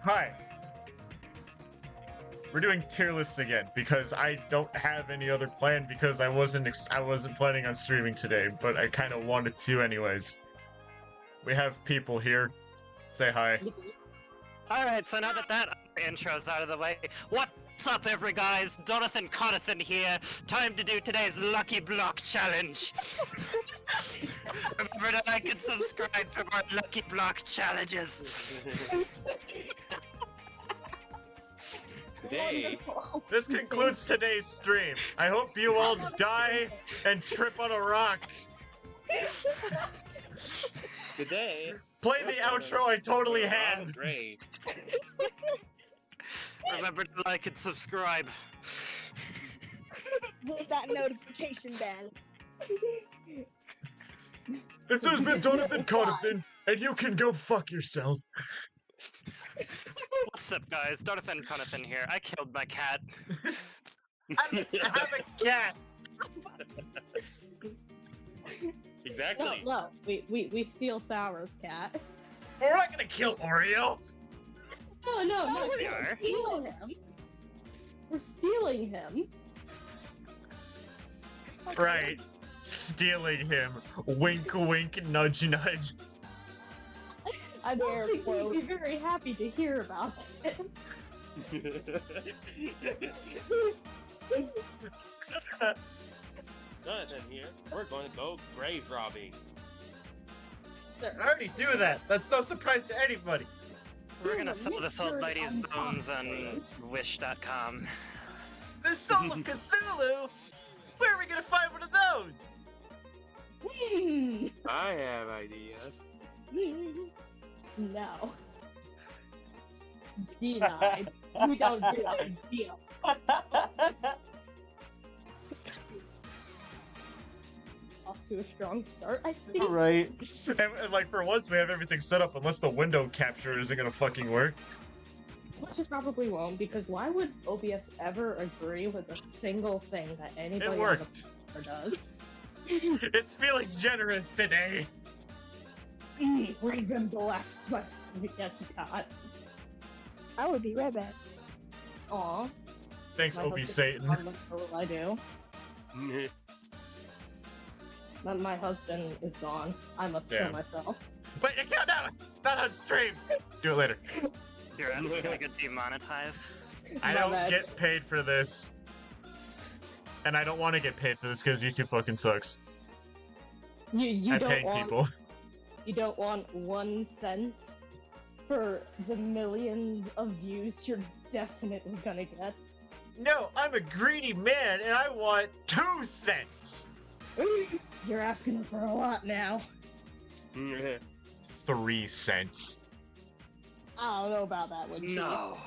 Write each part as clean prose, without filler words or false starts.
Hi. We're doing tier lists again because I don't have any other plan because I wasn't planning on streaming today, but I kind of wanted to anyways. We have people here. Say hi. Alright, so now that that intro's out of the way, what's up every guys? Jonathan Conathan here. Time to do today's Lucky Block Challenge. Remember to like and subscribe for more Lucky Block challenges. Today, This concludes today's stream. I hope you all die and trip on a rock. today, Play the outro I totally had. Great. Remember to like and subscribe. Hit that notification bell. This has been Jonathan Conathan, and you can go fuck yourself. What's up guys? Jonathan Conathan here. I killed my cat. I have a cat. Exactly. Look, we steal Sour's cat. We're not gonna kill Oreo. No, we are. we're stealing him. We're stealing him. Right. Stealing him. Wink, wink, nudge, nudge. I don't think we'd be very happy to hear about it. Jonathan here. We're going to go grave robbing. I already do that. That's no surprise to anybody. We're gonna sell this old lady's bones on wish.com. The Soul of Cthulhu? Where are we gonna find one of those? I have ideas. No. Denied. We don't do ideas. Off to a strong start, I think. Right. And like for once we have everything set up unless the window capture isn't gonna fucking work. Which it probably won't, because why would OBS ever agree with a single thing that anybody It worked. ever does? It's feeling generous today. We've been blessed by yes, God. I would be right back. Aw. Thanks, My Obi husband Satan. doesn't know what I do. But my husband is gone. I must kill Damn. myself. Wait, you can't now! Not on stream! Do it later. Your ass is gonna get demonetized. I My don't bad. get paid for this. And I don't want to get paid for this because YouTube fucking sucks. You I don't pay want people. You don't want 1 cent for the millions of views you're definitely gonna get. No, I'm a greedy man and I want 2 cents! You're asking for a lot now. 3 cents. I don't know about that one. Chief. No.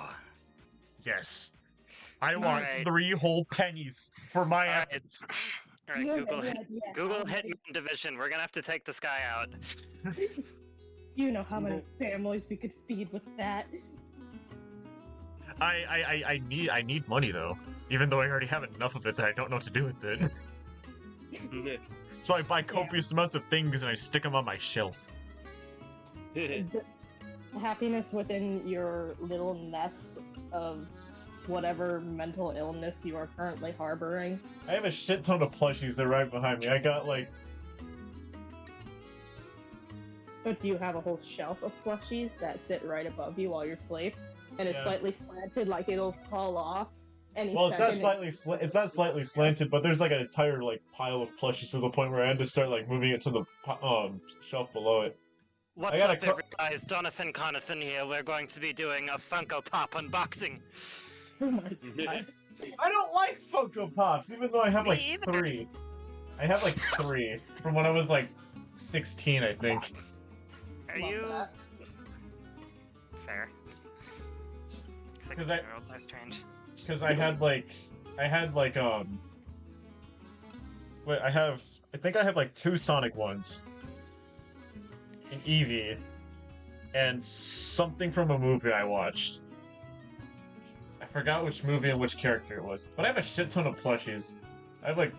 Yes. I want Alright. 3 whole pennies for my Alright. efforts. Alright, You have Google any hit idea Google how Hitman Division. We're gonna have to take this guy out. You know how many families we could feed with that. I need money though. Even though I already have enough of it that I don't know what to do with it. So I buy copious amounts of things and I stick them on my shelf. The happiness within your little nest of whatever mental illness you are currently harboring. I have a shit ton of plushies. They're right behind me. I got like But do you have a whole shelf of plushies that sit right above you while you're asleep? And it's Yeah. slightly slanted, like it'll fall off. Any well, it's not second. it's not slightly slanted, but there's like an entire like pile of plushies to the point where I had to start like moving it to the shelf below it. What's gotta up, every guys? Jonathan Conathan here. We're going to be doing a Funko Pop unboxing. Oh my god. I don't like Funko Pops, even though I have Me like either. 3. I have like 3 from when I was like 16, I think. Are Love you that. fair? 'Cause I- 16-year-olds are strange. Because I had like wait, I think I have like 2 Sonic ones. An Eevee. And something from a movie I watched. I forgot which movie and which character it was. But I have a shit ton of plushies. I have like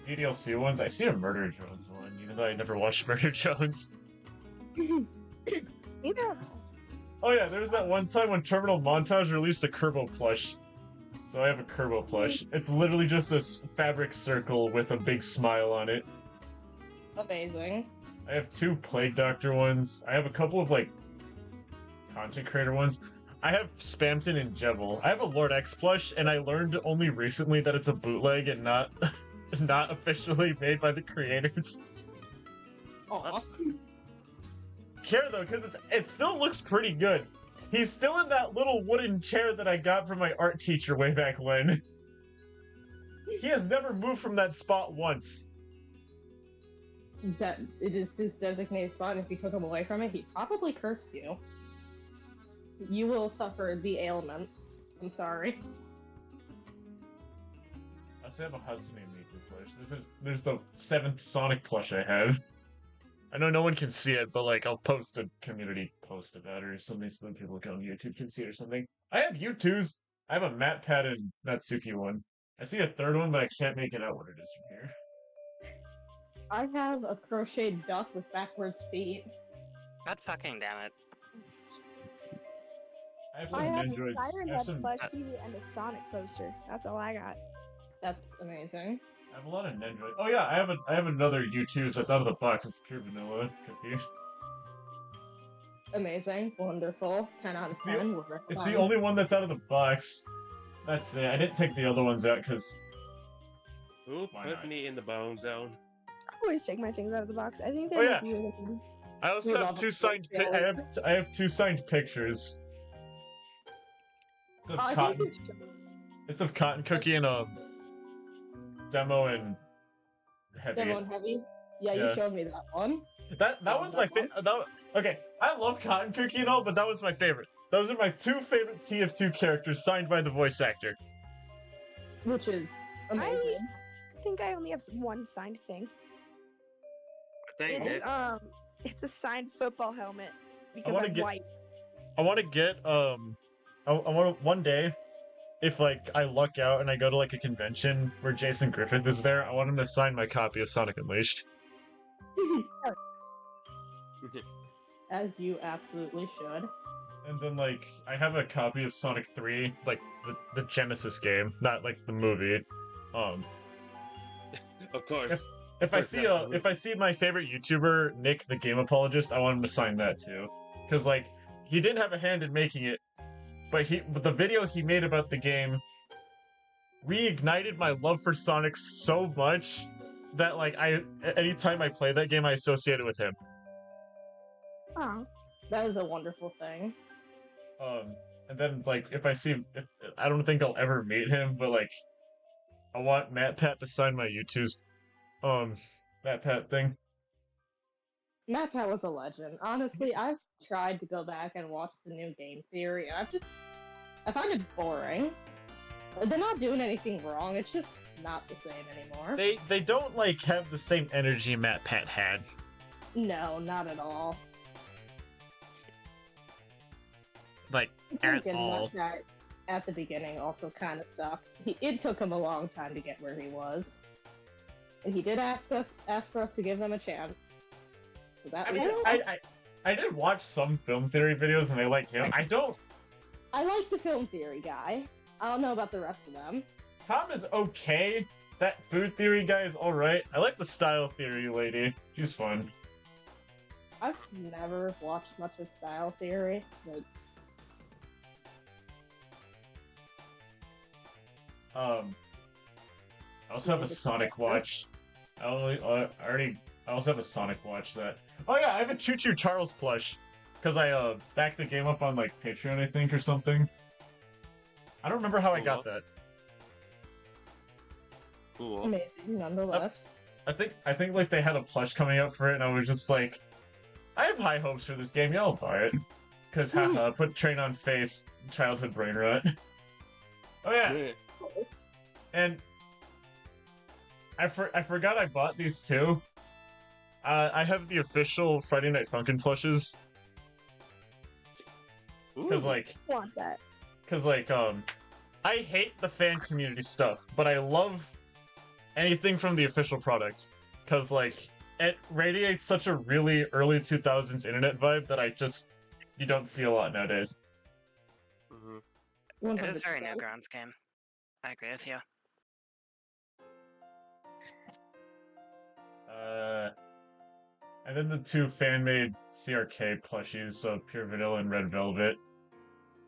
DDLC ones. I see a Murder Jones one, even though I never watched Murder Jones. Either. Oh yeah, there was that one time when Terminal Montage released a Kerbo plush. So I have a Kerbo plush. It's literally just this fabric circle with a big smile on it. Amazing. I have 2 Plague Doctor ones. I have a couple of, like, content creator ones. I have Spamton and Jevil. I have a Lord X plush, and I learned only recently that it's a bootleg and not not officially made by the creators. Aw. Care though, because it still looks pretty good. He's still in that little wooden chair that I got from my art teacher way back when. He has never moved from that spot once. That it is his designated spot, and if you took him away from it, he'd probably curse you. You will suffer the ailments. I'm sorry. I also have a Hatsune Miku plush. There's the 7th Sonic plush I have. I know no one can see it, but like I'll post a community post about it or something so that people on YouTube can see it or something. I have U2s. I have a MatPat and Natsuki one. I see a 3rd one, but I can't make it out what it is from here. I have a crocheted duck with backwards feet. God fucking damn it. I have some I have a Nendroids. Siren I have Head some. plushie and a Sonic poster. That's all I got. That's amazing. I have a lot of Nendroids. Oh yeah, I have another U2s that's out of the box. It's pure vanilla cookie. Amazing. Wonderful. 10 out of 10. Would It's the recommend. only one that's out of the box. That's it. I didn't take the other ones out because Who Why put not? me in the bone zone? I always take my things out of the box. I think they Oh, look yeah. beautiful. I also We have love 2 it. signed. I have 2 signed pictures. It's of I think cotton. it's It's of Cotton Cookie and Demo and Heavy. Demo and Heavy. Yeah, Yeah. you showed me that one. That one's my favorite. Okay, I love Cotton Cookie and all, but that was my favorite. Those are my 2 favorite TF2 characters signed by the voice actor. Which is amazing. I think I only have one signed thing. Dang it. It's a signed football helmet because wanna I'm get- white. I want to get I want to one day, if like I luck out and I go to like a convention where Jason Griffith is there, I want him to sign my copy of Sonic Unleashed. As you absolutely should. And then like I have a copy of Sonic 3, like the Genesis game, not like the movie. Of course. If I see my favorite YouTuber Nick the Game Apologist, I want him to sign that too, because like he didn't have a hand in making it, but the video he made about the game reignited my love for Sonic so much that like anytime I play that game, I associate it with him. Oh, That is a wonderful thing. And then like if I don't think I'll ever meet him, but like I want MatPat to sign my YouTube's MatPat thing. MatPat was a legend. Honestly, I've tried to go back and watch the new Game Theory, and I find it boring. They're not doing anything wrong, it's just not the same anymore. They don't like have the same energy MatPat had. No, not at all. Like I at think all. MatPat at the beginning also kind of sucked. It took him a long time to get where he was. And he did ask for us to give them a chance. So that I we mean, did. I did watch some film theory videos and I like him. I don't. I like the film theory guy. I don't know about the rest of them. Tom is okay. That food theory guy is alright. I like the style theory lady. She's fun. I've never watched much of Style Theory, but I also have a Sonic watch. I also have a Sonic watch that. Oh yeah, I have a Choo Choo Charles plush because I backed the game up on like Patreon, I think, or something. I don't remember how I got that. Cool. amazing nonetheless. I think like they had a plush coming out for it, and I was just like, I have high hopes for this game. Yeah, I'll buy it. Because haha, put train on face, childhood brain rot. Oh yeah, and I forgot I bought these too. I have the official Friday Night Funkin' plushes because want that. I hate the fan community stuff, but I love anything from the official product because like it radiates such a really early 2000s internet vibe that you don't see a lot nowadays. Mm-hmm. It is very 100%. Newgrounds game. I agree with you. And then the two fan-made CRK plushies, so Pure Vanilla and Red Velvet,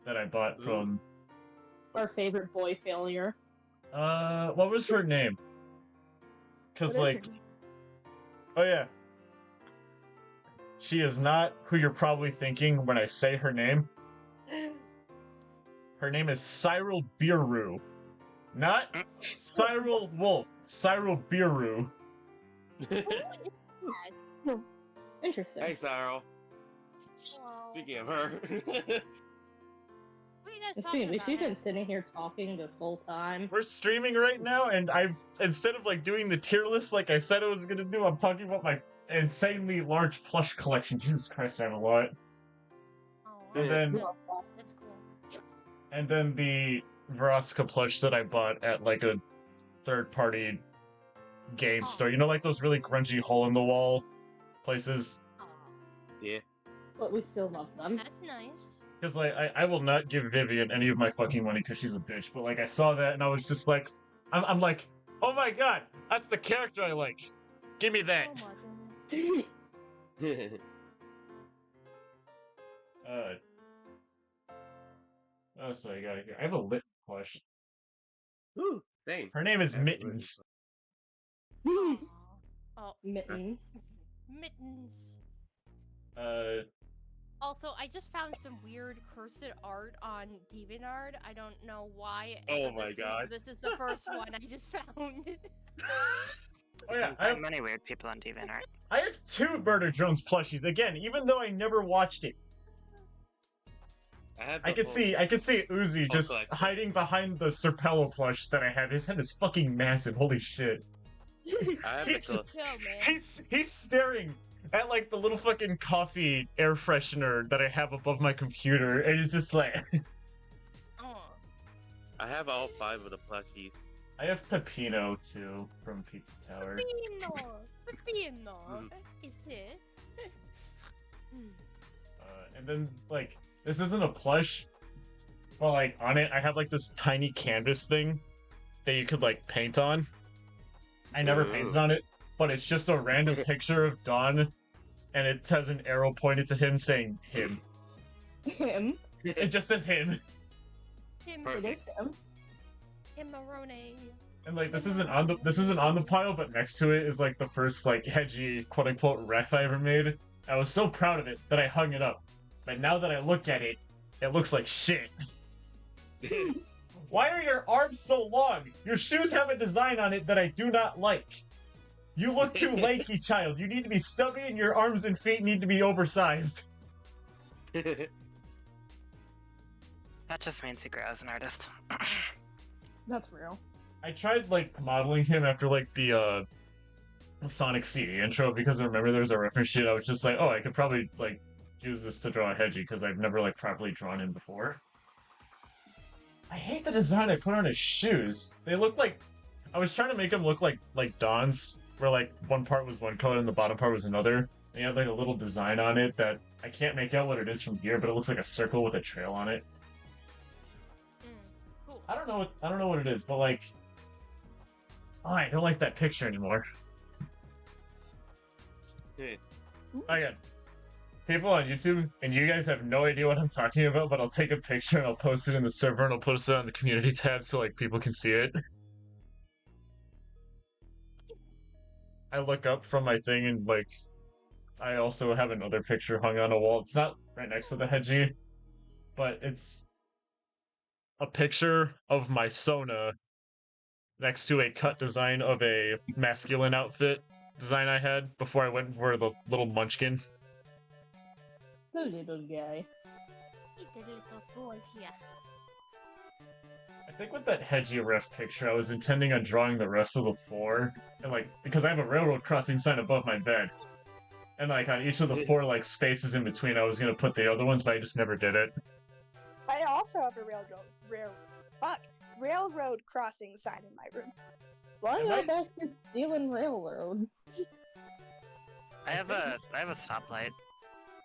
that I bought from... Our favorite boy failure. What was her name? Because, What is her like... name? Oh, yeah. She is not who you're probably thinking when I say her name. Her name is Cyril Biru. Not Cyril Wolf. Cyril Biru. Interesting. Hey, Cyril. Wow. Speaking of her. What are you guys It's talking we've about? been sitting here talking this whole time. We're streaming right now, and I've, instead of, like, doing the tier list like I said I was gonna do, I'm talking about my insanely large plush collection. Jesus Christ, I have a lot. Oh, And then... that's cool. And then the Veroska plush that I bought at, like, a third-party game Oh. store. You know, like those really grungy hole-in-the-wall places? Aw, Yeah. But we still love them. that's nice. Because, like, I will not give Vivian any of my fucking money because she's a bitch. But, like, I saw that and I was just like... I'm like, oh my god, that's the character I like. Give me that. Oh my goodness. Oh, so I got it here. I have a lit plush. Ooh, same. Her name is That's really Mittens. Aw. Oh, Mittens. mittens. Also, I just found some weird cursed art on DeviantArt. I don't know why. Oh but my God. This is the first one I just found. Oh yeah, I have many weird people on DeviantArt. I have two Murder Jones plushies. Again, even though I never watched it. I could see Uzi just collection. hiding behind the Serpello plush that I have. His head is fucking massive. Holy shit. I have He's- the Chill, man. He's staring at like the little fucking coffee air freshener that I have above my computer, and it's just like Oh. I have all 5 of the plushies. I have Pepino too from Pizza Tower. Pepino. Is it? And then like this isn't a plush, but like on it I have like this tiny canvas thing that you could like paint on. I never Ooh. painted on it, but it's just a random picture of Don, and it has an arrow pointed to him saying him. Him. It just says him. Him. It is him. Him Marone. And like this isn't on the pile, but next to it is like the first like hedgy quote unquote ref I ever made. I was so proud of it that I hung it up. But now that I look at it, it looks like shit. Why are your arms so long? Your shoes have a design on it that I do not like. You look too lanky, child. You need to be stubby and your arms and feet need to be oversized. That just means you grow as an artist. That's real. I tried like modeling him after like the Sonic CD intro because I remember there was a reference sheet. I was just like, oh, I could probably like use this to draw a Hedgie because I've never like properly drawn him before. I hate the design I put on his shoes. They look like I was trying to make him look like Don's, where like one part was one color and the bottom part was another. And he had like a little design on it that I can't make out what it is from here, but it looks like a circle with a trail on it. Cool. I don't know what it is, but like, oh, I don't like that picture anymore. Again, people on YouTube, and you guys have no idea what I'm talking about, but I'll take a picture and I'll post it in the server and I'll post it on the community tab so like people can see it. I look up from my thing and like, I also have another picture hung on a wall. It's not right next to the Hedgie, but it's a picture of my Sona next to a cut design of a masculine outfit design I had before I went for the little munchkin. The little guy. The little boy here. I think with that Hedgie ref picture, I was intending on drawing the rest of the floor, and like, because I have a railroad crossing sign above my bed. And like, on each of the 4 like spaces in between, I was gonna put the other ones, but I just never did it. I also have a railroad crossing sign in my room. Why Am are I- you back to stealing railroads? I have a stoplight.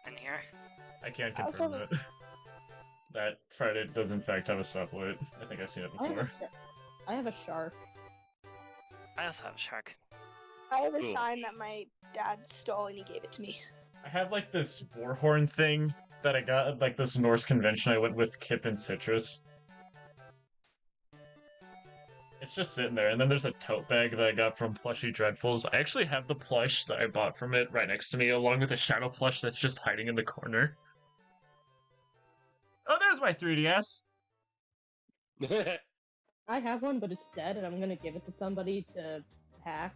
in here. I can't I confirm also- that. That Friday does in fact have a sublet. I think I've seen it before. I have a shark. I also have a shark. I have a Cool. sign that my dad stole and he gave it to me. I have like this warhorn thing that I got at like this Norse convention I went with Kip and Citrus. It's just sitting there, and then there's a tote bag that I got from Plushy Dreadfuls. I actually have the plush that I bought from it right next to me, along with the shadow plush that's just hiding in the corner. Oh, there's my 3DS! I have one, but it's dead, and I'm gonna give it to somebody to hack.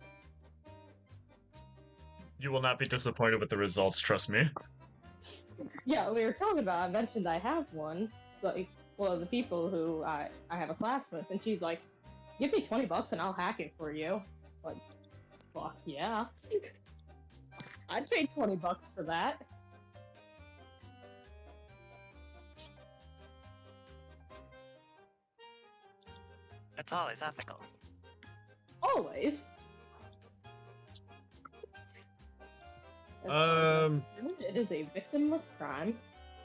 You will not be disappointed with the results, trust me. Yeah, we were talking about. I mentioned I have one. Like, well, the people who I have a class with, and she's like, "Give me $20 and I'll hack it for you." Like, fuck yeah! I'd pay $20 for that. It's always ethical. Always. It is a victimless crime.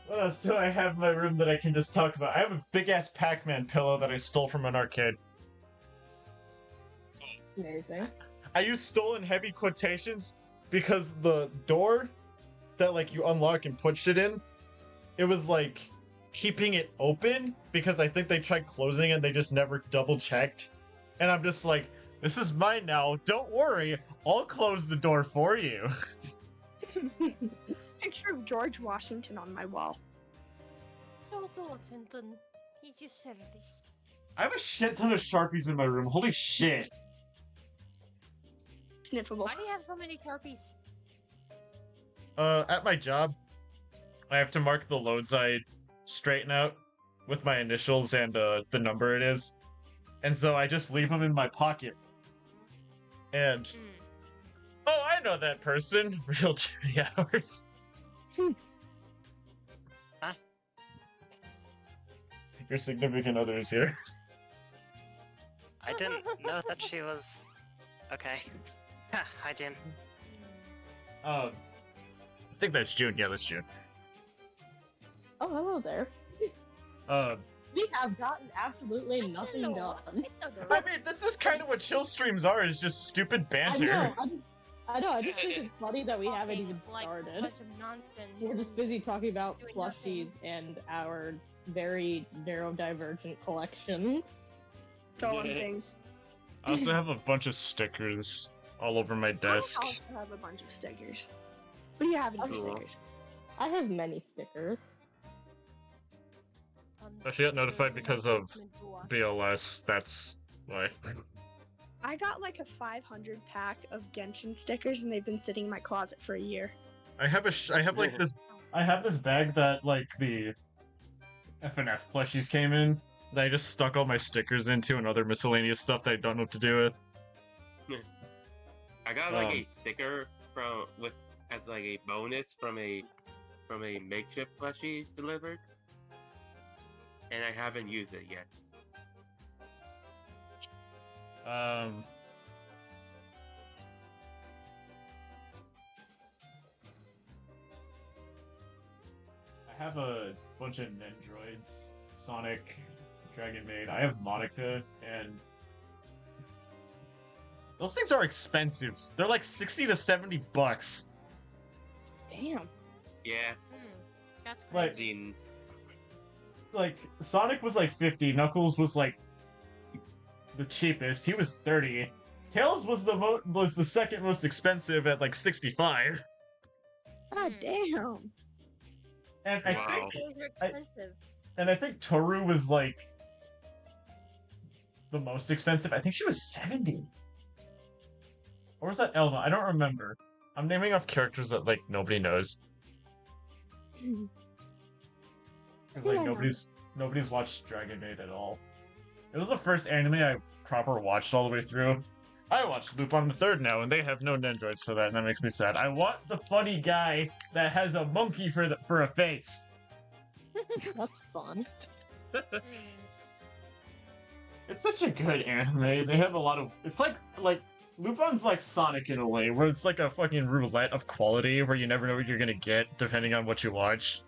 What else do I have in my room that I can just talk about? I have a big-ass Pac-Man pillow that I stole from an arcade. Amazing. I use stolen heavy quotations because the door that like you unlock and push it in, it was like keeping it open because I think they tried closing it and they just never double checked. And I'm just like, this is mine now. Don't worry, I'll close the door for you. Picture of George Washington on my wall. George Washington. He just said this. I have a shit ton of Sharpies in my room. Holy shit. Sniffable. Why do you have so many Sharpies? At my job, I have to mark the loads I straighten out with my initials and the number it is. And so I just leave them in my pocket. And oh, I know that person. Real charity hours. Huh? Your significant other is here. I didn't know that she was... Okay. Hi, Jin. I think that's June. Yeah, that's June. Oh, hello there. We have gotten absolutely nothing Hello. done. I mean, this is kind of what chill streams are, is just stupid banter. I know, I just think it's funny that we haven't Talking even like a started. bunch of nonsense. We're just busy talking about Doing plushies nothing. and our very neurodivergent collection. Stolen things. I also have a bunch of stickers all over my desk. I also have a bunch of stickers. What do you have in your Cool. stickers? I have many stickers. I should get notified because of BLS, that's why. I got like a 500 pack of Genshin stickers and they've been sitting in my closet for a year. I have this bag that like the FNF plushies came in that I just stuck all my stickers into and other miscellaneous stuff that I don't know what to do with. I got like a sticker as like a bonus from a makeshift plushie delivered, and I haven't used it yet. I have a bunch of Nendroids, Sonic, Dragon Maid. I have Monica, and those things are expensive. They're like 60 to 70 bucks. Damn. Yeah, That's Like- crazy. seen. Like Sonic was like 50, Knuckles was like the cheapest. He was 30. Tails was the second most expensive at like 65. God damn. And I Wow. think Those are I- expensive. and I think Toru was like the most expensive. I think she was 70. Or was that Elma? I don't remember. I'm naming off characters that like nobody knows. Because like Yeah. nobody's watched Dragon Maid at all. It was the first anime I proper watched all the way through. I watched Lupin the Third now, and they have no Nendroids for that, and that makes me sad. I want the funny guy that has a monkey for a face. That's fun. It's such a good anime. They have a lot of. It's like Lupin's like Sonic in a way, where it's like a fucking roulette of quality, where you never know what you're gonna get depending on what you watch.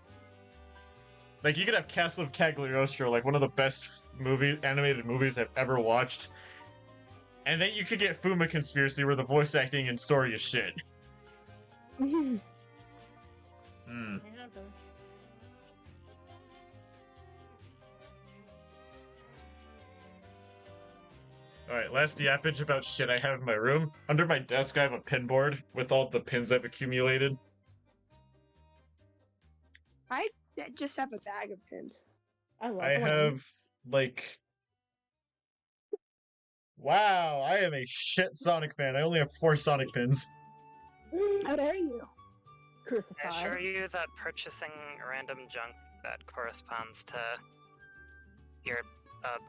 Like you could have Castle of Cagliostro, like one of the best animated movies I've ever watched, and then you could get Fuma Conspiracy, where the voice acting and story is shit. Hmm. Alright, last yappage about shit I have in my room. Under my desk I have a pin board with all the pins I've accumulated. I just have a bag of pins. I have, like... Wow, I am a shit Sonic fan. I only have 4 Sonic pins. How dare you? I Crucified. assure you that purchasing random junk that corresponds to your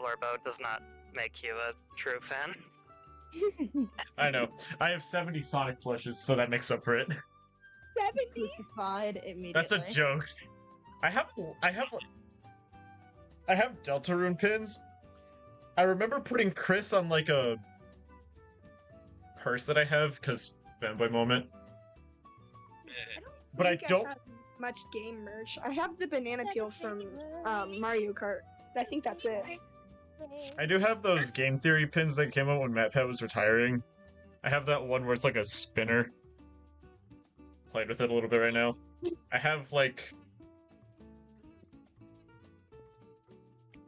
blurbo does not make you a true fan. I know. I have 70 Sonic plushes, so that makes up for it. 70? Crucified immediately. That's a joke. I have Deltarune pins. I remember putting Chris on like a purse that I have, because fanboy moment. But I don't have much game merch. I have the banana peel from Mario Kart. I think that's it. I do have those game theory pins that came out when MatPat was retiring. I have that one where it's like a spinner. Played with it a little bit right now. I have like...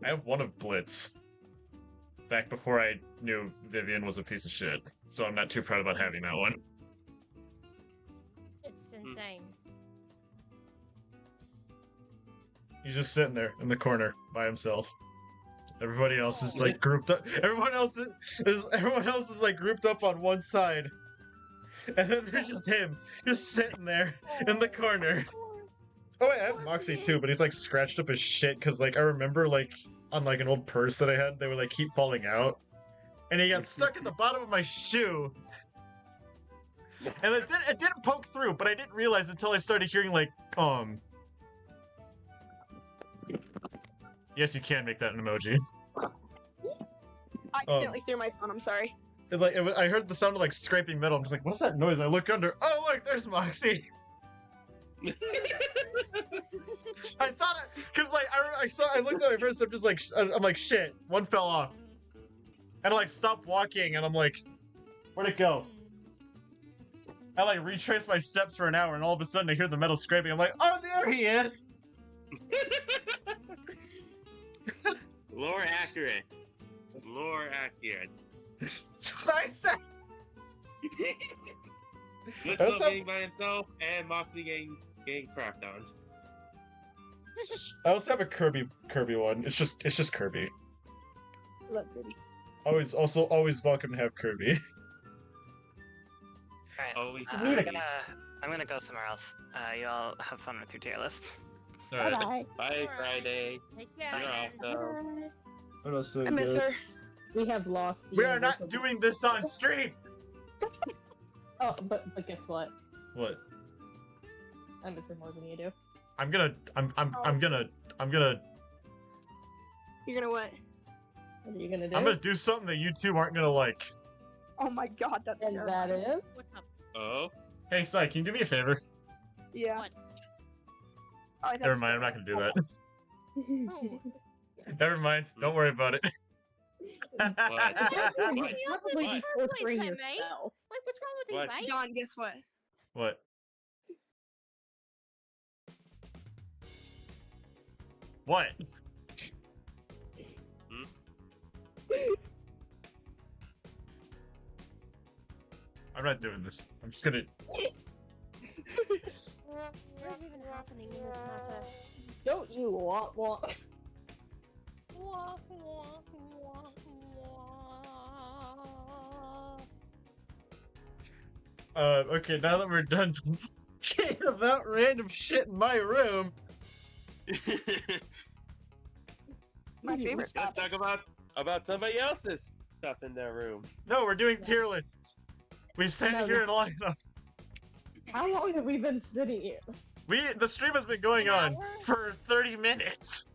I have one of Blitz. Back before I knew Vivian was a piece of shit. So I'm not too proud about having that one. It's insane. He's just sitting there in the corner by himself. Everybody else is like grouped up. Everyone else is like grouped up on one side. And then there's just him, just sitting there in the corner. Oh wait, I have Moxie too, but he's like scratched up his shit because like I remember like on like an old purse that I had, they would like keep falling out. And he got stuck at the bottom of my shoe. And it didn't poke through, but I didn't realize until I started hearing like Yes, you can make that an emoji. I accidentally threw my phone, I'm sorry. I heard the sound of like scraping metal. I'm just like, what's that noise? I look under. Oh look, there's Moxie. I thought, cause like I looked at my first. I'm just like, I'm like shit. One fell off, and I like stopped walking, and I'm like, where'd it go? I like retraced my steps for an hour, and all of a sudden I hear the metal scraping. I'm like, oh, there he is. Lore accurate. Lore accurate. That's what I said. Mitchell getting by himself and Moxley getting crapped on. I also have a Kirby one. It's just Kirby. Love Kirby. Always welcome to have Kirby. Always. I'm gonna go somewhere else. You all have fun with your tier lists. Alright. Bye-bye. Bye, Friday. Take care. You're awesome. What else I miss her. We have lost. We are not doing this on stream. Oh, but guess what? What? I miss her more than you do. I'm gonna. You're gonna what? What are you gonna do? I'm gonna do something that you two aren't gonna like. Oh my god, that's And that terrifying. is. What's up? Oh. Hey, Sai, can you do me a favor? Yeah. What? Oh, I thought Never you mind. I'm said- not gonna do that. Oh. Never mind. Don't worry about it. Probably What? be What? torturing What? Mate? yourself. Wait, what's wrong with What? you, mate? Don, guess what? What? What? I'm not doing this. I'm just gonna. What is even happening in this matter? Don't you want one? Wah, wah, wah, wah. Okay, now that we're done talking about random shit in my room, My favorite Let's topic. talk about somebody else's stuff in their room. no, we're doing tier lists. We've sat No, here long enough. How long have we been sitting here? The stream has been going An on hour? for 30 minutes.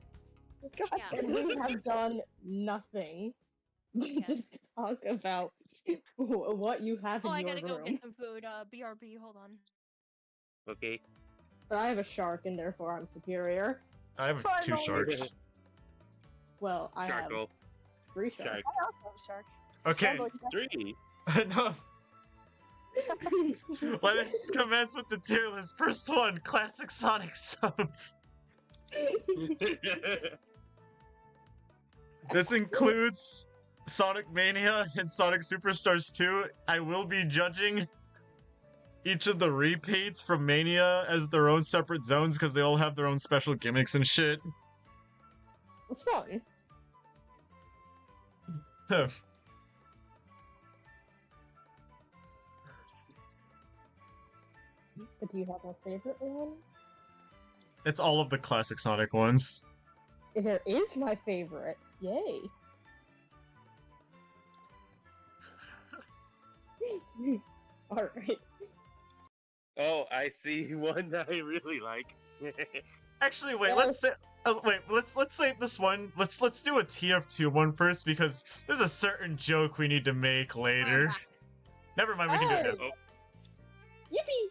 God Yeah. And we have done nothing. Yeah. Just talk about what you have in Oh, I your gotta go room. get some food. BRB, hold on. Okay. But I have a shark, and therefore I'm superior. I have two Finally. sharks. Well, I have Sharkle. 3 sharks. Shark. I also have a shark. Okay, Shark boy's 3. enough. Let us commence with the tier list. First one, classic Sonic songs. This includes Sonic Mania and Sonic Superstars 2. I will be judging each of the repeats from Mania as their own separate zones because they all have their own special gimmicks and shit. Fun. But do you have a favorite one? It's all of the classic Sonic ones. There is my favorite. Yay. Alright. Oh, I see one that I really like. Actually, wait. Well- Let's save this one. Let's do a TF2 one first because there's a certain joke we need to make later. Never mind, we can do it now. Hey! Yippee!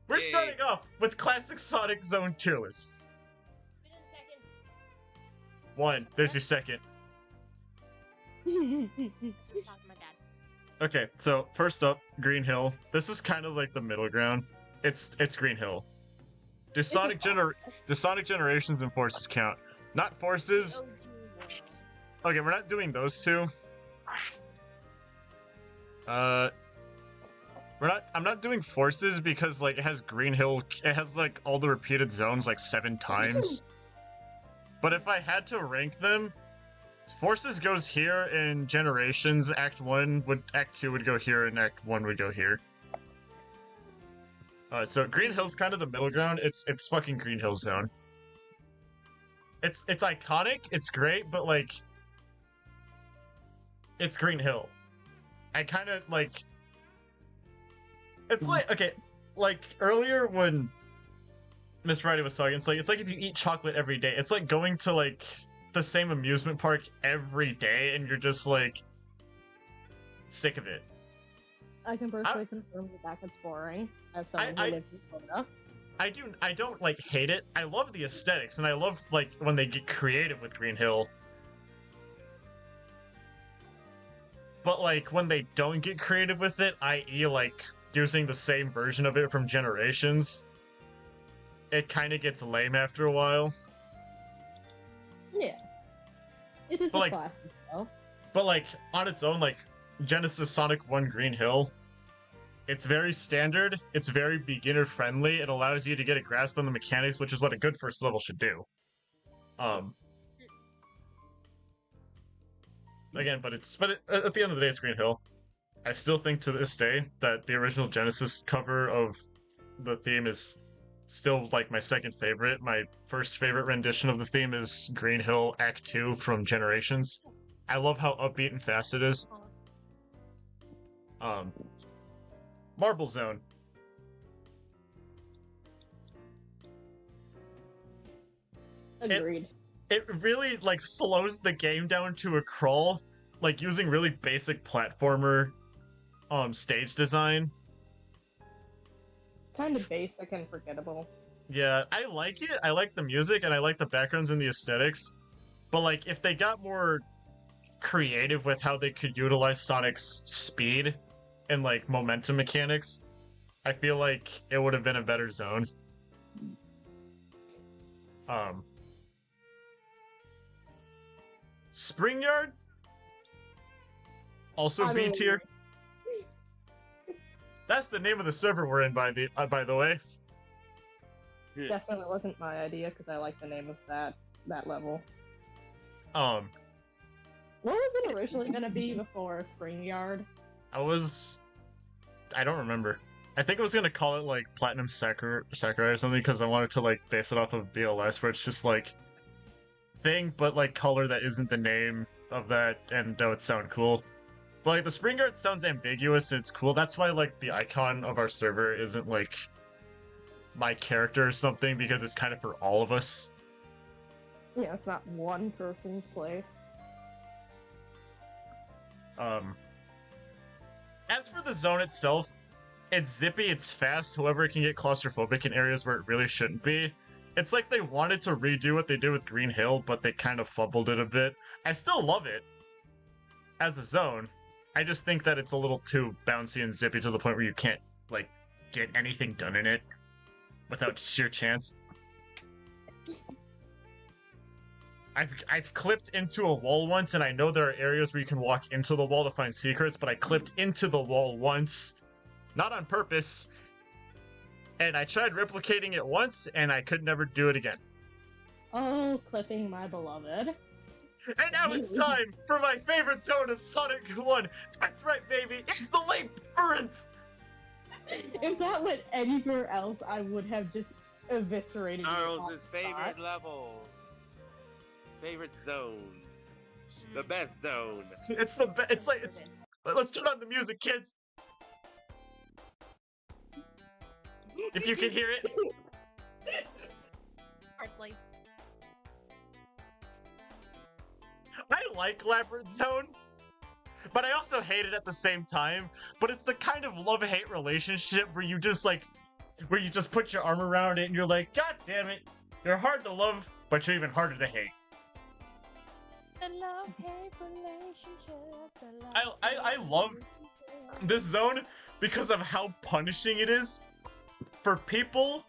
We're Yay. starting off with classic Sonic Zone tier list. One. There's your second. I'm talking to my dad. Okay, so first up, Green Hill. This is kind of like the middle ground. It's Green Hill. Do Sonic Generations and Forces count? Not Forces. Okay, we're not doing those two. I'm not doing Forces because like it has Green Hill. It has like all the repeated zones like 7 times. But if I had to rank them, Forces goes here, and Generations Act 2 would go here, and Act 1 would go here. So Green Hill's kind of the middle ground. It's fucking Green Hill Zone. It's iconic, it's great, but like it's Green Hill. I kind of like it's like okay, like earlier when Miss Friday was talking, it's like if you eat chocolate every day, it's like going to like the same amusement park every day and you're just like sick of it. I can personally confirm that it's boring, as someone who lives in Florida. I don't like hate it. I love the aesthetics and I love like when they get creative with Green Hill. But like when they don't get creative with it, i.e. like using the same version of it from Generations, it kind of gets lame after a while. Yeah. It is But, a like- classic, though. But like on its own, like Genesis Sonic 1 Green Hill, it's very standard, it's very beginner friendly, it allows you to get a grasp on the mechanics, which is what a good first level should do. Again, but at the end of the day, it's Green Hill. I still think to this day that the original Genesis cover of the theme is still like my second favorite. My first favorite rendition of the theme is Green Hill Act 2 from Generations. I love how upbeat and fast it is. Marble Zone. Agreed. It really like slows the game down to a crawl, like using really basic platformer stage design. Kind of basic and forgettable. Yeah, I like it. I like the music and I like the backgrounds and the aesthetics. But like if they got more creative with how they could utilize Sonic's speed and like momentum mechanics, I feel like it would have been a better zone. Spring Yard? Also I B mean- tier. That's the name of the server we're in, by the way. Definitely wasn't my idea, because I like the name of that level. What What was it originally going to be before Spring Yard? I don't remember. I think I was gonna call it like Platinum Sakurai or something because I wanted to like base it off of BLS, where it's just like thing, but like color that isn't the name of that, and that would sound cool. But like the Spring Guard sounds ambiguous and it's cool. That's why like the icon of our server isn't like my character or something, because it's kind of for all of us. Yeah, it's not one person's place. As for the zone itself, it's zippy, it's fast, however it can get claustrophobic in areas where it really shouldn't be. It's like they wanted to redo what they did with Green Hill, but they kind of fumbled it a bit. I still love it as a zone. I just think that it's a little too bouncy and zippy to the point where you can't, like, get anything done in it without sheer chance. I've clipped into a wall once, and I know there are areas where you can walk into the wall to find secrets, but I clipped into the wall once, not on purpose, and I tried replicating it once, and I could never do it again. Oh, clipping my beloved. And now it's time for my favorite zone of Sonic 1. That's right, baby, it's the labyrinth! If that went anywhere else, I would have just eviscerated you on Charles' the favorite spot. level. Favorite zone. The best zone. It's the best. It's like it's. Let's turn on the music, kids. If you can hear it. Hardly. I like Labyrinth Zone, but I also hate it at the same time. But it's the kind of love-hate relationship where you just put your arm around it and you're like, God damn it, you're hard to love, but you're even harder to hate. The love-hate relationship. I love this zone because of how punishing it is for people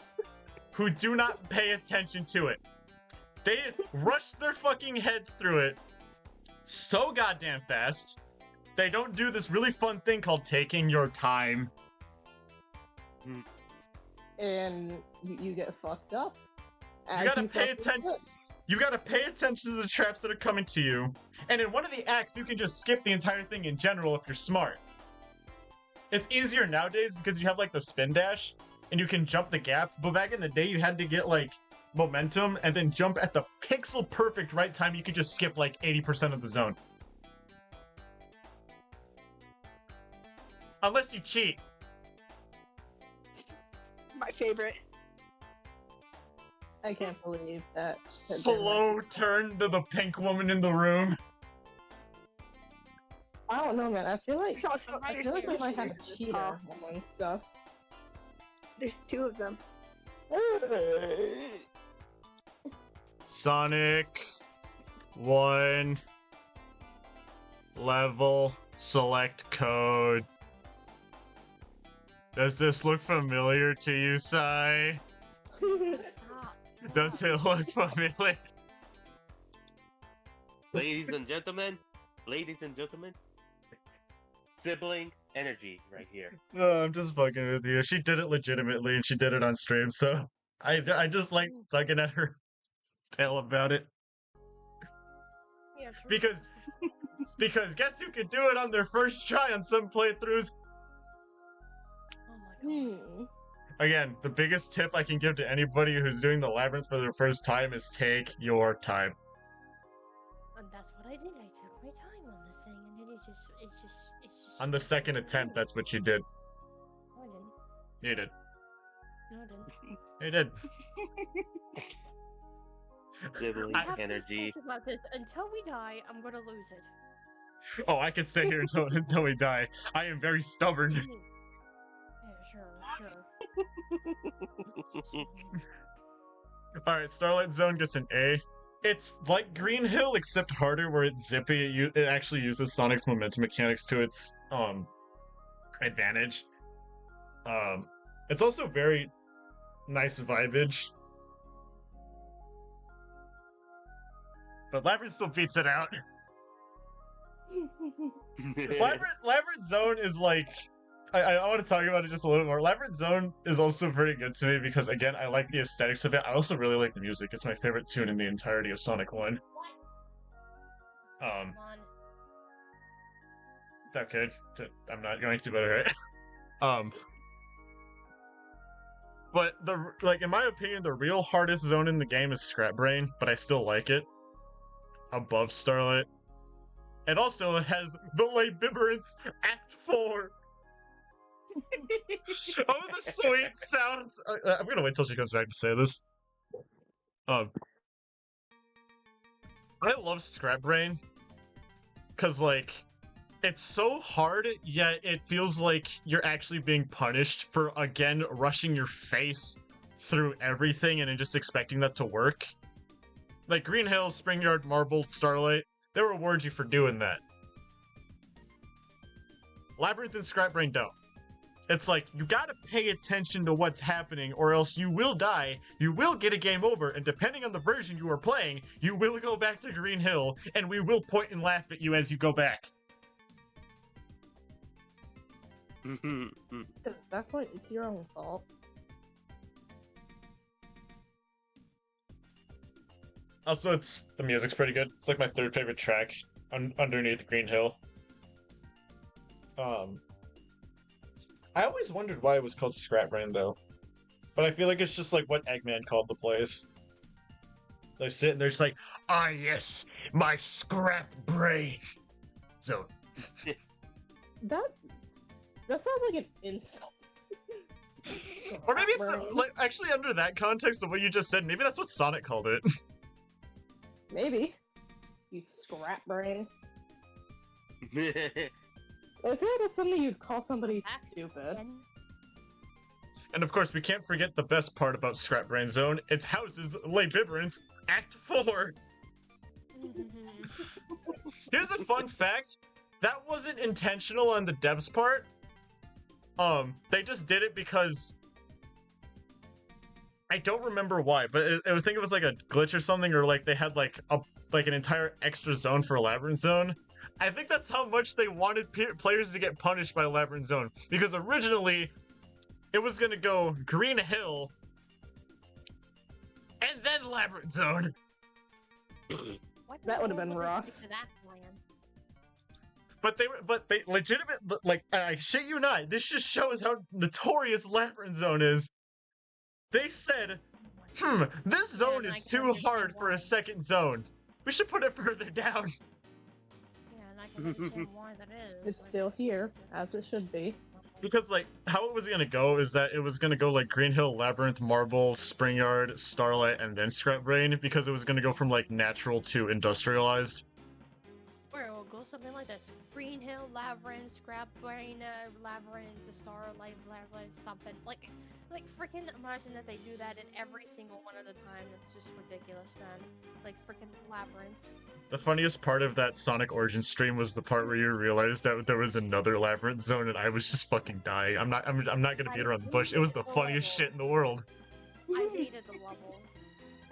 who do not pay attention to it. They rush their fucking heads through it so goddamn fast. They don't do this really fun thing called taking your time. And you get fucked up. You gotta pay attention. You gotta pay attention to the traps that are coming to you. And in one of the acts, you can just skip the entire thing in general if you're smart. It's easier nowadays because you have like the spin dash and you can jump the gap. But back in the day, you had to get like momentum and then jump at the pixel perfect right time. You could just skip like 80% of the zone. Unless you cheat. My favorite. I can't believe that. Slow turn to the pink woman in the room. I don't know, man. I feel like There's also- I there's feel like we might have a there's- cheater amongst us. There's two of them. Sonic 1 level select code. Does this look familiar to you, Sai? Stop. Does it look familiar? Ladies and gentlemen, sibling energy right here. No, I'm just fucking with you. She did it legitimately and she did it on stream, so I just like tugging at her tail about it. Yeah, sure. Because guess who could do it on their first try on some playthroughs? Oh my god. Again, the biggest tip I can give to anybody who's doing the labyrinth for their first time is take your time. And that's what I did. I took my time on this thing, and then it's just. On the second attempt, that's what you did. No, I didn't. You did. No, I didn't. You did. Sibling I have energy. this about this. Until we die, I'm gonna lose it. Oh, I can stay here until we die. I am very stubborn. Yeah, sure. Alright, Starlight Zone gets an A. It's like Green Hill, except harder, where it's zippy. It actually uses Sonic's momentum mechanics to its advantage. It's also very nice vibage. But Labyrinth still beats it out. Labyrinth Zone is like... I want to talk about it just a little more. Labyrinth Zone is also pretty good to me because, again, I like the aesthetics of it. I also really like the music. It's my favorite tune in the entirety of Sonic 1. Come on. It's okay. I'm not going to, but alright. But in my opinion, the real hardest zone in the game is Scrap Brain, but I still like it. Above Starlight. And also, it has the Labyrinth Act 4. Oh, the sweet sounds. I'm gonna wait till she comes back to say this. I love Scrap Brain, cause like, it's so hard, yet it feels like you're actually being punished for, again, rushing your face through everything and then just expecting that to work. Like Green Hill, Spring Yard, Marble, Starlight, they reward you for doing that. Labyrinth and Scrap Brain don't. It's like, you gotta pay attention to what's happening, or else you will die, you will get a game over, and depending on the version you are playing, you will go back to Green Hill, and we will point and laugh at you as you go back. That's like, it's your own fault. Also, the music's pretty good. It's like my third favorite track underneath Green Hill. I always wondered why it was called Scrap Brain, though. But I feel like it's just like what Eggman called the place. They're sitting there just like, ah yes, my Scrap Brain zone. That sounds like an insult. Or maybe it's like, actually under that context of what you just said, maybe that's what Sonic called it. Maybe. You scrap brain. I feel like that's something you'd call somebody stupid. And of course, we can't forget the best part about Scrap Brain Zone. It's Houses Labyrinth Act 4. Here's a fun fact. That wasn't intentional on the devs' part. They just did it because I don't remember why, but I think it was like a glitch or something, or like they had like an entire extra zone for Labyrinth Zone. I think that's how much they wanted players to get punished by Labyrinth Zone, because originally it was gonna go Green Hill and then Labyrinth Zone. That would have been rough. But they legitimate, like, I shit you not, this just shows how notorious Labyrinth Zone is. They said, this zone is too hard for a second zone. We should put it further down. Yeah, and I can understand why that is. It's still here, as it should be. Because, like, how it was gonna go is that it was gonna go, like, Green Hill, Labyrinth, Marble, Spring Yard, Starlight, and then Scrap Brain, because it was gonna go from, like, natural to industrialized. Or it will go something like this. Green Hill, Labyrinth, Scrap Brain, Labyrinth, Starlight, Labyrinth, something. Like, freaking imagine that they do that in every single one of the time. That's just ridiculous, man. Like, freaking Labyrinth. The funniest part of that Sonic Origin stream was the part where you realized that there was another Labyrinth Zone, and I was just fucking dying. I'm not gonna beat around the bush. It was the funniest shit in the world. I hated the levels.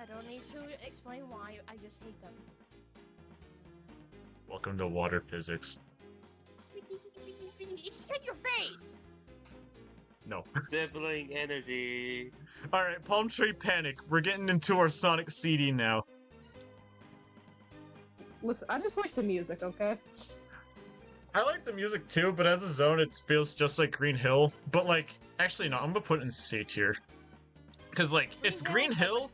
I don't need to explain why, I just hate them. Welcome to water physics. Shut your face! No. Sibling energy. Alright, Palm Tree Panic. We're getting into our Sonic CD now. Listen, I just like the music, okay? I like the music too, but as a zone, it feels just like Green Hill. But, like, actually, no, I'm gonna put it in C tier. Because, like, it's Green Hill.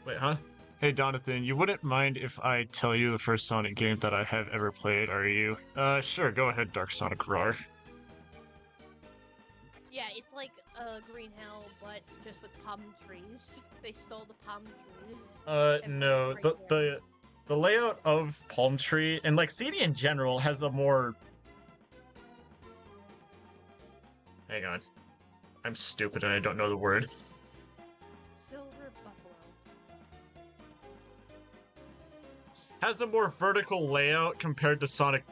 Wait, huh? Hey, Donathan, you wouldn't mind if I tell you the first Sonic game that I have ever played, are you? Sure, go ahead, Dark Sonic Roar. Yeah, it's like Green Hill, but just with palm trees. They stole the palm trees. No, the layout of Palm Tree, and, like, CD in general, has a more... Hang on. I'm stupid and I don't know the word. Silver Buffalo. Has a more vertical layout compared to Sonic,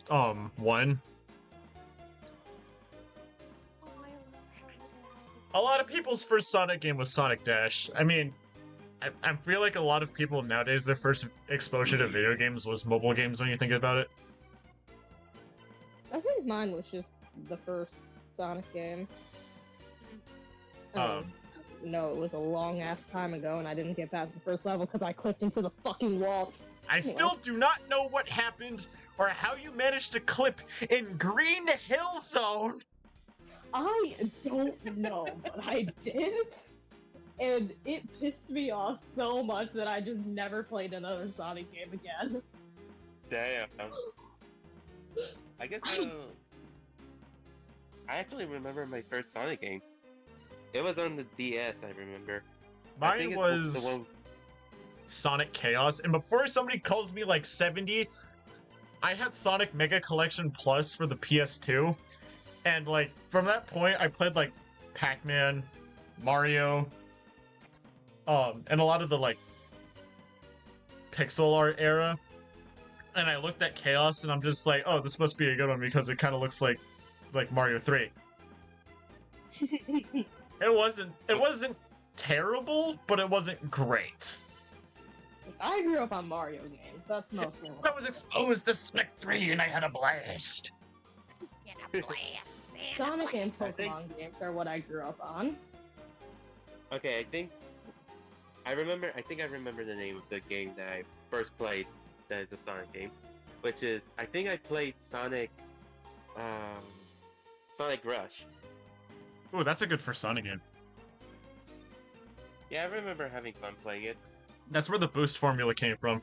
1. A lot of people's first Sonic game was Sonic Dash. I mean, I feel like a lot of people nowadays, their first exposure to video games was mobile games when you think about it. I think mine was just the first Sonic game. No, it was a long-ass time ago, and I didn't get past the first level because I clipped into the fucking wall. I still do not know what happened, or how you managed to clip in Green Hill Zone! I don't know, but I did, and it pissed me off so much that I just never played another Sonic game again. Damn. I guess I actually remember my first Sonic game. It was on the DS, I remember. Mine was Sonic Chaos, and before somebody calls me like 70, I had Sonic Mega Collection Plus for the PS2, and like from that point, I played like Pac-Man, Mario, and a lot of the like pixel art era. And I looked at Chaos, and I'm just like, oh, this must be a good one because it kind of looks like Mario 3. It wasn't terrible, but it wasn't great. I grew up on Mario games. That's mostly what I was exposed to Sonic 3 and I had a blast. Yeah, blast, man. Sonic and I think- Pokemon games are what I grew up on. Okay, I think I remember the name of the game that I first played that is a Sonic game, which is I think I played Sonic Rush. Ooh, that's a good first Sonic game. Yeah, I remember having fun playing it. That's where the boost formula came from.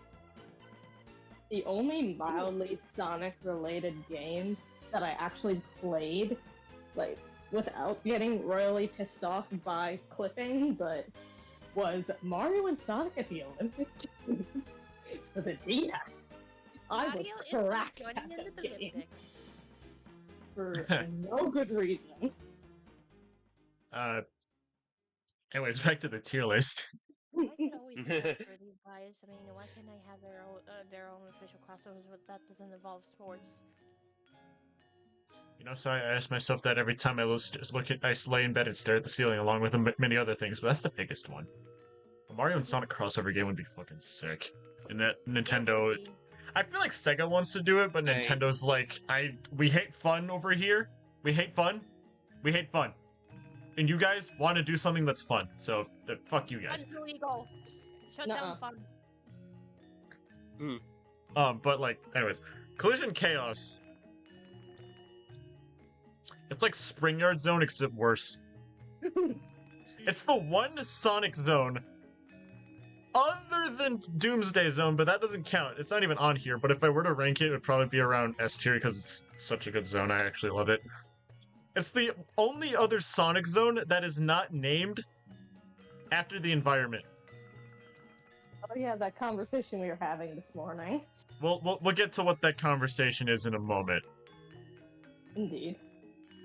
The only mildly Sonic-related game that I actually played, like, without getting royally pissed off by clipping, but was Mario and Sonic at the Olympic Games for the DS. I was Mario is not cracked joining at in that the game Olympics. for no good reason. Anyways, back to the tier list. I can always vote for these guys. I mean, why can't they have their own official crossovers, but that doesn't involve sports? You know, so I ask myself that every time I lay in bed and stare at the ceiling, along with many other things. But that's the biggest one. A Mario and Sonic crossover game would be fucking sick. And that Nintendo, I feel like Sega wants to do it, but Hey. Nintendo's like, we hate fun over here. We hate fun. We hate fun. And you guys want to do something that's fun, so fuck you guys. Fun's illegal. Shut Nuh-uh. down fun. But like, anyways, Collision Chaos. It's like Spring Yard Zone except worse. It's the one Sonic zone other than Doomsday Zone, but that doesn't count. It's not even on here, but if I were to rank it, it would probably be around S tier because it's such a good zone. I actually love it. It's the only other Sonic zone that is not named after the environment. Oh yeah, that conversation we were having this morning. We'll get to what that conversation is in a moment. Indeed.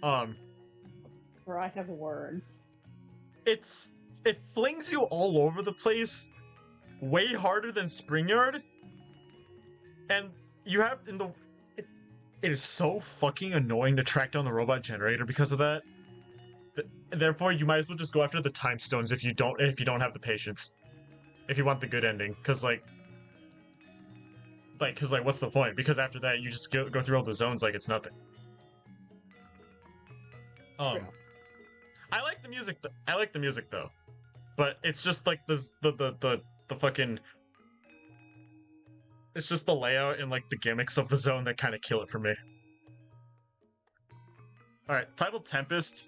For I have words. It flings you all over the place way harder than Springyard. And you have it is so fucking annoying to track down the robot generator because of that. Therefore, you might as well just go after the time stones if you don't have the patience. If you want the good ending, cause what's the point? Because after that, you just go through all the zones like it's nothing. True. I like the music. I like the music though, but it's just like the fucking. It's just the layout and like the gimmicks of the zone that kind of kill it for me. All right, Titled Tempest.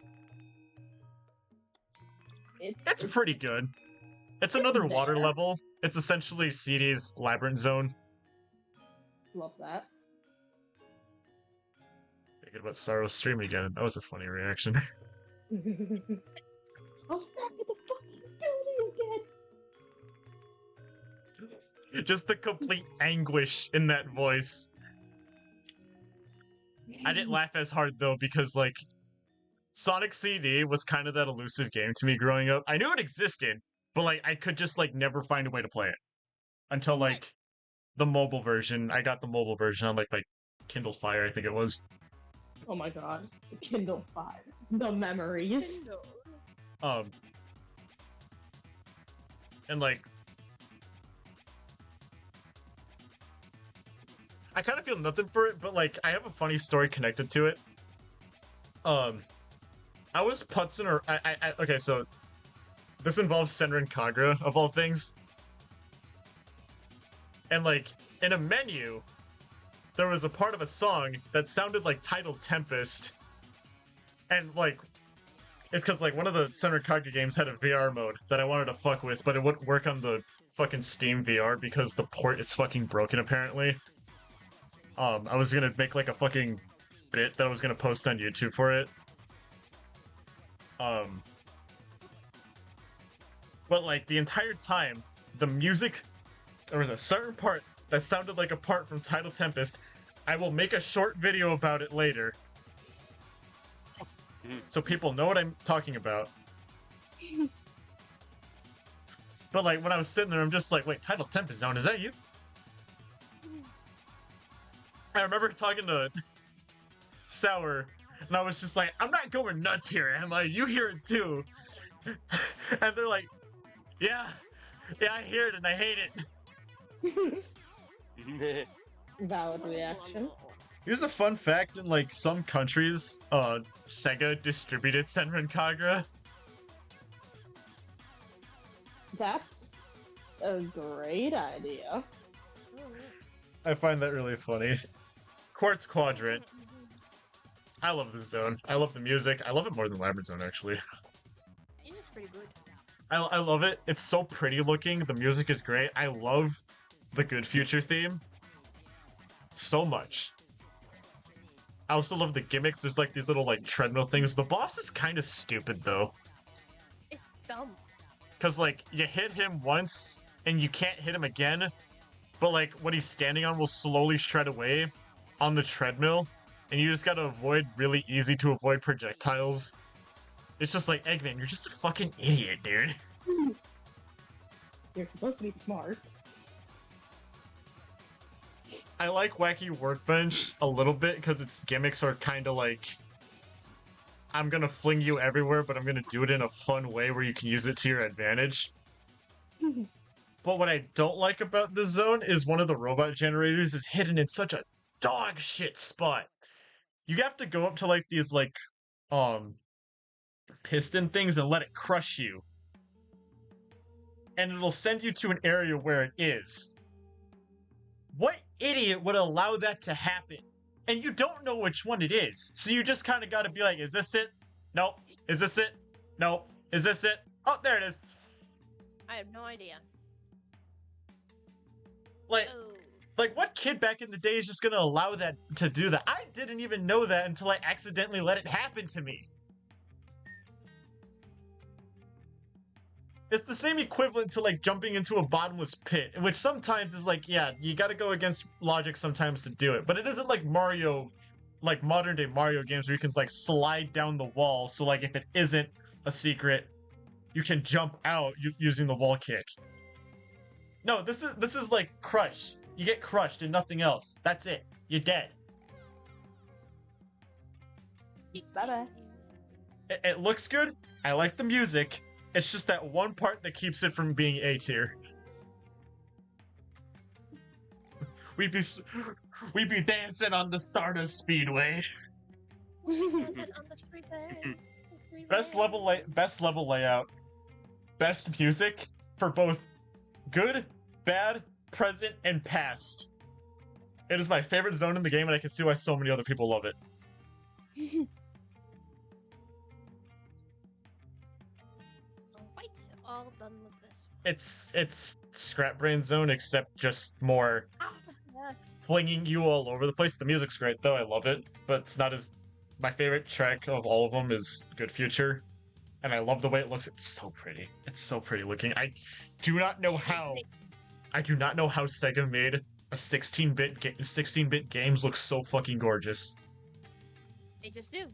It's pretty good. It's another water there. level. It's essentially CD's Labyrinth Zone. Love that. Thinking about Sorrow Stream again. That was a funny reaction. Oh, back at the fucking building again! Just the complete anguish in that voice. I didn't laugh as hard though because like Sonic CD was kind of that elusive game to me growing up. I knew it existed, but like I could just like never find a way to play it until like the mobile version. I got the mobile version on like Kindle Fire, I think it was. Oh my god. Kindle Fire. The memories. And like I kind of feel nothing for it, but like I have a funny story connected to it. I was putzing or okay, so this involves Senran Kagura of all things. And like in a menu, there was a part of a song that sounded like Titled Tempest. And like it's because like one of the Senran Kagura games had a VR mode that I wanted to fuck with, but it wouldn't work on the fucking Steam VR because the port is fucking broken apparently. I was gonna make like a fucking bit that I was gonna post on YouTube for it. But like the entire time, the music, there was a certain part that sounded like a part from Titled Tempest. I will make a short video about it later. So people know what I'm talking about. But like, when I was sitting there, I'm just like, wait, Title Tempest Zone, is that you? I remember talking to Sour, and I was just like, I'm not going nuts here, am I? You hear it too. And they're like, yeah, I hear it and I hate it. Valid reaction. Here's a fun fact, in like some countries, Sega distributed Senran Kagura. That's a great idea. I find that really funny. Quartz Quadrant. I love this zone. I love the music. I love it more than Labyrinth Zone, actually. It looks pretty good. I love it. It's so pretty looking. The music is great. I love the Good Future theme so much. I also love the gimmicks. There's like these little like treadmill things. The boss is kind of stupid though. It's dumb. Cause like you hit him once and you can't hit him again, but like what he's standing on will slowly shred away on the treadmill, and you just gotta avoid really easy to avoid projectiles. It's just like, Eggman, you're just a fucking idiot, dude. You're supposed to be smart. I like Wacky Workbench a little bit because its gimmicks are kind of like, I'm gonna fling you everywhere, but I'm gonna do it in a fun way where you can use it to your advantage. But what I don't like about this zone is one of the robot generators is hidden in such a dog shit spot. You have to go up to like these like piston things and let it crush you. And it'll send you to an area where it is. What idiot would allow that to happen? And you don't know which one it is. So you just kind of got to be like, is this it? Nope. Is this it? Nope. Is this it? Oh, there it is. I have no idea. Like, Oh. like what kid back in the day is just going to allow that to do that? I didn't even know that until I accidentally let it happen to me. It's the same equivalent to like jumping into a bottomless pit, which sometimes is like, yeah, you gotta go against logic sometimes to do it. But it isn't like Mario, like modern day Mario games where you can like slide down the wall. So like if it isn't a secret, you can jump out using the wall kick. No, this is like crush. You get crushed and nothing else. That's it. You're dead. Bye-bye. It looks good. I like the music. It's just that one part that keeps it from being A tier. We'd be dancing on the Stardust Speedway. Dancing on the freeway. Best level layout. Best music for both good, bad, present, and past. It is my favorite zone in the game, and I can see why so many other people love it. All done with this. It's Scrap Brain Zone, except just more Yeah. flinging you all over the place. The music's great though, I love it, but it's not as... My favorite track of all of them is Good Future, and I love the way it looks. It's so pretty. It's so pretty looking. I do not know how Sega made a 16-bit games look so fucking gorgeous. They just do.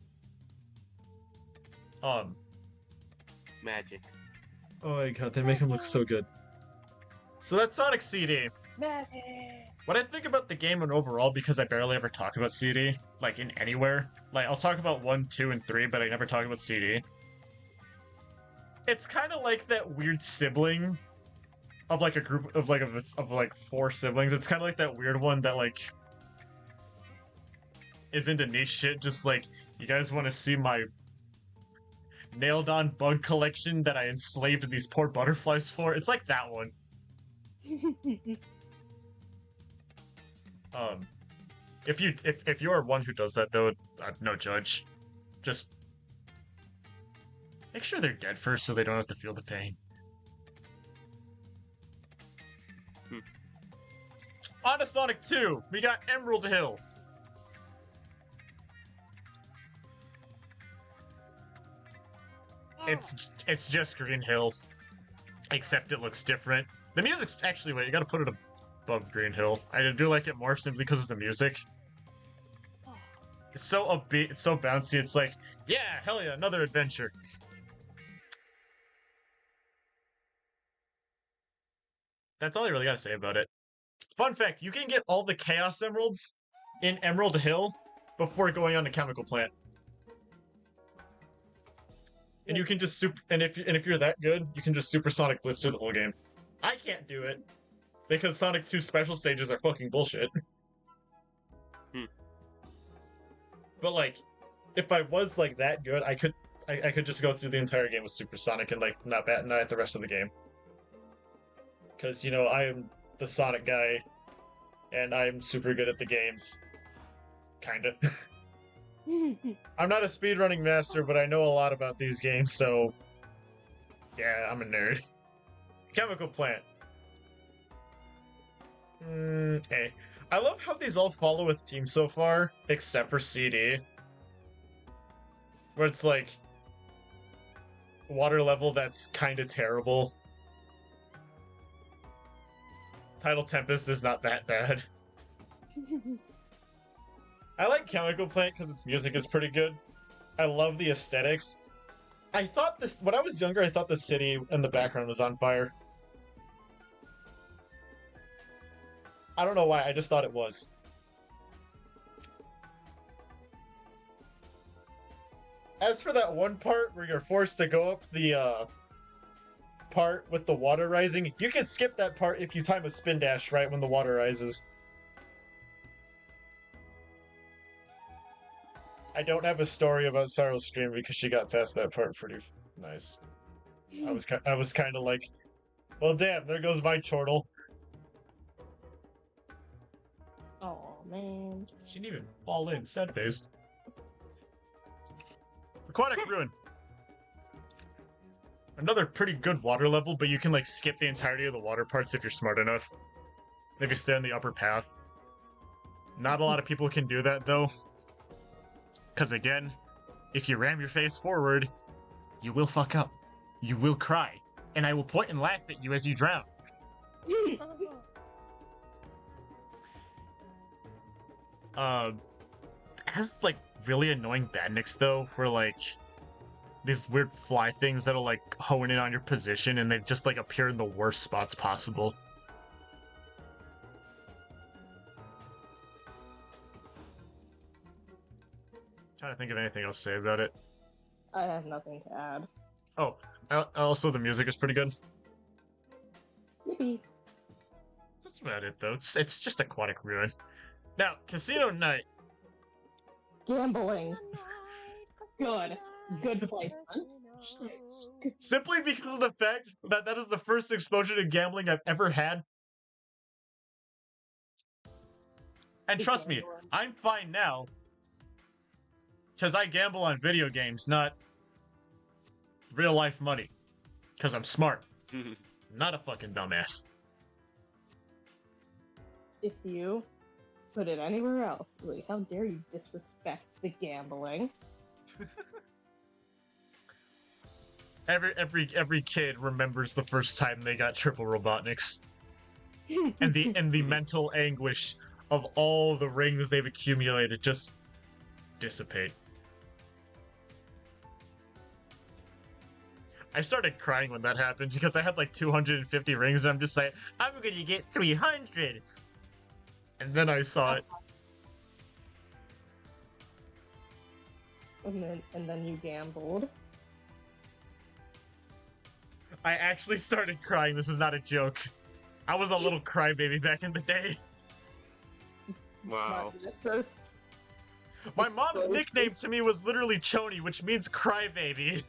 Magic. Oh my god, they make him look so good. So that's Sonic CD. What I think about the game and overall, because I barely ever talk about CD, like in anywhere. Like I'll talk about 1, 2, and 3, but I never talk about CD. It's kind of like that weird sibling of like a group of like 4 siblings. It's kind of like that weird one that like is into niche shit. Just like, you guys want to see my nailed on bug collection that I enslaved these poor butterflies for? It's like that one. If you are one who does that though, no judge. Just make sure they're dead first so they don't have to feel the pain. On to Sonic 2, we got Emerald Hill. It's just Green Hill, except it looks different. The music's actually, wait, you gotta put it above Green Hill. I do like it more simply because of the music. It's so upbeat, it's so bouncy, it's like, yeah, hell yeah, another adventure. That's all I really gotta say about it. Fun fact, you can get all the Chaos Emeralds in Emerald Hill before going on the Chemical Plant. And you can just and if you're that good, you can just Supersonic Blitz through the whole game. I can't do it because Sonic 2 special stages are fucking bullshit. But like, if I was like that good, I could just go through the entire game with Supersonic and like not bat an eye at the rest of the game. Because you know I am the Sonic guy, and I'm super good at the games. Kinda. I'm not a speedrunning master, but I know a lot about these games, so yeah, I'm a nerd. Chemical Plant. Hey. I love how these all follow a theme so far, except for CD. Where it's like water level that's kinda terrible. Tidal Tempest is not that bad. I like Chemical Plant because its music is pretty good. I love the aesthetics. I thought this, when I was younger, I thought the city in the background was on fire. I don't know why, I just thought it was. As for that one part where you're forced to go up the part with the water rising, you can skip that part if you time a spin dash right when the water rises. I don't have a story about Sorrow's stream because she got past that part pretty nice. I was kind of like, well, damn, there goes my chortle. Oh man. She didn't even fall in. Sad days. Aquatic Ruin. Another pretty good water level, but you can like skip the entirety of the water parts if you're smart enough. If you stay on the upper path. Not a lot of people can do that though. Because again, if you ram your face forward, you will fuck up. You will cry. And I will point and laugh at you as you drown. It has like really annoying badniks though, where like these weird fly things that'll like hone in on your position and they just like appear in the worst spots possible. Trying to think of anything else to say about it. I have nothing to add. Oh, also the music is pretty good. Yippee. That's about it though. It's just Aquatic Ruin. Now, Casino Night. Gambling. Good. Good placement. Simply because of the fact that that is the first exposure to gambling I've ever had. And trust me, I'm fine now. Because I gamble on video games, not real life money. Because I'm smart. Not a fucking dumbass. If you put it anywhere else, like, how dare you disrespect the gambling? Every kid remembers the first time they got triple Robotniks. and the mental anguish of all the rings they've accumulated just dissipate. I started crying when that happened because I had like 250 rings and I'm just like, I'm gonna get 300! And then I saw it. And then you gambled. I actually started crying, this is not a joke. I was a little crybaby back in the day. Wow. First, My mom's nickname to me was literally Choni, which means crybaby.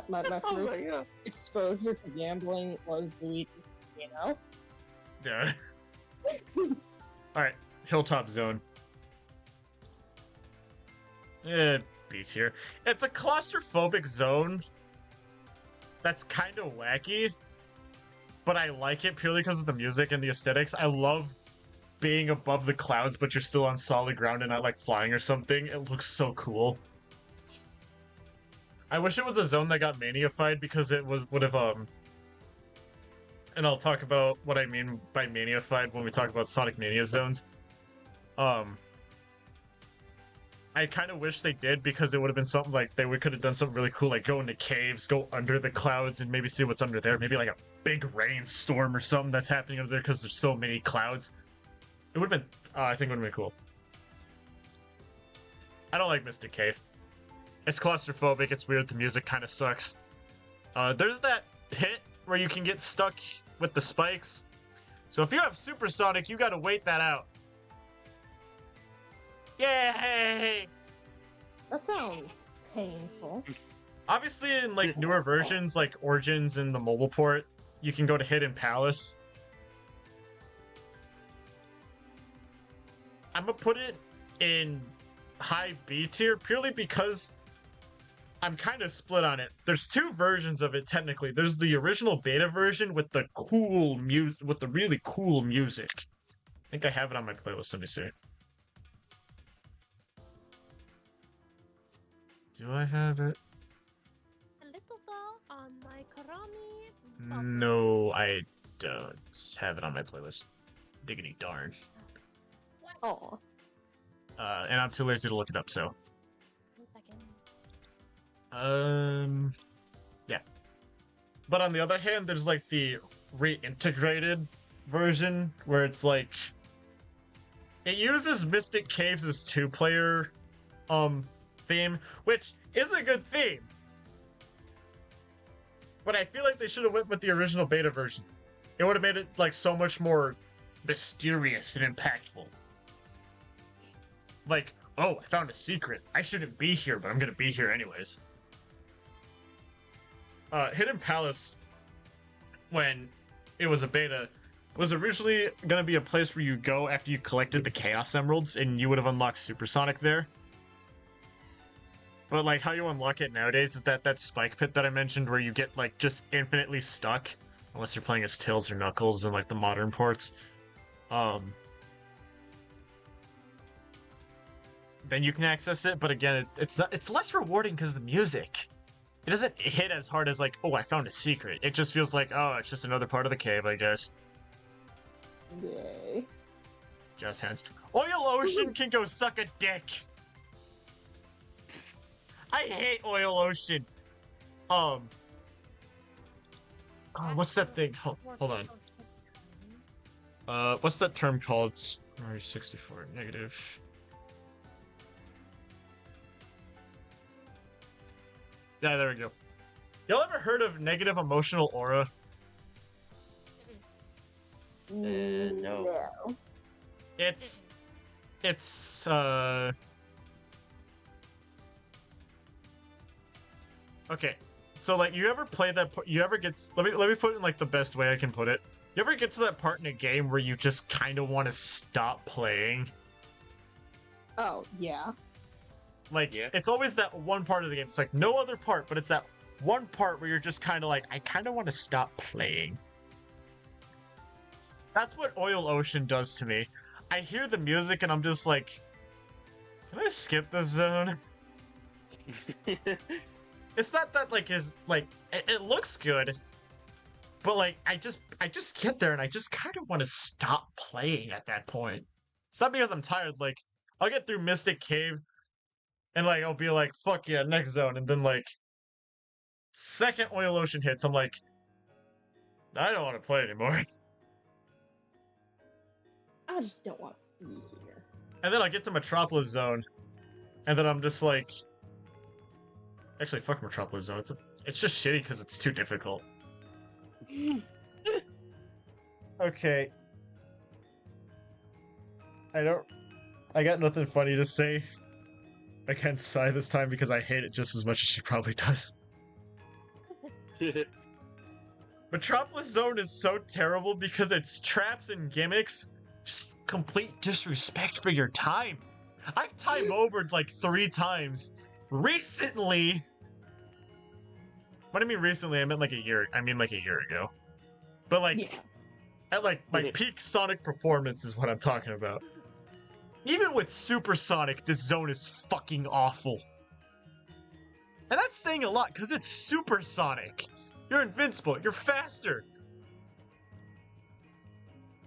my Oh first my god. exposure to gambling was Luigi, you know? Yeah. Alright, Hilltop Zone. B tier. It's a claustrophobic zone that's kind of wacky, but I like it purely because of the music and the aesthetics. I love being above the clouds, but you're still on solid ground and not like flying or something. It looks so cool. I wish it was a zone that got manified because it would have and I'll talk about what I mean by manified when we talk about Sonic Mania zones. I kind of wish they did, because it would have been something like we could have done something really cool, like go into caves, go under the clouds, and maybe see what's under there. Maybe like a big rainstorm or something that's happening under there because there's so many clouds. It would have been, I think it would have been cool. I don't like Mystic Cave. It's claustrophobic, it's weird, the music kind of sucks. There's that pit where you can get stuck with the spikes. So if you have Supersonic, you gotta wait that out. Yay! That sounds painful. Obviously, in like newer versions, like Origins and the mobile port, you can go to Hidden Palace. I'm gonna put it in high B tier purely because I'm kind of split on it. There's two versions of it technically. There's the original beta version with the cool with the really cool music. I think I have it on my playlist. Let me see. Do I have it? A little doll on my Karami. No, I don't have it on my playlist. Diggity darn. Oh. And I'm too lazy to look it up, so. 1 second. Yeah. But on the other hand, there's like the reintegrated version where it's like it uses Mystic Caves as two-player theme, which is a good theme. But I feel like they should have went with the original beta version. It would have made it like so much more mysterious and impactful. Like, oh, I found a secret. I shouldn't be here, but I'm gonna be here anyways. Hidden Palace, when it was a beta, was originally gonna be a place where you go after you collected the Chaos Emeralds, and you would have unlocked Supersonic there. But like how you unlock it nowadays is that spike pit that I mentioned, where you get like just infinitely stuck, unless you're playing as Tails or Knuckles in like the modern ports. Then you can access it, but again, it's less rewarding because of the music. It doesn't hit as hard as like, oh, I found a secret. It just feels like, oh, it's just another part of the cave, I guess. Yay. Just hands. Oil Ocean can go suck a dick. I hate Oil Ocean. What's that thing? Hold on. What's that term called? Mario 64 negative. Yeah, there we go. Y'all ever heard of negative emotional aura? No. It's okay. So like, you ever play that? You ever get? Let me put it in like the best way I can put it. You ever get to that part in a game where you just kind of want to stop playing? Oh, yeah. Like, Yeah. It's always that one part of the game. It's like no other part, but it's that one part where you're just kind of like, I kind of want to stop playing. That's what Oil Ocean does to me. I hear the music and I'm just like, can I skip this zone? It's not that like it looks good, but like I just get there and I just kind of want to stop playing at that point. It's not because I'm tired. Like, I'll get through Mystic Cave and like I'll be like, fuck yeah, next zone, and then like second Oil Ocean hits, I'm like, I don't want to play anymore. I just don't want to be here. And then I get to Metropolis Zone, and then I'm just like, actually, fuck Metropolis Zone. It's just shitty because it's too difficult. Okay. I got nothing funny to say against Sai this time because I hate it just as much as she probably does. Metropolis Zone is so terrible because it's traps and gimmicks. Just complete disrespect for your time. I've time overed like 3 times. Recently. What I mean recently, I meant like a year ago. But like, Yeah. at like my peak Sonic performance is what I'm talking about. Even with Supersonic, this zone is fucking awful. And that's saying a lot, because it's Supersonic. You're invincible, you're faster.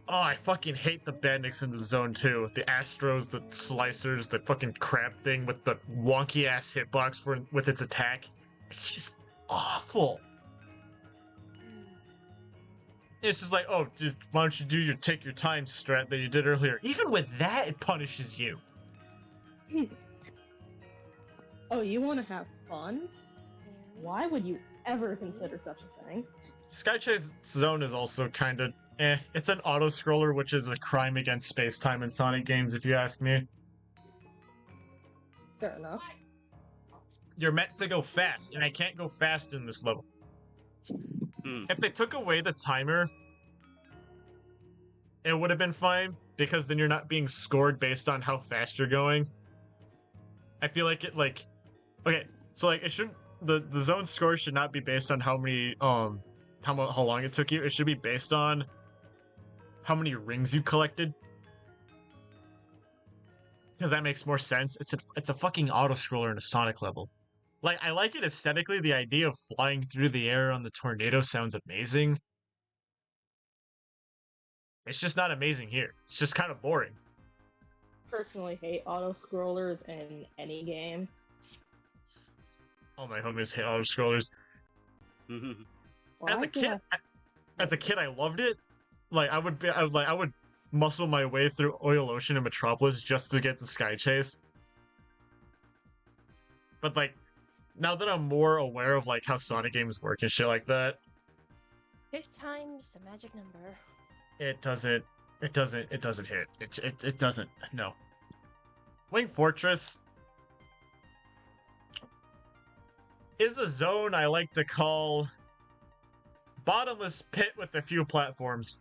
Oh, I fucking hate the bandits in the zone too. The Astros, the Slicers, the fucking crab thing with the wonky ass hitbox with its attack. It's just awful. It's just like, oh, why don't you do your take your time strat that you did earlier? Even with that, it punishes you. Oh, you want to have fun? Why would you ever consider such a thing? Skychase Zone is also kind of It's an auto-scroller, which is a crime against space-time in Sonic games, if you ask me. Fair enough. You're meant to go fast, and I can't go fast in this level. If they took away the timer, it would have been fine, because then you're not being scored based on how fast you're going. I feel like it, like... Okay, so, like, it shouldn't... The zone score should not be based on how many, how long it took you. It should be based on how many rings you collected. Because that makes more sense. It's a fucking auto-scroller in a Sonic level. Like, I like it aesthetically. The idea of flying through the air on the tornado sounds amazing. It's just not amazing here. It's just kind of boring. Personally hate auto-scrollers in any game. All my homies hate auto-scrollers. As a kid, I loved it. Like, I would muscle my way through Oil Ocean and Metropolis just to get the Sky Chase. But, like, now that I'm more aware of, like, how Sonic games work and shit like that... 5 times the magic number. It doesn't hit. It doesn't, no. Wing Fortress is a zone I like to call bottomless pit with a few platforms.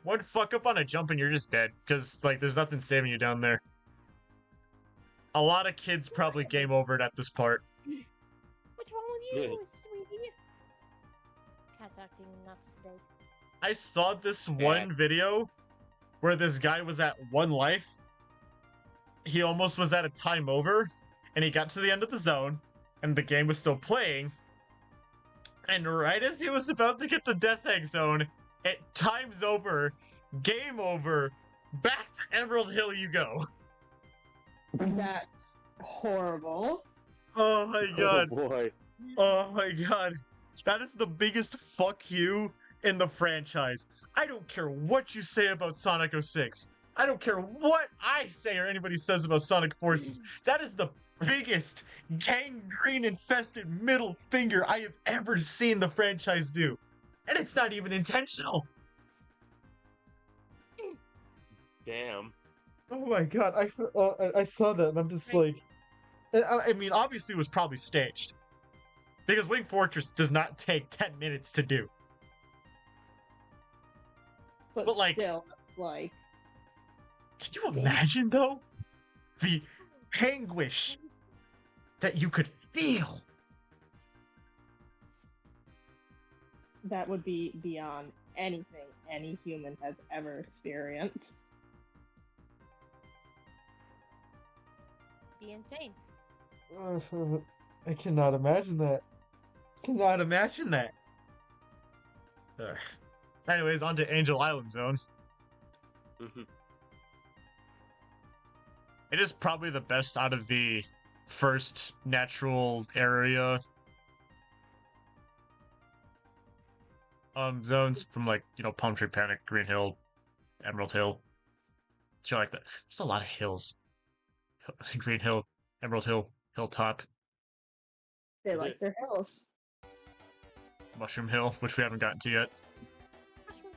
One fuck up on a jump and you're just dead, because, like, there's nothing saving you down there. A lot of kids probably game overed at this part. What's wrong with you, sweetie? Cat's acting nuts today. I saw this one video where this guy was at 1 life. He almost was at a time over, and he got to the end of the zone, and the game was still playing. And right as he was about to get to Death Egg Zone, it times over, game over, back to Emerald Hill you go. That's horrible. Oh my god. Oh boy. Oh my god. That is the biggest fuck you in the franchise. I don't care what you say about Sonic 06. I don't care what I say or anybody says about Sonic Forces. That is the biggest gangrene-infested middle finger I have ever seen the franchise do. And it's not even intentional. Damn. Oh my god, I saw that and I'm just like... I mean, obviously it was probably staged. Because Wing Fortress does not take 10 minutes to do. But like... Still, like... Can you imagine, though? The anguish that you could feel. That would be beyond anything any human has ever experienced. Be insane. I cannot imagine that. Cannot imagine that. Ugh. Anyways, on to Angel Island Zone. It is probably the best out of the first natural area zones from, like, you know, Palm Tree Panic, Green Hill, Emerald Hill, shit like that. There's a lot of hills. Green Hill, Emerald Hill, Hilltop. They like their hills. Mushroom Hill, which we haven't gotten to yet. Mushroom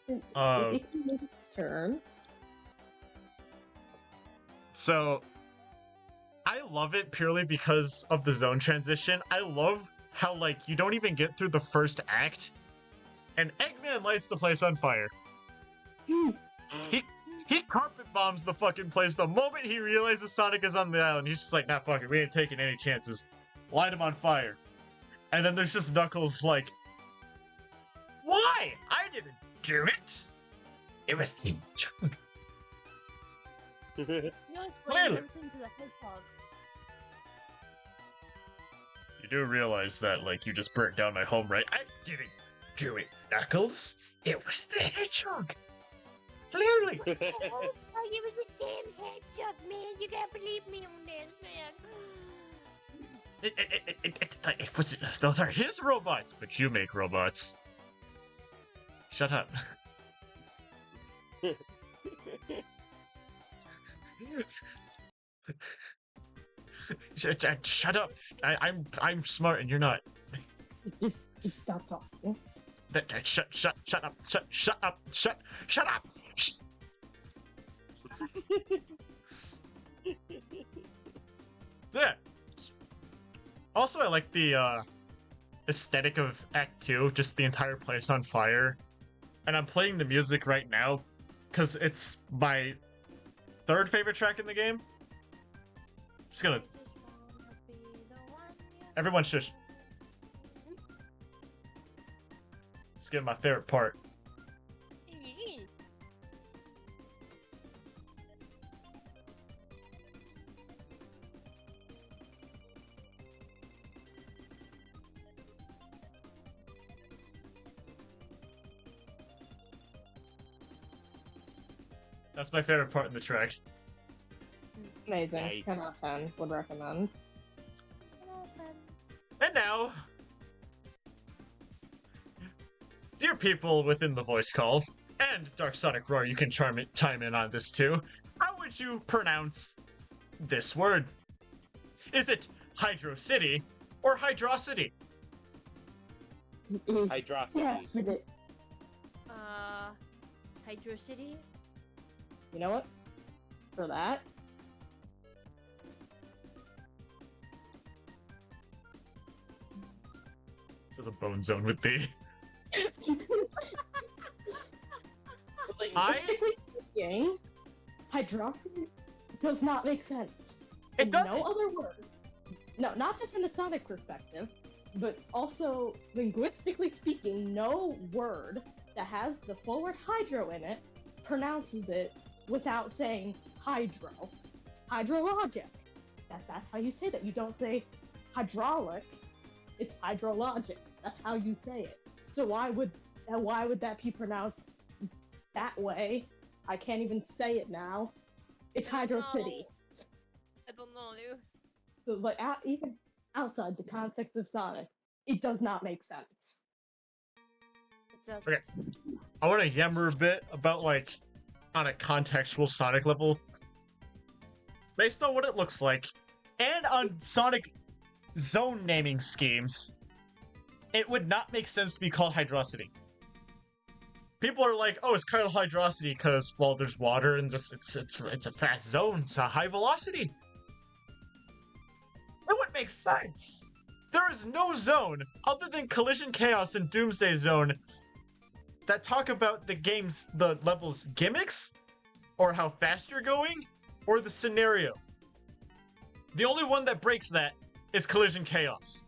Hill. It can make its turn. So, I love it purely because of the zone transition. I love how, like, you don't even get through the first act, and Eggman lights the place on fire. He carpet bombs the fucking place the moment he realizes Sonic is on the island. He's just like, nah, fuck it, we ain't taking any chances. Light him on fire. And then there's just Knuckles like, why? I didn't do it. It was the joke. You know, it's Clearly. everything to the hedgehog. You do realize that, like, you just burnt down my home, right? I didn't do it, Knuckles. It was the hedgehog. Clearly. Oh, it was the damn hedgehog, man. You gotta believe me on this, man. It was, those are his robots, but you make robots. Shut up. Shut up. I'm smart and you're not. Just stop talking. Shut up. Shut up. Yeah. Also, I like the aesthetic of Act 2, just the entire place on fire. And I'm playing the music right now because it's my third favorite track in the game. Just gonna. Everyone shush. Just get my favorite part. That's my favorite part in the track. Amazing. Nice. 10 out of 10. Would recommend. And now, dear people within the voice call, and Dark Sonic Roar, you can chime in on this too. How would you pronounce this word? Is it Hydro City or Hydrocity? Hydrocity. Yeah, you did. Hydro City? You know what? For that, To the bone zone with thee. linguistically speaking, hydrocity does not make sense. It doesn't. No other word. No, not just in a Sonic perspective, but also linguistically speaking, no word that has the full word hydro in it pronounces it without saying hydro. Hydrologic. That's how you say that. You don't say hydraulic. It's hydrologic. That's how you say it. So why would that be pronounced that way? I can't even say it now. It's Hydro City. I don't know, dude. So, like, even outside the context of Sonic, it does not make sense. It doesn't. Okay. I want to yammer a bit about, like, on a contextual Sonic level. Based on what it looks like, and on Sonic zone naming schemes, it would not make sense to be called Hydrocity. People are like, oh, it's called Hydrocity because, well, there's water and just it's a fast zone, it's a high velocity. It would make sense. There is no zone other than Collision Chaos and Doomsday Zone that talk about the level's gimmicks, or how fast you're going, or the scenario. The only one that breaks that is Collision Chaos.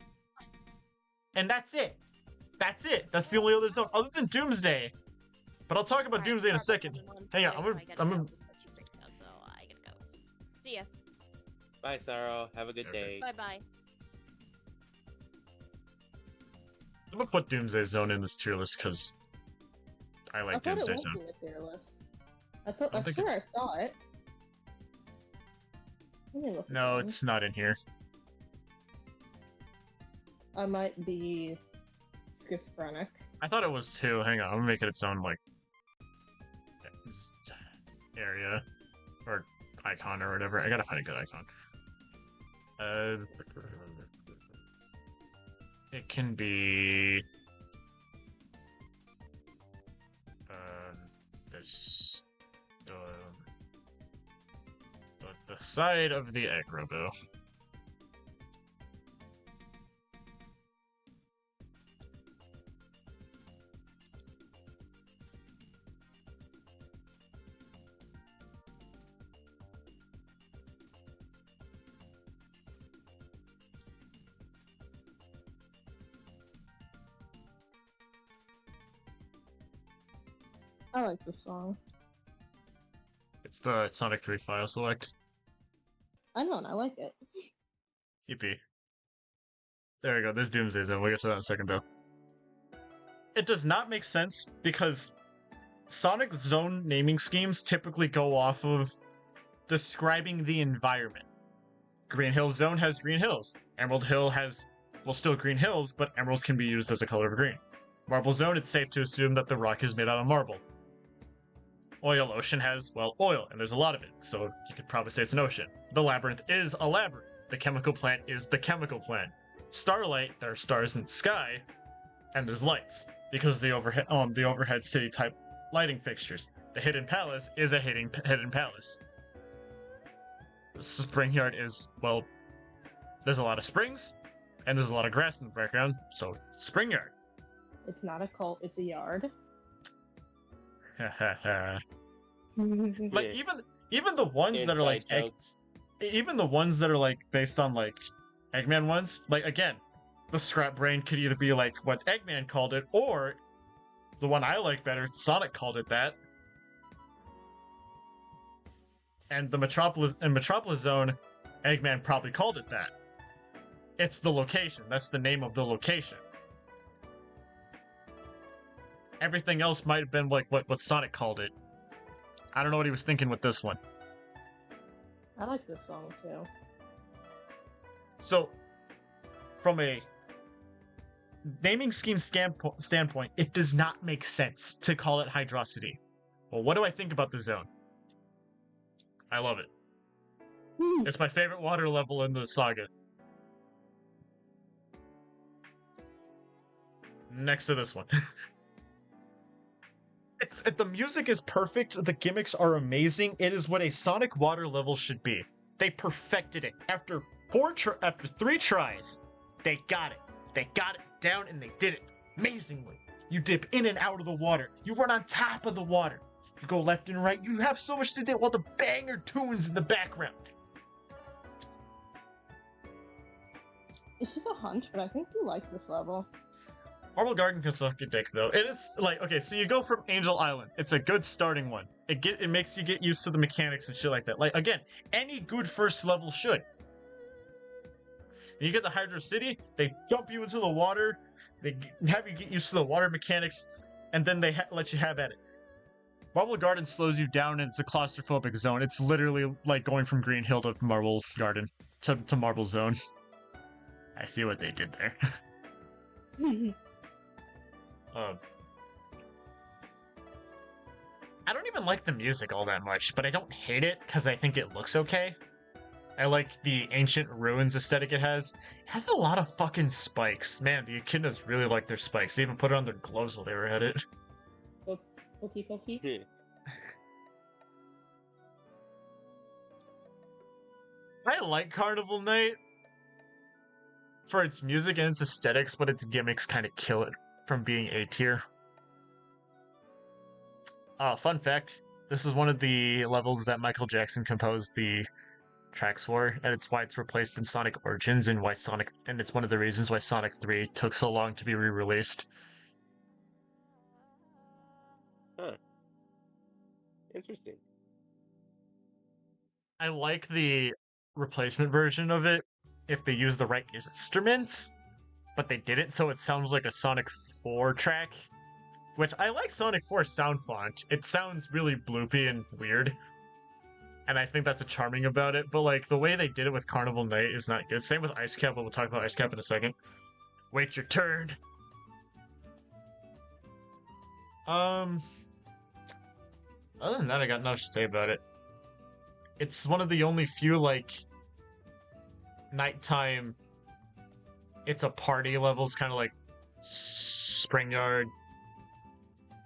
And that's it. That's it. That's the only other zone, other than Doomsday. But I'll talk about Doomsday in a second. Hang on, I'm gonna... So I gotta go. See ya. Bye, Sorrow. Have a good Okay. day. Bye-bye. I'm gonna put Doomsday Zone in this tier list because I I like thought it Doomsday was Zone. in the tier list. I I'm think sure I saw it. Let me look No, again. it's not in here. I might be schizophrenic. I thought it was too. Hang on, I'm gonna make it its own, like, area or icon or whatever. I gotta find a good icon. It can be this the side of the egg robo. I like this song. It's the Sonic 3 file select. I know, and I like it. Yippee. There we go. There's Doomsday Zone. We'll get to that in a second, though. It does not make sense because Sonic Zone naming schemes typically go off of describing the environment. Green Hill Zone has green hills. Emerald Hill has, well, still green hills, but emeralds can be used as a color of green. Marble Zone, it's safe to assume that the rock is made out of marble. Oil Ocean has, well, oil, and there's a lot of it, so you could probably say it's an ocean. The Labyrinth is a labyrinth. The Chemical Plant is the chemical plant. Starlight, there are stars in the sky, and there's lights, because the overhead city-type lighting fixtures. The Hidden Palace is a hidden palace. Spring Yard is, well, there's a lot of springs, and there's a lot of grass in the background, so Spring Yard. It's not a cult, it's a yard. Like even the ones that are like even the ones that are like based on like Eggman ones, like again, the Scrap Brain could either be like what Eggman called it, or the one I like better, Sonic called it that. And the Metropolis Zone, Eggman probably called it that. It's the location. That's the name of the location. Everything else might have been like what Sonic called it. I don't know what he was thinking with this one. I like this song too. So, from a naming scheme standpoint, it does not make sense to call it Hydrocity. Well, what do I think about the zone? I love it. It's my favorite water level in the saga. Next to this one. The music is perfect, the gimmicks are amazing, it is what a Sonic water level should be. They perfected it. After 3 tries, they got it. They got it down and they did it amazingly. You dip in and out of the water. You run on top of the water. You go left and right. You have so much to do while the banger tunes in the background. It's just a hunch, but I think you like this level. Marble Garden can suck your dick, though. It is, like, okay, so you go from Angel Island. It's a good starting one. It makes you get used to the mechanics and shit like that. Like, again, any good first level should. You get the Hydro City, they dump you into the water, they have you get used to the water mechanics, and then they let you have at it. Marble Garden slows you down, and it's a claustrophobic zone. It's literally like going from Green Hill to Marble Garden to Marble Zone. I see what they did there. I don't even like the music all that much, but I don't hate it because I think it looks okay. I like the ancient ruins aesthetic it has. It has a lot of fucking spikes. Man, the echidnas really like their spikes. They even put it on their gloves while they were at it. Pokey pokey. I like Carnival Night for its music and its aesthetics, but its gimmicks kind of kill it from being A tier. Fun fact, this is one of the levels that Michael Jackson composed the tracks for, and it's why it's replaced in Sonic Origins, and it's one of the reasons why Sonic 3 took so long to be re-released. Huh. Interesting. I like the replacement version of it if they use the right instruments, but they didn't, so it sounds like a Sonic 4 track, which I like Sonic 4's sound font. It sounds really bloopy and weird, and I think that's a charming about it, but like the way they did it with Carnival Night is not good. Same with Ice Cap, but we'll talk about Ice Cap in a second. Wait your turn. Other than that, I got nothing to say about it. It's one of the only few, like, nighttime, it's a party levels, kind of like Spring Yard,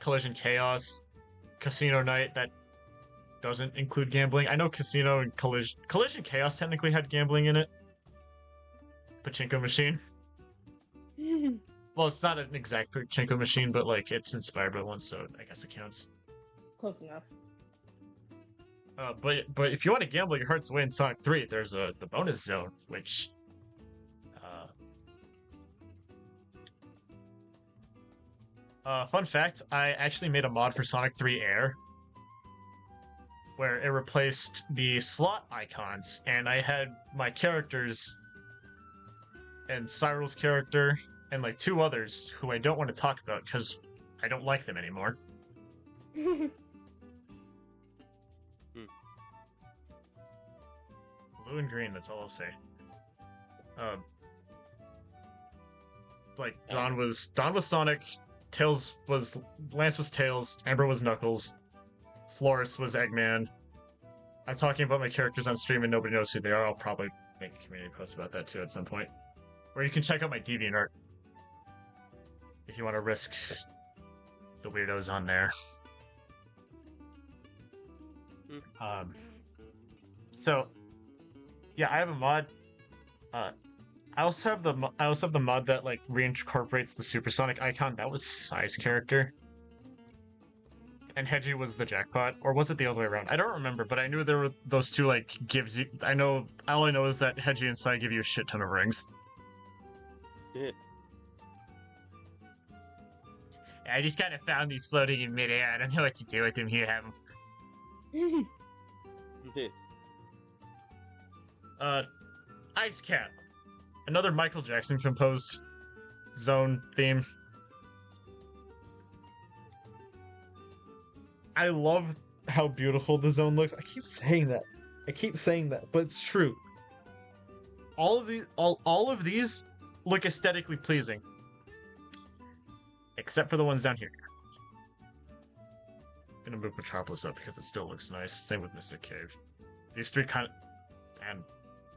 Collision Chaos, Casino Night that doesn't include gambling. I know Casino and Collision Chaos technically had gambling in it. Pachinko Machine. Well, it's not an exact pachinko machine, but like it's inspired by one, so I guess it counts. Close enough. But if you want to gamble your heart's away in Sonic 3, there's the bonus zone, which fun fact, I actually made a mod for Sonic 3 Air where it replaced the slot icons, and I had my characters and Cyril's character, and like 2 others who I don't want to talk about because I don't like them anymore. Blue and green, that's all I'll say. Like Dawn was Sonic, Lance was Tails, Amber was Knuckles, Florus was Eggman. I'm talking about my characters on stream and nobody knows who they are. I'll probably make a community post about that too at some point. Or you can check out my DeviantArt if you want to risk the weirdos on there. So yeah, I have a mod. I also have the mod that like reincorporates the supersonic icon. That was Sai's character, and Hedgie was the jackpot, or was it the other way around? I don't remember, but I knew there were those 2 like gives you. All I know is that Hedgie and Sai give you a shit ton of rings. Yeah. I just kind of found these floating in midair. I don't know what to do with them. Here, have them. Ice Cap. Another Michael Jackson composed zone theme. I love how beautiful the zone looks. I keep saying that, but it's true. All of these look aesthetically pleasing. Except for the ones down here. I'm gonna move Metropolis up because it still looks nice. Same with Mystic Cave. These 3 kind of... and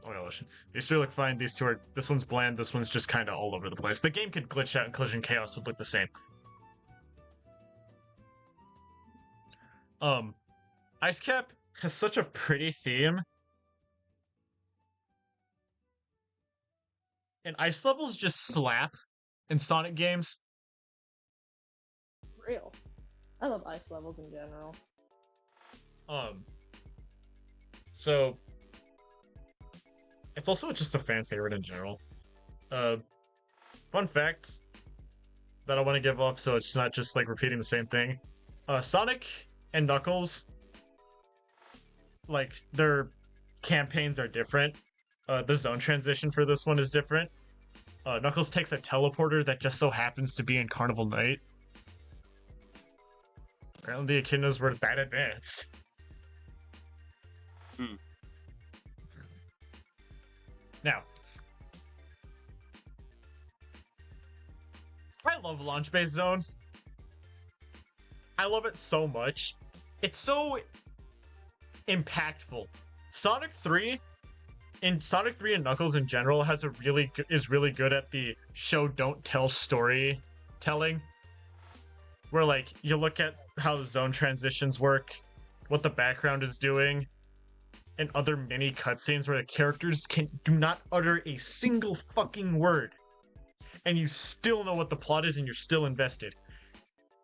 Oil Ocean. These 3 look fine. These 2 are... This one's bland. This one's just kind of all over the place. The game could glitch out and Collision Chaos would look the same. Ice Cap has such a pretty theme. And ice levels just slap in Sonic games. Real. I love ice levels in general. So it's also just a fan favorite in general. Fun fact that I want to give off so it's not just like repeating the same thing. Sonic and Knuckles, like, their campaigns are different. The zone transition for this one is different. Knuckles takes a teleporter that just so happens to be in Carnival Night. Apparently the echidnas were that advanced. Now, I love Launch Base Zone. I love it so much. It's so impactful. Sonic 3 and Knuckles in general is really good at the show don't tell storytelling. Where like you look at how the zone transitions work, what the background is doing, and other mini cutscenes where the characters do not utter a single fucking word. And you still know what the plot is and you're still invested.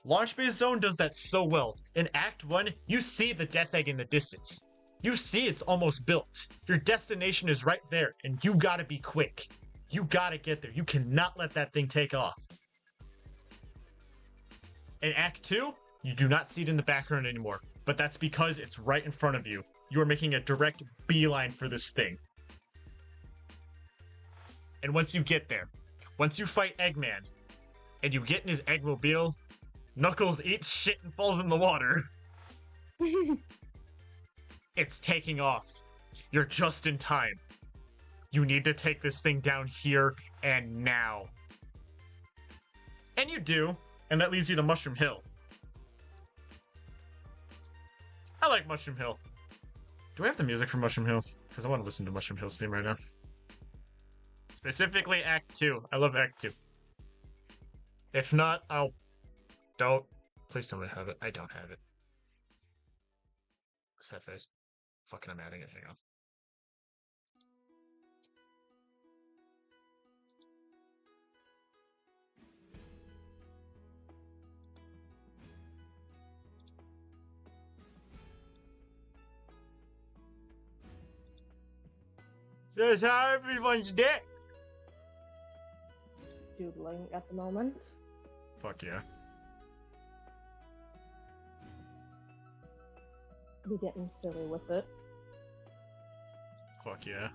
Launch Base Zone does that so well. In Act 1, you see the Death Egg in the distance. You see it's almost built. Your destination is right there, and you gotta be quick. You gotta get there. You cannot let that thing take off. In Act 2, you do not see it in the background anymore, but that's because it's right in front of you. You are making a direct beeline for this thing. And once you get there, once you fight Eggman, and you get in his Eggmobile, Knuckles eats shit and falls in the water. It's taking off. You're just in time. You need to take this thing down here and now. And you do, and that leads you to Mushroom Hill. I like Mushroom Hill. Do I have the music for Mushroom Hill? Because I want to listen to Mushroom Hill's theme right now. Specifically Act 2. I love Act 2. If not, please tell me I have it. I don't have it. What's that face? Fucking, I'm adding it. Hang on. That's how everyone's dead. Doodling at the moment. Fuck yeah. Be getting silly with it. Fuck yeah.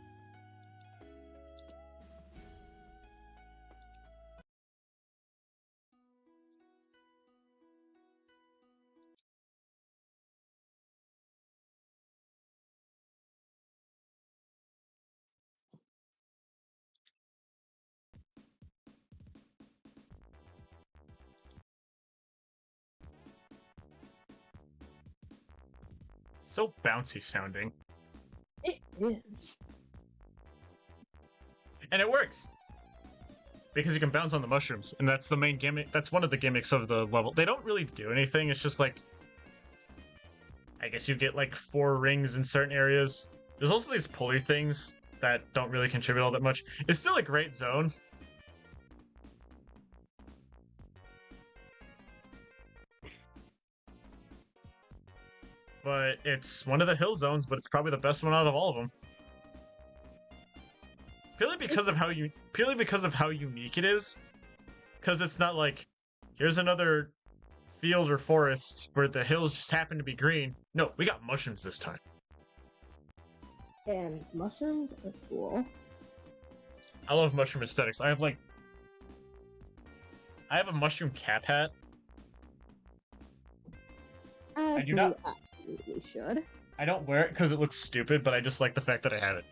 so bouncy sounding. It is. And it works! Because you can bounce on the mushrooms, and that's the main gimmick. That's one of the gimmicks of the level. They don't really do anything, it's just like... I guess you get like 4 rings in certain areas. There's also these pulley things that don't really contribute all that much. It's still a great zone. But it's one of the hill zones, but it's probably the best one out of all of them. Purely because of how unique it is. Because it's not like, here's another field or forest where the hills just happen to be green. No, we got mushrooms this time. And mushrooms are cool. I love mushroom aesthetics. I have a mushroom cap hat. As do not- you absolutely should. I don't wear it because it looks stupid, but I just like the fact that I have it.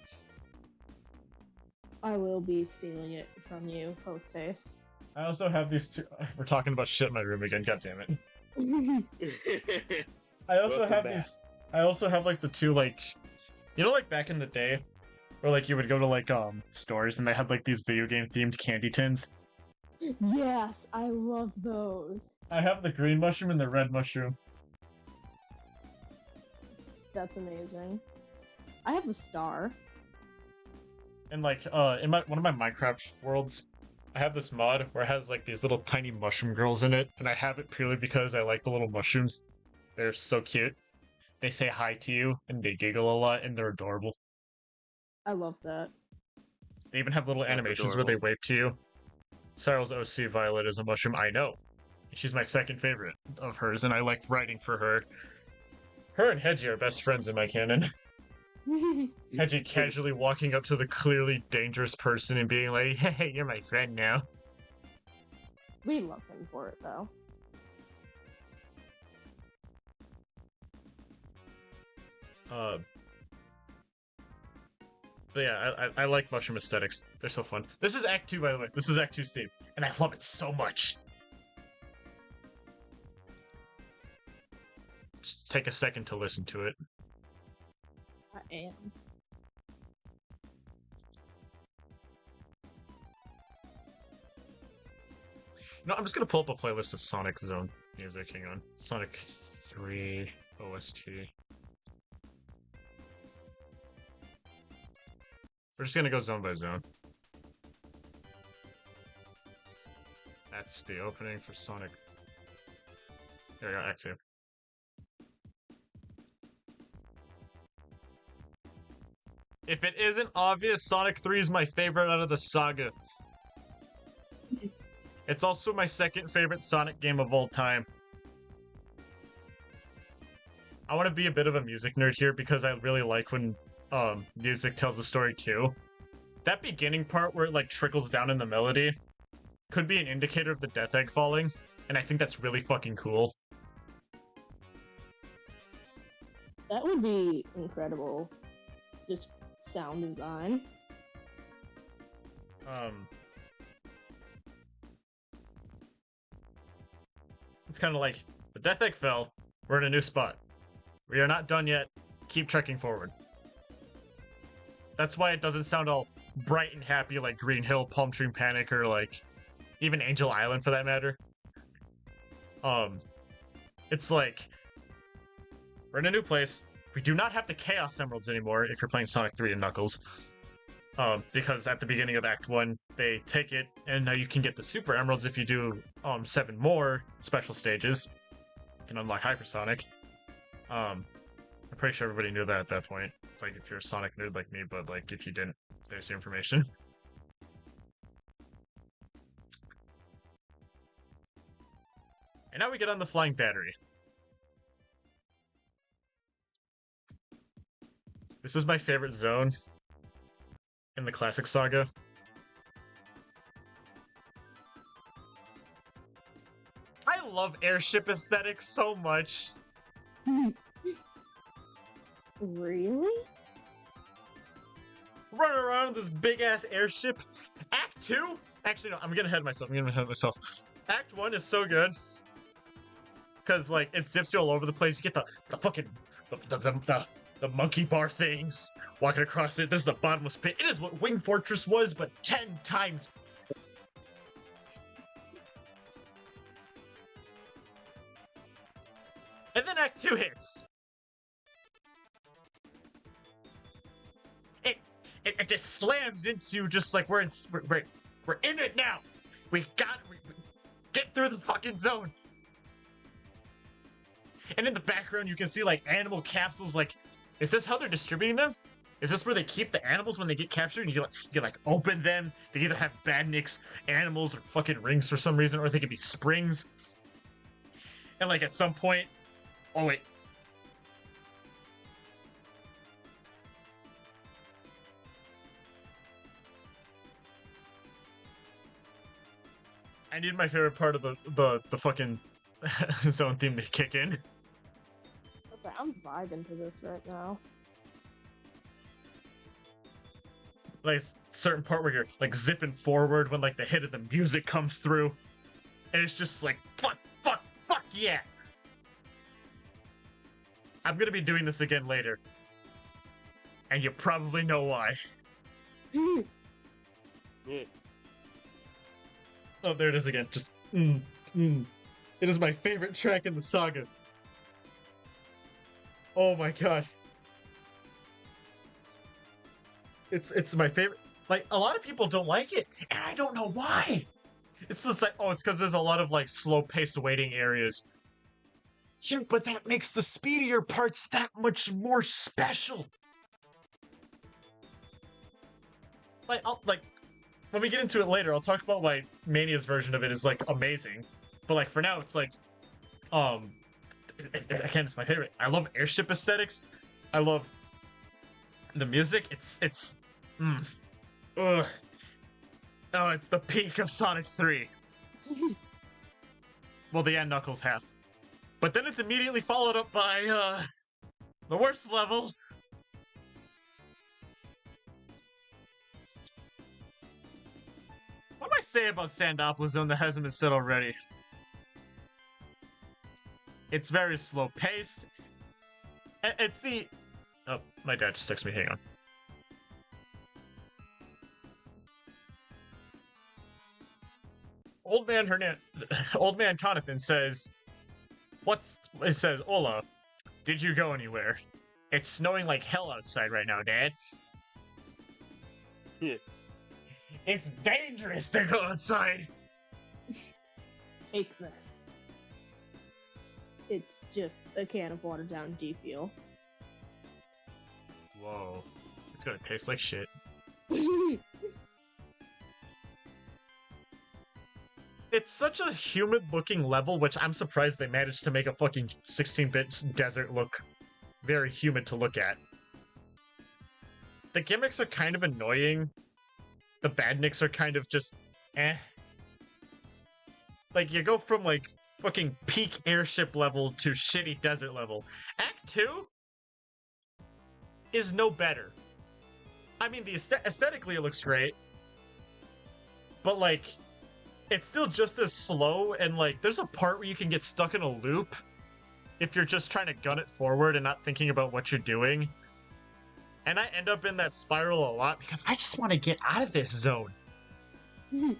I will be stealing it from you post-haste. I also have these two. We're talking about shit in my room again. God damn it. I also Welcome have back. these. I also have like the two like, you know, like back in the day, where like you would go to like stores and they had like these video game themed candy tins. Yes, I love those. I have the green mushroom and the red mushroom. That's amazing. I have the star. And like in one of my Minecraft worlds, I have this mod where it has like these little tiny mushroom girls in it, and I have it purely because I like the little mushrooms. They're so cute. They say hi to you and they giggle a lot and they're adorable. I love that. They even have little That's animations where they wave to you. Cyril's OC Violet is a mushroom I know. She's my second favorite of hers, and I like writing for her. Her and Hedgie are best friends in my canon. Hedgie casually walking up to the clearly dangerous person and being like, hey, you're my friend now. We love him for it, though. But yeah, I like mushroom aesthetics. They're so fun. This is Act 2, by the way. This is Act 2 Steam, and I love it so much. Just take a second to listen to it. I am. No, I'm just gonna pull up a playlist of Sonic Zone music. Hang on. Sonic 3 OST. We're just gonna go zone by zone. That's the opening for Sonic. There we go, Act 2. If it isn't obvious, Sonic 3 is my favorite out of the saga. It's also my second favorite Sonic game of all time. I want to be a bit of a music nerd here because I really like when music tells a story too. That beginning part where it like trickles down in the melody could be an indicator of the Death Egg falling, and I think that's really fucking cool. That would be incredible. Just sound design. It's kind of like, the Death Egg fell, we're in a new spot. We are not done yet, keep trekking forward. That's why it doesn't sound all bright and happy like Green Hill, Palm Tree Panic, or like, even Angel Island for that matter. It's like, we're in a new place, we do not have the Chaos Emeralds anymore if you're playing Sonic 3 and Knuckles. Because at the beginning of Act 1, they take it, and now you can get the Super Emeralds if you do 7 more special stages. You can unlock Hypersonic. I'm pretty sure everybody knew that at that point. Like, if you're a Sonic nerd like me, but like, if you didn't, there's the information. And now we get on the Flying Battery. This is my favorite zone in the classic saga. I love airship aesthetics so much. Really? Running around this big ass airship. Act 2? Actually, no, I'm getting ahead of myself. Act 1 is so good. Because, like, it zips you all over the place. You get the fucking the monkey bar things. Walking across it, this is the bottomless pit. It is what Wing Fortress was, but 10 times. And then Act 2 hits. It just slams into just like we're in it now. We get through the fucking zone. And in the background, you can see like animal capsules. Like, is this how they're distributing them? Is this where they keep the animals when they get captured? And you like open them. They either have badniks, animals, or fucking rings for some reason, or they could be springs. And like at some point, oh wait. I need my favorite part of the fucking zone theme to kick in. Okay, I'm vibing to this right now. Like certain part where you're like zipping forward when like the hit of the music comes through, and it's just like fuck yeah. I'm gonna be doing this again later, and you probably know why. Yeah. Oh, there it is again. Just It is my favorite track in the saga. Oh my god. It's my favorite. Like, a lot of people don't like it, and I don't know why. It's just like, oh, it's because there's a lot of like slow-paced waiting areas. Yeah, but that makes the speedier parts that much more special. Like, when we get into it later, I'll talk about why Mania's version of it is like amazing. But like for now, it's like, again, it's my favorite. I love airship aesthetics. I love the music. Oh, it's the peak of Sonic 3. Well, the end Knuckles half. But then it's immediately followed up by, the worst level. What do I say about Sandopolis Zone that hasn't been said already? It's very slow-paced. It's the... Oh, my dad just texted me, hang on. Old man Conathan says, it says, Ola, did you go anywhere? It's snowing like hell outside right now, Dad. Yeah. It's dangerous to go outside. Take this. It's just a can of watered down G Fuel. Whoa. It's gonna taste like shit. It's such a humid looking level, which I'm surprised they managed to make a fucking 16-bit desert look very humid to look at. The gimmicks are kind of annoying. The badniks are kind of just eh. Like, you go from like fucking peak airship level to shitty desert level. Act 2 is no better. I mean, aesthetically it looks great, but like, it's still just as slow, and like, there's a part where you can get stuck in a loop if you're just trying to gun it forward and not thinking about what you're doing. And I end up in that spiral a lot because I just want to get out of this zone. Oh,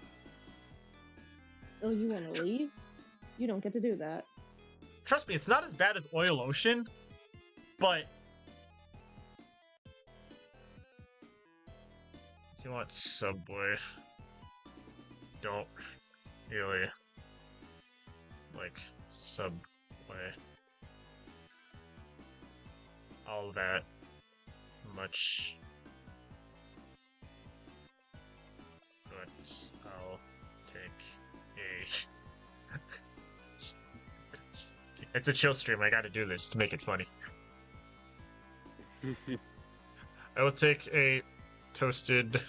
you want to leave? You don't get to do that. Trust me, it's not as bad as Oil Ocean, but if you want Subway, don't really like Subway all that much, but I'll take a it's a chill stream, I gotta do this to make it funny. I will take a toasted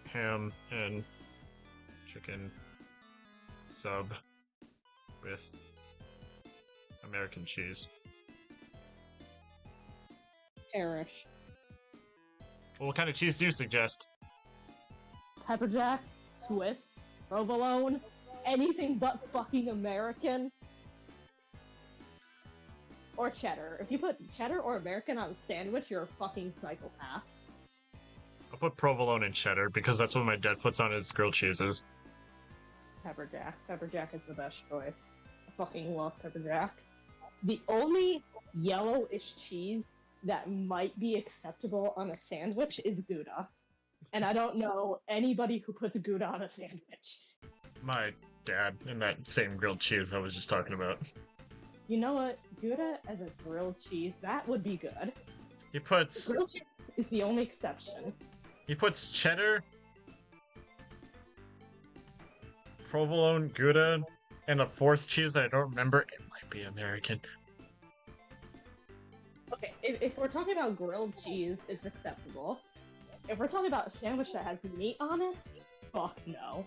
ham and chicken sub with American cheese. Perish. Well, what kind of cheese do you suggest? Pepper Jack, Swiss, provolone, anything but fucking American. or cheddar. If you put cheddar or American on a sandwich, you're a fucking psychopath. I'll put provolone and cheddar because that's what my dad puts on his grilled cheeses. Pepper jack. Pepper jack is the best choice. I fucking love pepper jack. The only yellowish cheese that might be acceptable on a sandwich is Gouda. And I don't know anybody who puts Gouda on a sandwich. My dad in that same grilled cheese I was just talking about. You know what? Gouda as a grilled cheese, that would be good. He puts Grilled cheese is the only exception. cheddar, provolone, Gouda, and a fourth cheese that I don't remember. It might be American. Okay, if we're talking about grilled cheese, it's acceptable. If we're talking about a sandwich that has meat on it, fuck no.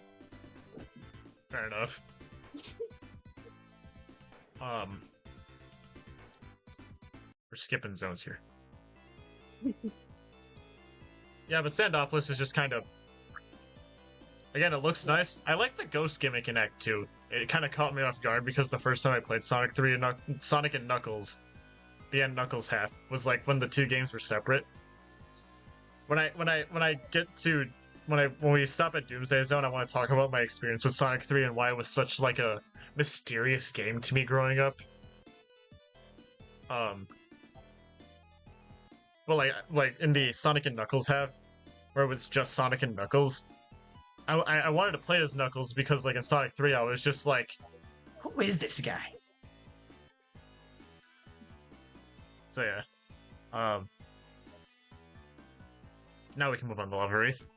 Fair enough. We're skipping zones here. Yeah, but Sandopolis is just kind of... Again, it looks nice. I like the ghost gimmick in Act 2. It kind of caught me off guard because the first time I played Sonic 3 and Sonic and Knuckles, the end Knuckles half, was like when the two games were separate. When we stop at Doomsday Zone, I want to talk about my experience with Sonic 3 and why it was such like a mysterious game to me growing up. Well, like in the Sonic and Knuckles half, where it was just Sonic and Knuckles, I wanted to play as Knuckles because like in Sonic 3, I was just like, who is this guy? So yeah, now we can move on to Lava Wreath.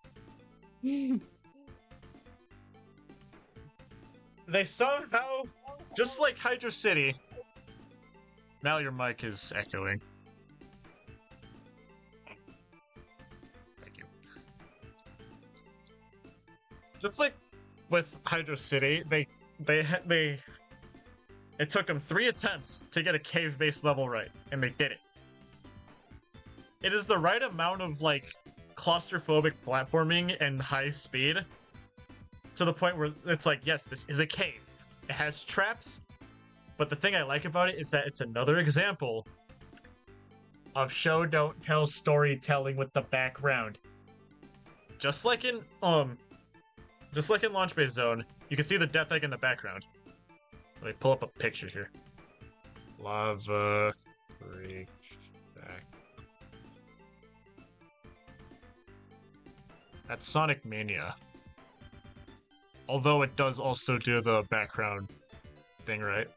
They somehow, just like Hydro City... Now your mic is echoing. Thank you. Just like with Hydro City, it took them 3 attempts to get a cave-based level right, and they did it. It is the right amount of, like, claustrophobic platforming and high speed to the point where it's like, yes, this is a cave. It has traps, but the thing I like about it is that it's another example of show don't tell storytelling with the background. Just like in Launch Base Zone, you can see the Death Egg in the background. Let me pull up a picture here. Lava Wreath back. That's Sonic Mania. Although it does also do the background thing, right?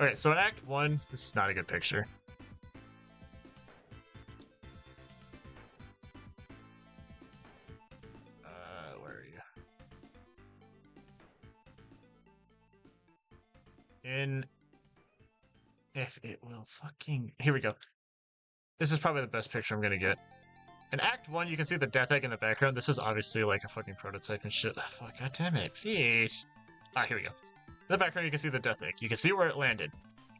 Okay, so in Act 1, this is not a good picture. Where are you? If it will fucking... Here we go. This is probably the best picture I'm gonna get. In Act 1, you can see the Death Egg in the background. This is obviously like a fucking prototype and shit. Oh, fuck, god damn it. Jeez. Ah, here we go. In the background, you can see the Death Egg. You can see where it landed.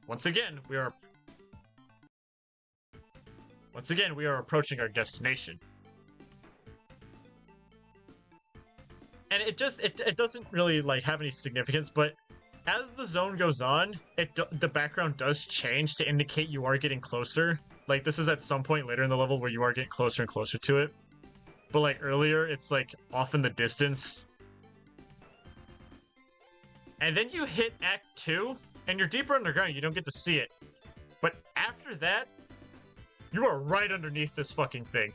Once again, we are approaching our destination. And it doesn't really like have any significance, but as the zone goes on, the background does change to indicate you are getting closer. Like, this is at some point later in the level where you are getting closer and closer to it. But, like, earlier, it's, like, off in the distance. And then you hit Act 2, and you're deeper underground, you don't get to see it. But after that, you are right underneath this fucking thing.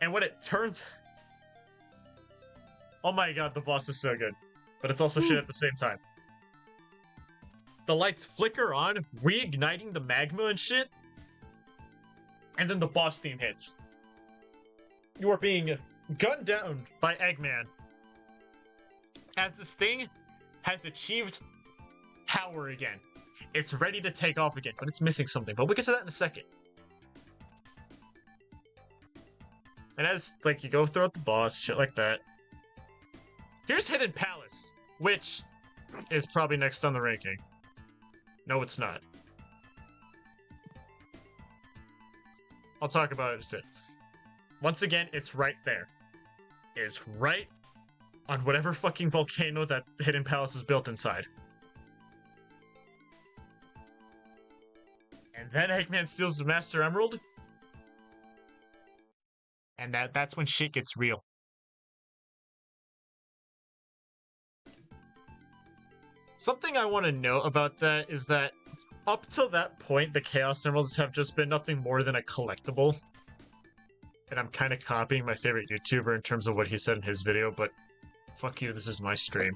And when it turns... Oh my god, the boss is so good. But it's also shit at the same time. The lights flicker on, reigniting the magma and shit. And then the boss theme hits. You are being gunned down by Eggman. As this thing has achieved power again. It's ready to take off again, but it's missing something. But we'll get to that in a second. And as, like, you go throughout the boss, shit like that. Here's Hidden Palace, which is probably next on the ranking. No, it's not. I'll talk about it. Once again, it's right there. It's right on whatever fucking volcano that the Hidden Palace is built inside. And then Eggman steals the Master Emerald. And that's when shit gets real. Something I want to note about that is that up till that point, the Chaos Emeralds have just been nothing more than a collectible. And I'm kind of copying my favorite YouTuber in terms of what he said in his video, but fuck you, this is my stream.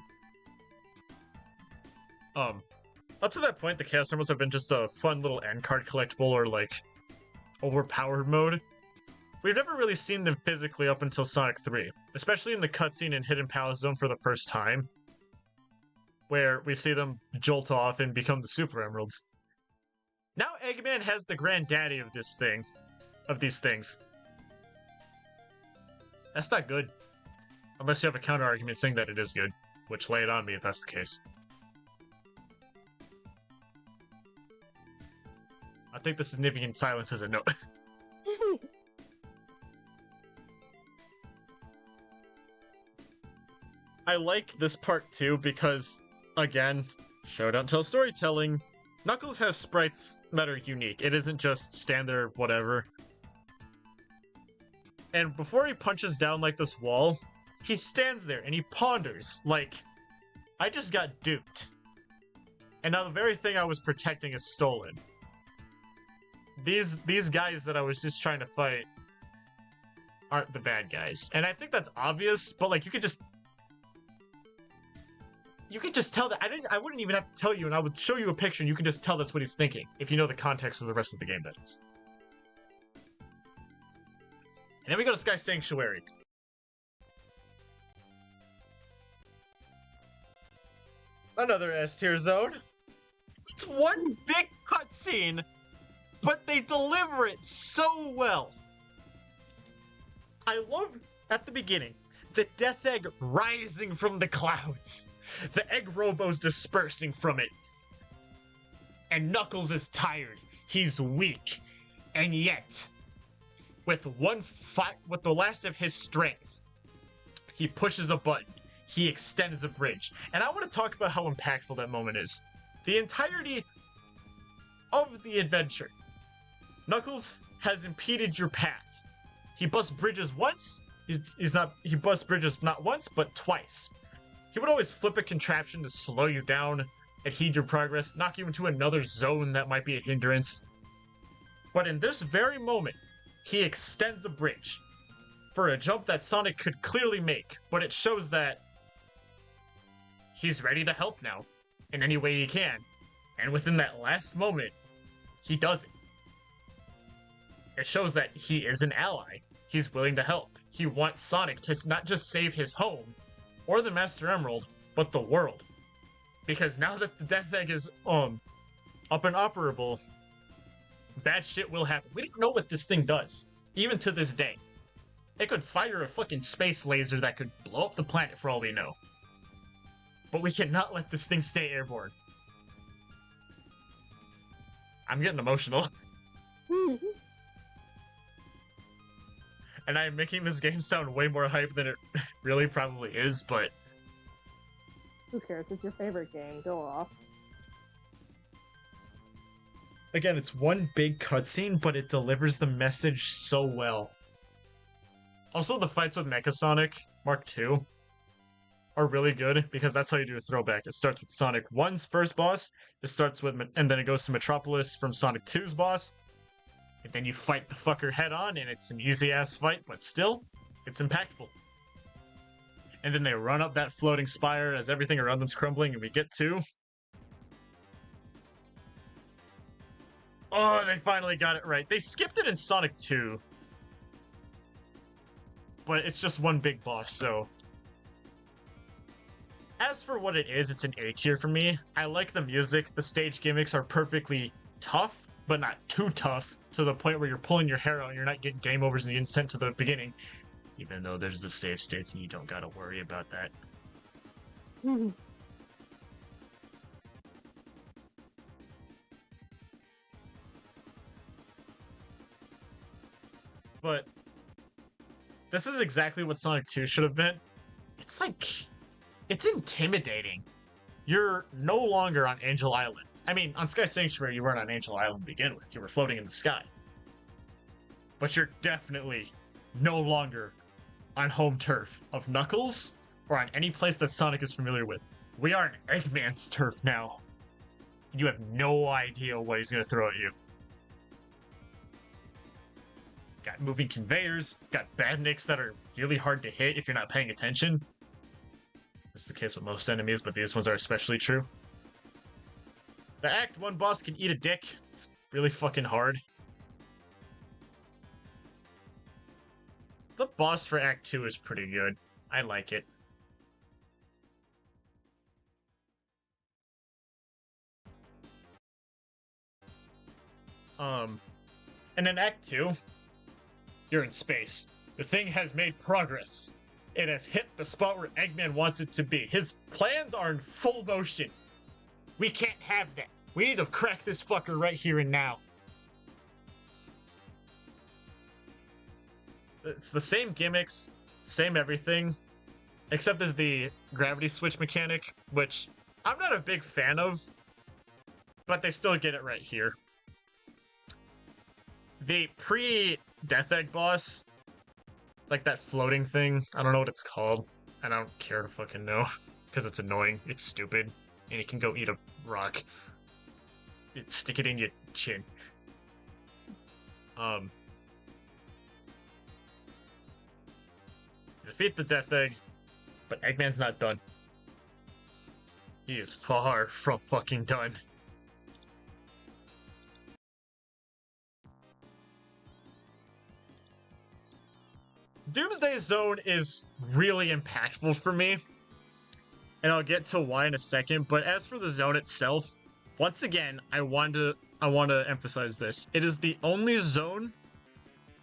Up to that point, the Chaos Emeralds have been just a fun little end card collectible or, like, overpowered mode. We've never really seen them physically up until Sonic 3, especially in the cutscene in Hidden Palace Zone for the first time, where we see them jolt off and become the Super Emeralds. Now Eggman has the granddaddy of this thing, of these things. That's not good. Unless you have a counter-argument saying that it is good, which lay it on me if that's the case. I think the significant silence is a no. I like this part too because, again, show don't tell storytelling. Knuckles has sprites that are unique. It isn't just stand there, whatever. And before he punches down like this wall, he stands there and he ponders, like, I just got duped. And now the very thing I was protecting is stolen. These guys that I was just trying to fight aren't the bad guys. And I think that's obvious, but like you could just tell that. I wouldn't even have to tell you, and I would show you a picture and you can just tell that's what he's thinking, if you know the context of the rest of the game, that is. And then we go to Sky Sanctuary. Another S-tier zone. It's one big cutscene, but they deliver it so well. I love, at the beginning, the Death Egg rising from the clouds. The Egg Robo's dispersing from it. And Knuckles is tired. He's weak. And yet, with the last of his strength, he pushes a button. He extends a bridge. And I want to talk about how impactful that moment is. The entirety of the adventure. Knuckles has impeded your path. He busts bridges once. He busts bridges not once, but twice. He would always flip a contraption to slow you down, impede your progress, knock you into another zone that might be a hindrance. But in this very moment, he extends a bridge for a jump that Sonic could clearly make, but it shows that he's ready to help now in any way he can. And within that last moment, he does it. It shows that he is an ally. He's willing to help. He wants Sonic to not just save his home or the Master Emerald, but the world. Because now that the Death Egg is up and operable, bad shit will happen. We don't know what this thing does, even to this day. It could fire a fucking space laser that could blow up the planet for all we know. But we cannot let this thing stay airborne. I'm getting emotional. And I'm making this game sound way more hype than it really probably is, but... Who cares? It's your favorite game. Go off. Again, it's one big cutscene, but it delivers the message so well. Also, the fights with Mecha Sonic Mark II are really good, because that's how you do a throwback. It starts with Sonic 1's first boss, and then it goes to Metropolis from Sonic 2's boss, and then you fight the fucker head on, and it's an easy-ass fight, but still, it's impactful. And then they run up that floating spire as everything around them's crumbling, and we get to... Oh, they finally got it right. They skipped it in Sonic 2. But it's just one big boss, so... As for what it is, it's an A tier for me. I like the music. The stage gimmicks are perfectly tough, but not too tough, to the point where you're pulling your hair out and you're not getting game overs and getting sent to the beginning. Even though there's the save states and you don't gotta worry about that. But this is exactly what Sonic 2 should have been. it's intimidating. You're no longer on Angel Island. I mean, on Sky Sanctuary, you weren't on Angel Island to begin with. You were floating in the sky. But you're definitely no longer on home turf of Knuckles or on any place that Sonic is familiar with. We are on Eggman's turf now. You have no idea what he's going to throw at you. Got moving conveyors, got badniks that are really hard to hit if you're not paying attention. This is the case with most enemies, but these ones are especially true. The Act 1 boss can eat a dick. It's really fucking hard. The boss for Act 2 is pretty good. I like it. And in Act 2, you're in space. The thing has made progress. It has hit the spot where Eggman wants it to be. His plans are in full motion. We can't have that. We need to crack this fucker right here and now. It's the same gimmicks, same everything, except there's the gravity switch mechanic, which I'm not a big fan of, but they still get it right here. The pre-Death Egg boss, like that floating thing, I don't know what it's called, and I don't care to fucking know, because it's annoying, it's stupid, and you can go eat a rock. You stick it in your chin. Defeat the Death Egg, but Eggman's not done. He is far from fucking done. Doomsday Zone is really impactful for me, and I'll get to why in a second, but as for the zone itself, once again, I want to emphasize this. It is the only zone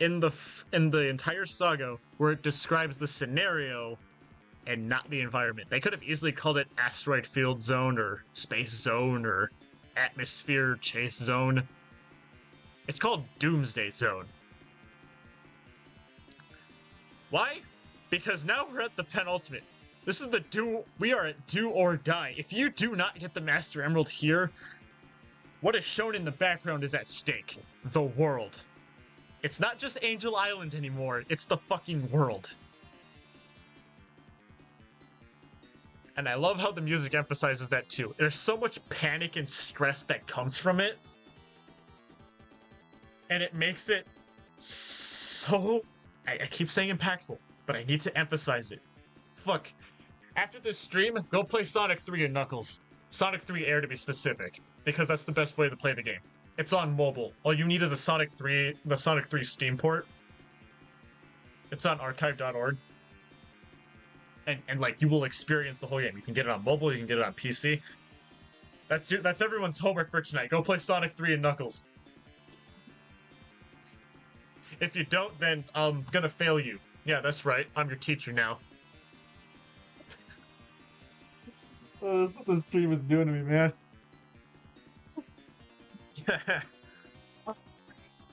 in the entire saga where it describes the scenario and not the environment. They could have easily called it Asteroid Field Zone or Space Zone or Atmosphere Chase Zone. It's called Doomsday Zone. Why? Because now we're at the penultimate. This is we are at do or die. If you do not get the Master Emerald here, what is shown in the background is at stake. The world. It's not just Angel Island anymore, it's the fucking world. And I love how the music emphasizes that too. There's so much panic and stress that comes from it. And it makes it so... I keep saying impactful, but I need to emphasize it. Fuck. After this stream, go play Sonic 3 and Knuckles. Sonic 3 Air to be specific, because that's the best way to play the game. It's on mobile. All you need is the Sonic 3 Steam port. It's on archive.org. And like, you will experience the whole game. You can get it on mobile, you can get it on PC. That's everyone's homework for tonight. Go play Sonic 3 and Knuckles. If you don't, then I'm gonna fail you. Yeah, that's right. I'm your teacher now. Oh, that's what the stream is doing to me, man.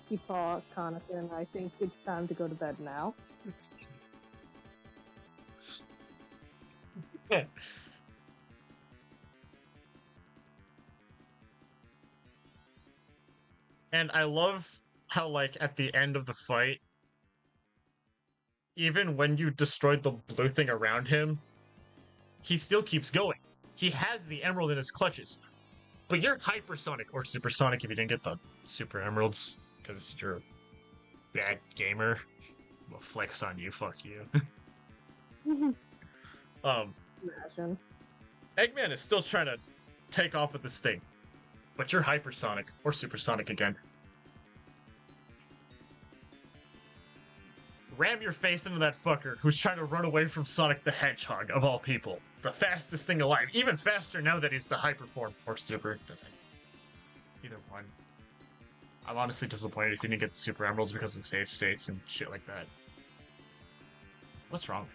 You saw Jonathan, I think it's time to go to bed now. And I love how, like, at the end of the fight, even when you destroyed the blue thing around him, he still keeps going. He has the emerald in his clutches. But you're hypersonic, or supersonic if you didn't get the super emeralds, because you're a bad gamer. Well, flex on you, fuck you. Imagine. Eggman is still trying to take off with this thing, but you're hypersonic, or supersonic again. Ram your face into that fucker who's trying to run away from Sonic the Hedgehog, of all people. The fastest thing alive. Even faster now that he's the hyper form, or super. Either one. I'm honestly disappointed if you didn't get the super emeralds because of save states and shit like that. What's wrong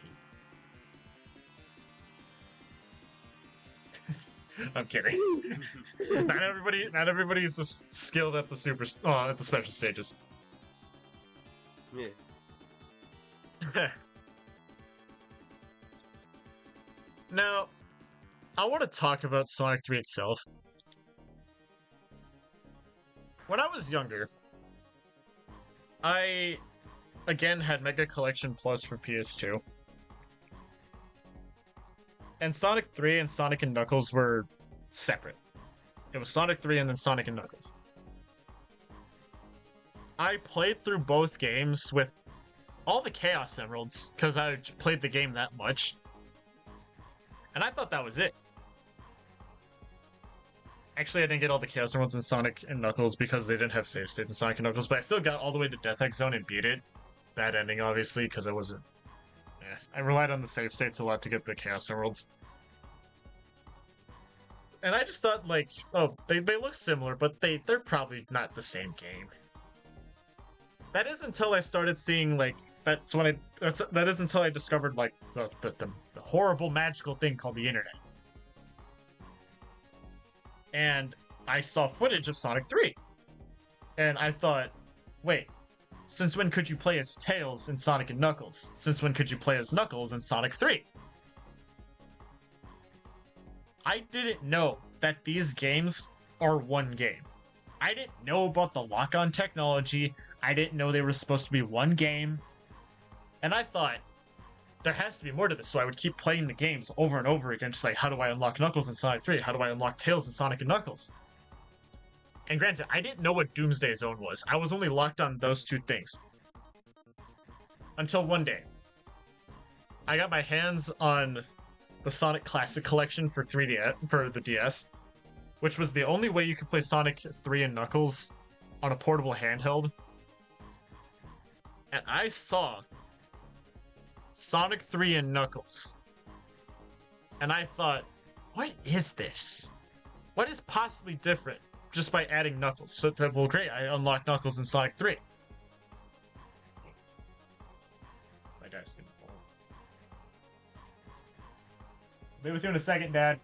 with you? I'm kidding. not everybody is skilled at the at the special stages. Yeah. Now, I want to talk about Sonic 3 itself. When I was younger, I, again, had Mega Collection Plus for PS2. And Sonic 3 and Sonic and Knuckles were separate. It was Sonic 3 and then Sonic and Knuckles. I played through both games with all the Chaos Emeralds, because I played the game that much. And I thought that was it. Actually, I didn't get all the Chaos Emeralds in Sonic and Knuckles because they didn't have save states in Sonic and Knuckles, but I still got all the way to Death Egg Zone and beat it. Bad ending, obviously, because I wasn't... I relied on the save states a lot to get the Chaos Emeralds. And I just thought, like, oh, they look similar, but they're probably not the same game. That is until I started seeing, like, that is until I discovered, like, the horrible magical thing called the internet. And I saw footage of Sonic 3. And I thought, wait, since when could you play as Tails in Sonic and Knuckles? Since when could you play as Knuckles in Sonic 3? I didn't know that these games are one game. I didn't know about the lock-on technology. I didn't know they were supposed to be one game. And I thought, there has to be more to this, so I would keep playing the games over and over again, just like, how do I unlock Knuckles in Sonic 3? How do I unlock Tails in Sonic and Knuckles? And granted, I didn't know what Doomsday Zone was. I was only locked on those two things. Until one day, I got my hands on the Sonic Classic Collection for the DS, which was the only way you could play Sonic 3 and Knuckles on a portable handheld. And I saw Sonic 3 and Knuckles. And I thought, what is this? What is possibly different just by adding Knuckles? So, well, great, I unlocked Knuckles in Sonic 3. My dice didn't fall. I'll be with you in a second, Dad.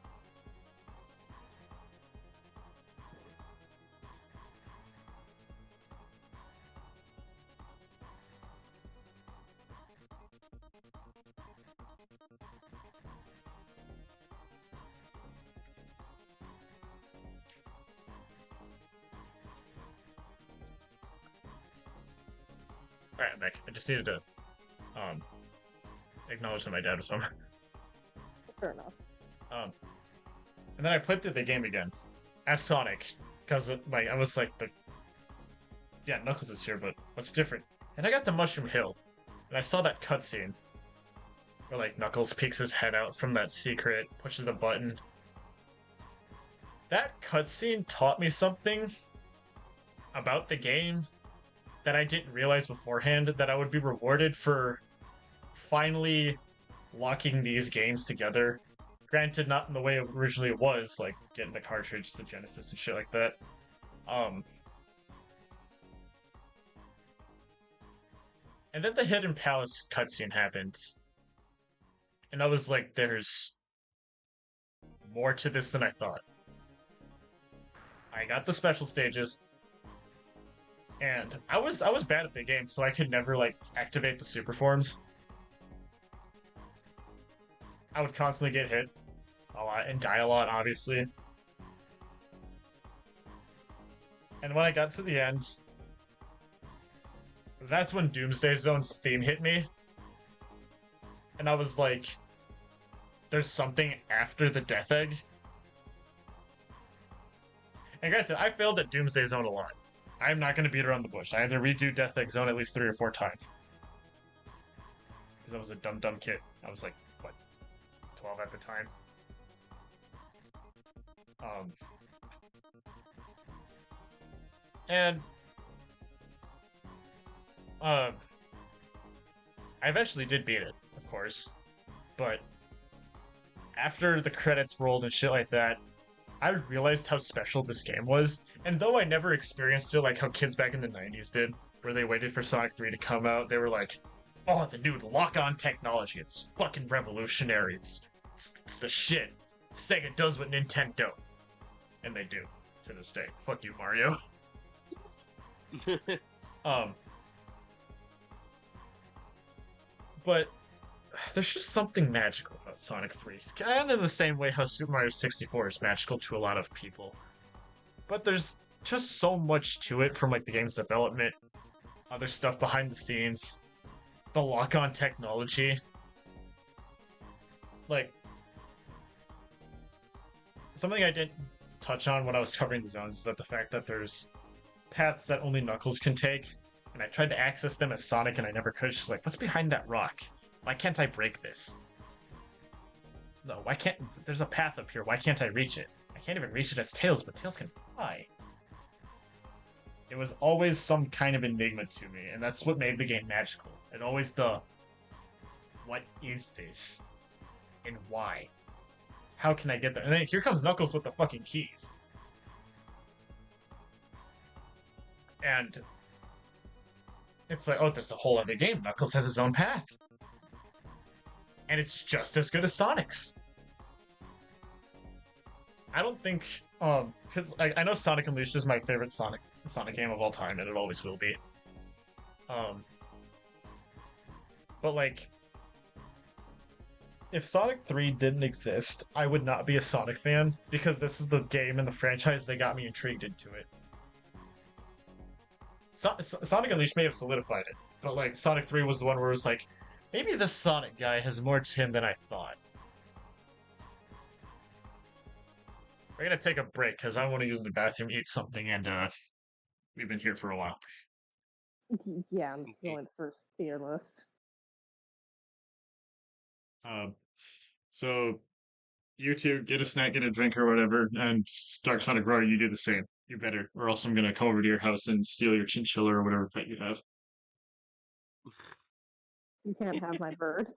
Alright, I'm back. I just needed to acknowledge that my dad was home. Fair enough. And then I played through the game again as Sonic, because like I was like, yeah, Knuckles is here, but what's different? And I got to Mushroom Hill, and I saw that cutscene where like Knuckles peeks his head out from that secret, pushes the button. That cutscene taught me something about the game that I didn't realize beforehand, that I would be rewarded for finally locking these games together. Granted, not in the way it originally was, like getting the cartridge, the Genesis, and shit like that. And then the Hidden Palace cutscene happened. And I was like, there's more to this than I thought. I got the special stages. And I was bad at the game, so I could never, like, activate the super forms. I would constantly get hit a lot and die a lot, obviously. And when I got to the end, that's when Doomsday Zone's theme hit me. And I was like, there's something after the Death Egg. And granted, I failed at Doomsday Zone a lot. I'm not going to beat around the bush. I had to redo Death Egg Zone at least 3 or 4 times. Because I was a dumb kid. I was like, what, 12 at the time? And I eventually did beat it, of course. But after the credits rolled and shit like that, I realized how special this game was. And though I never experienced it like how kids back in the 90s did, where they waited for Sonic 3 to come out, they were like, oh, the new lock-on technology, it's fucking revolutionary, it's the shit. Sega does what Nintendo don't. And they do, to this day. Fuck you, Mario. But there's just something magical about about Sonic 3. Kind of in the same way how Super Mario 64 is magical to a lot of people. But there's just so much to it from like the game's development, other stuff behind the scenes, the lock-on technology. Like, something I didn't touch on when I was covering the zones is that the fact that there's paths that only Knuckles can take, and I tried to access them as Sonic and I never could. It's just like, what's behind that rock? Why can't I break this? No, why can't... There's a path up here. Why can't I reach it? I can't even reach it as Tails, but Tails can fly. It was always some kind of enigma to me, and that's what made the game magical. And always the... What is this? And why? How can I get there? And then here comes Knuckles with the fucking keys. And... It's like, oh, there's a whole other game. Knuckles has his own path. And it's just as good as Sonic's. I don't think, cause I know Sonic Unleashed is my favorite Sonic game of all time, and it always will be. But like, if Sonic 3 didn't exist, I would not be a Sonic fan, because this is the game and the franchise that got me intrigued into it. Sonic Unleashed may have solidified it, but like, Sonic 3 was the one where it was like, maybe this Sonic guy has more to him than I thought. We're gonna take a break because I want to use the bathroom, eat something, and we've been here for a while. Yeah, I'm still in first tier list. So you two get a snack, get a drink, or whatever, and Dark Sonic Roar, you do the same. You better, or else I'm gonna come over to your house and steal your chinchilla or whatever pet you have. You can't have my bird.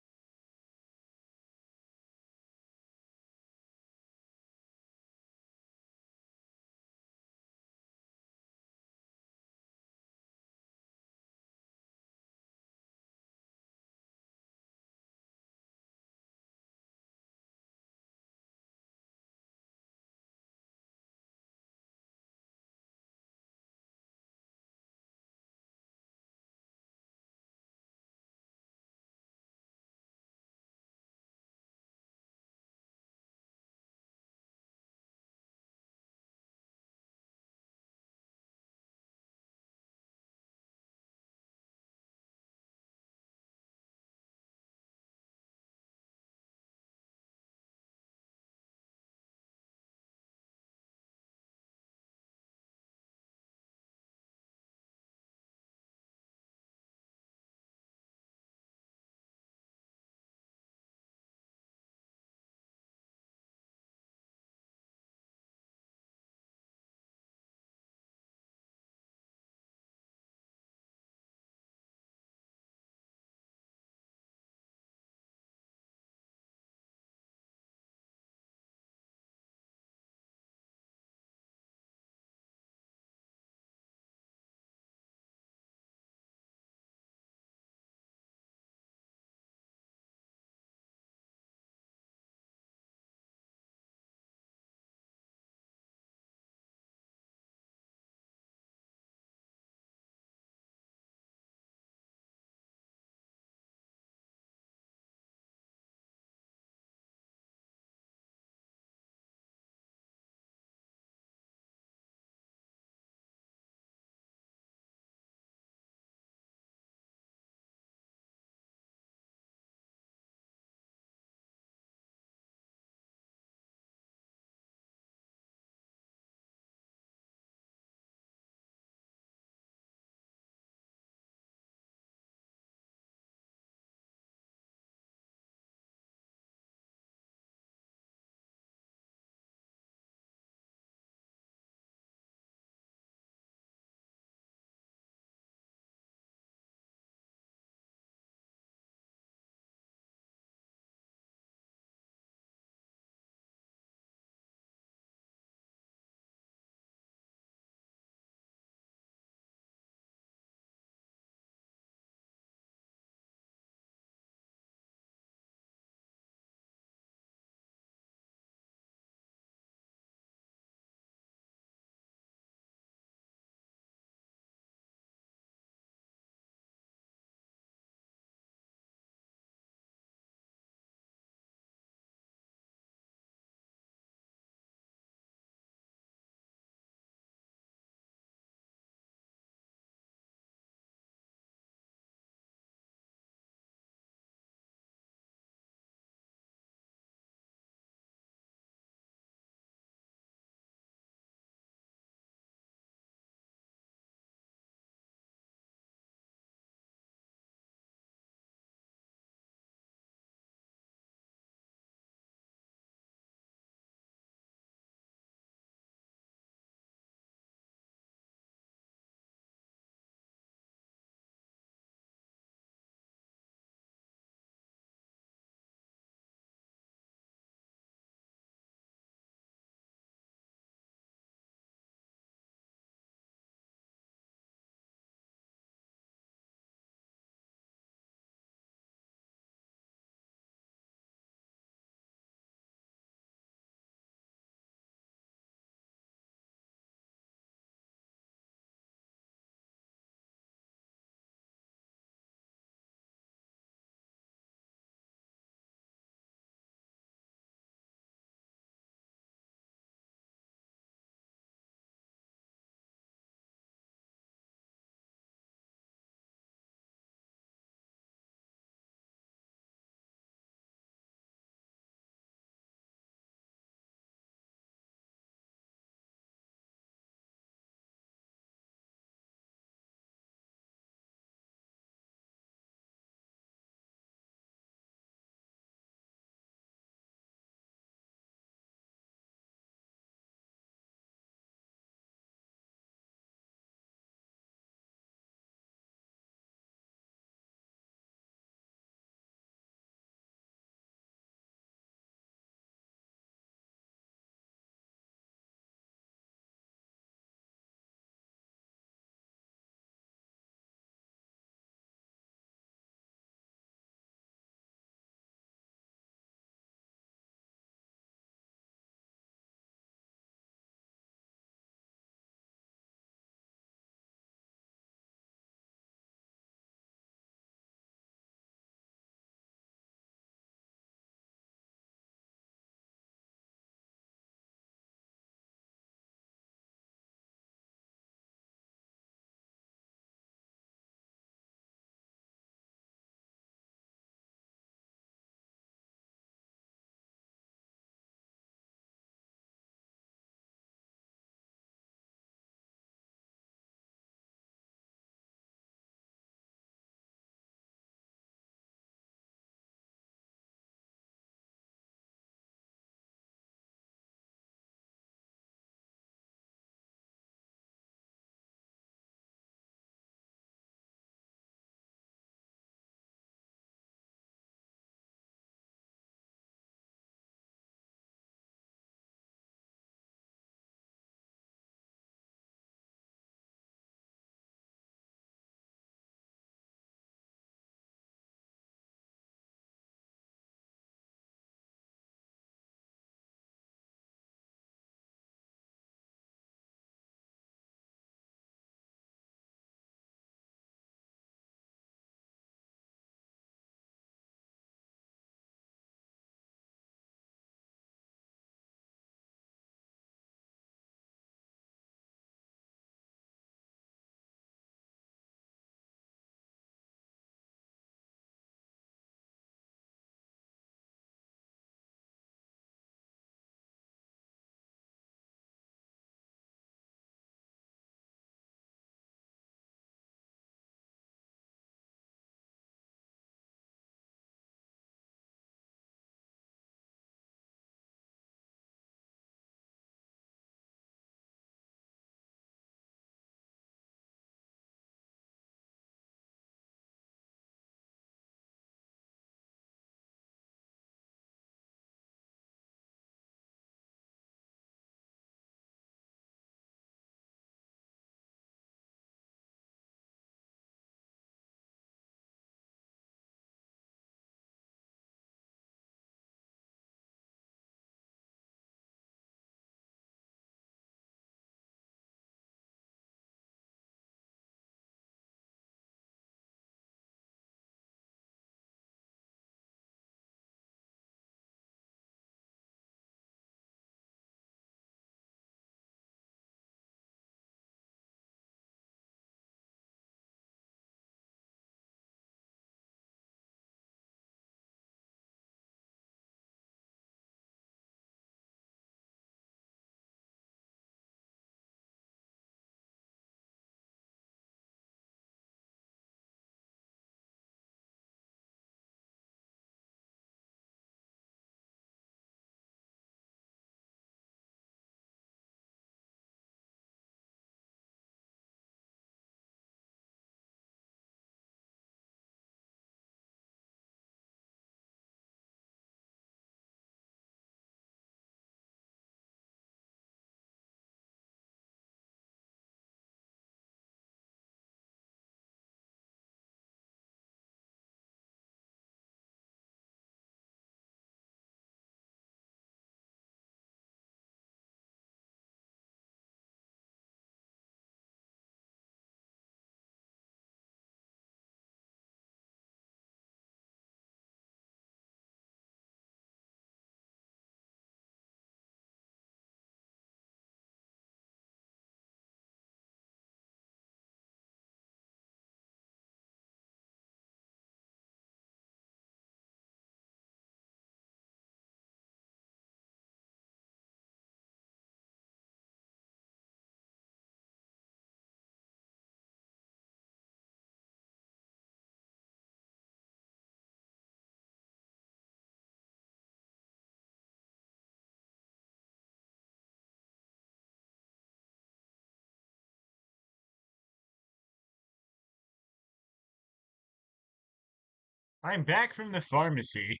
I'm back from the pharmacy.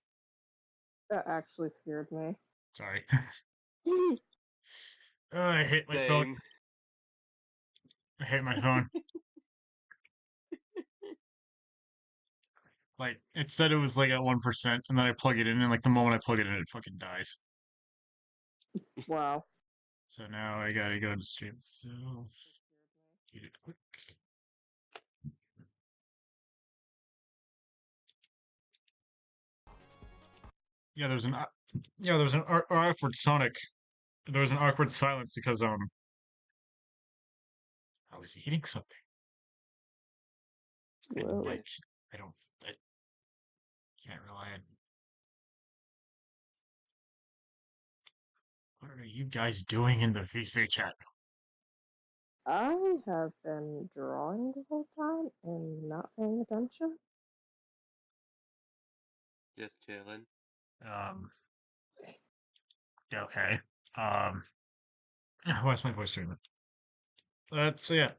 That actually scared me. Sorry. I hit my phone. Same. I hit my phone. Like, it said it was like at 1%, and then I plug it in, and like the moment I plug it in, it fucking dies. Wow. So now I gotta go to stream itself. Get it quick. Yeah, there's an awkward Sonic. There was an awkward silence because I was eating something. And Whoa. like I can't rely on. What are you guys doing in the VC chat? I have been drawing the whole time and not paying attention. Just chilling. Yeah, okay. Why's my voice doing that? So yeah.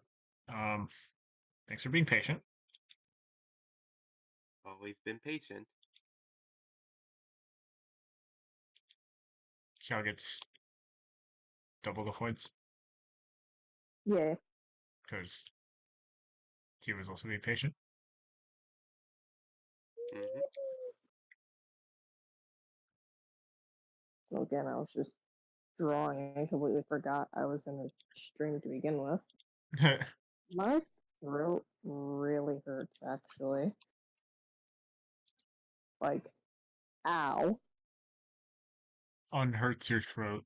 Thanks for being patient. Always been patient. Cal gets double the points Yeah. because he was also being patient. Mm-hmm. So again, I was just drawing. I completely forgot I was in a stream to begin with. My throat really hurts, actually. Like, ow. Unhurts your throat.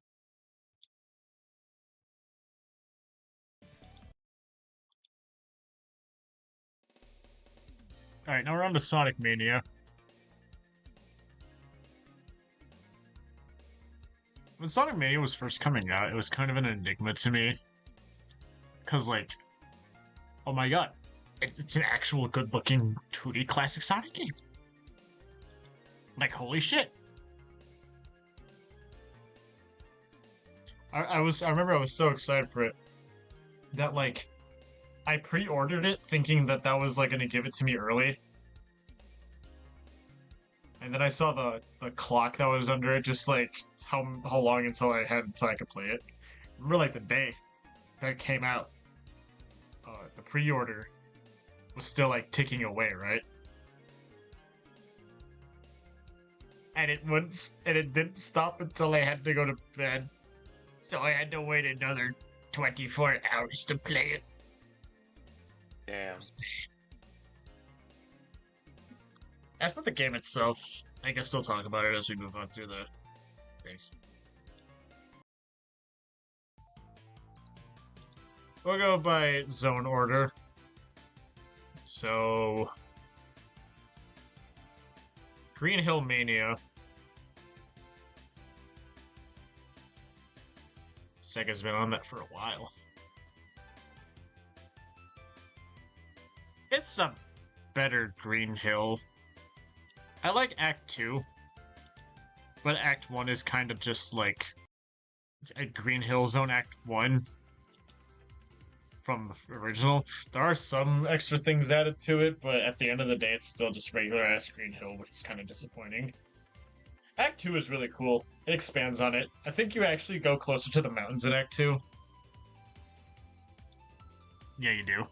Alright, now we're on to Sonic Mania. When Sonic Mania was first coming out, it was kind of an enigma to me. Because, like, oh my god, it's an actual good-looking 2D classic Sonic game. Like, holy shit. I remember I was so excited for it that, like, I pre-ordered it thinking that was, like, gonna give it to me early. And then I saw the clock that was under it, just, like, how long until I could play it. Remember, like, the day that it came out, the pre-order was still, like, ticking away, right? And it didn't stop until I had to go to bed. So I had to wait another 24 hours to play it. Damn. As for the game itself, I guess we'll talk about it as we move on through the things. We'll go by zone order. So, Green Hill Mania. Sega's been on that for a while. It's a better Green Hill. I like Act 2, but Act 1 is kind of just like a Green Hill Zone Act 1 from the original. There are some extra things added to it, but at the end of the day, it's still just regular-ass Green Hill, which is kind of disappointing. Act 2 is really cool. It expands on it. I think you actually go closer to the mountains in Act 2. Yeah, you do.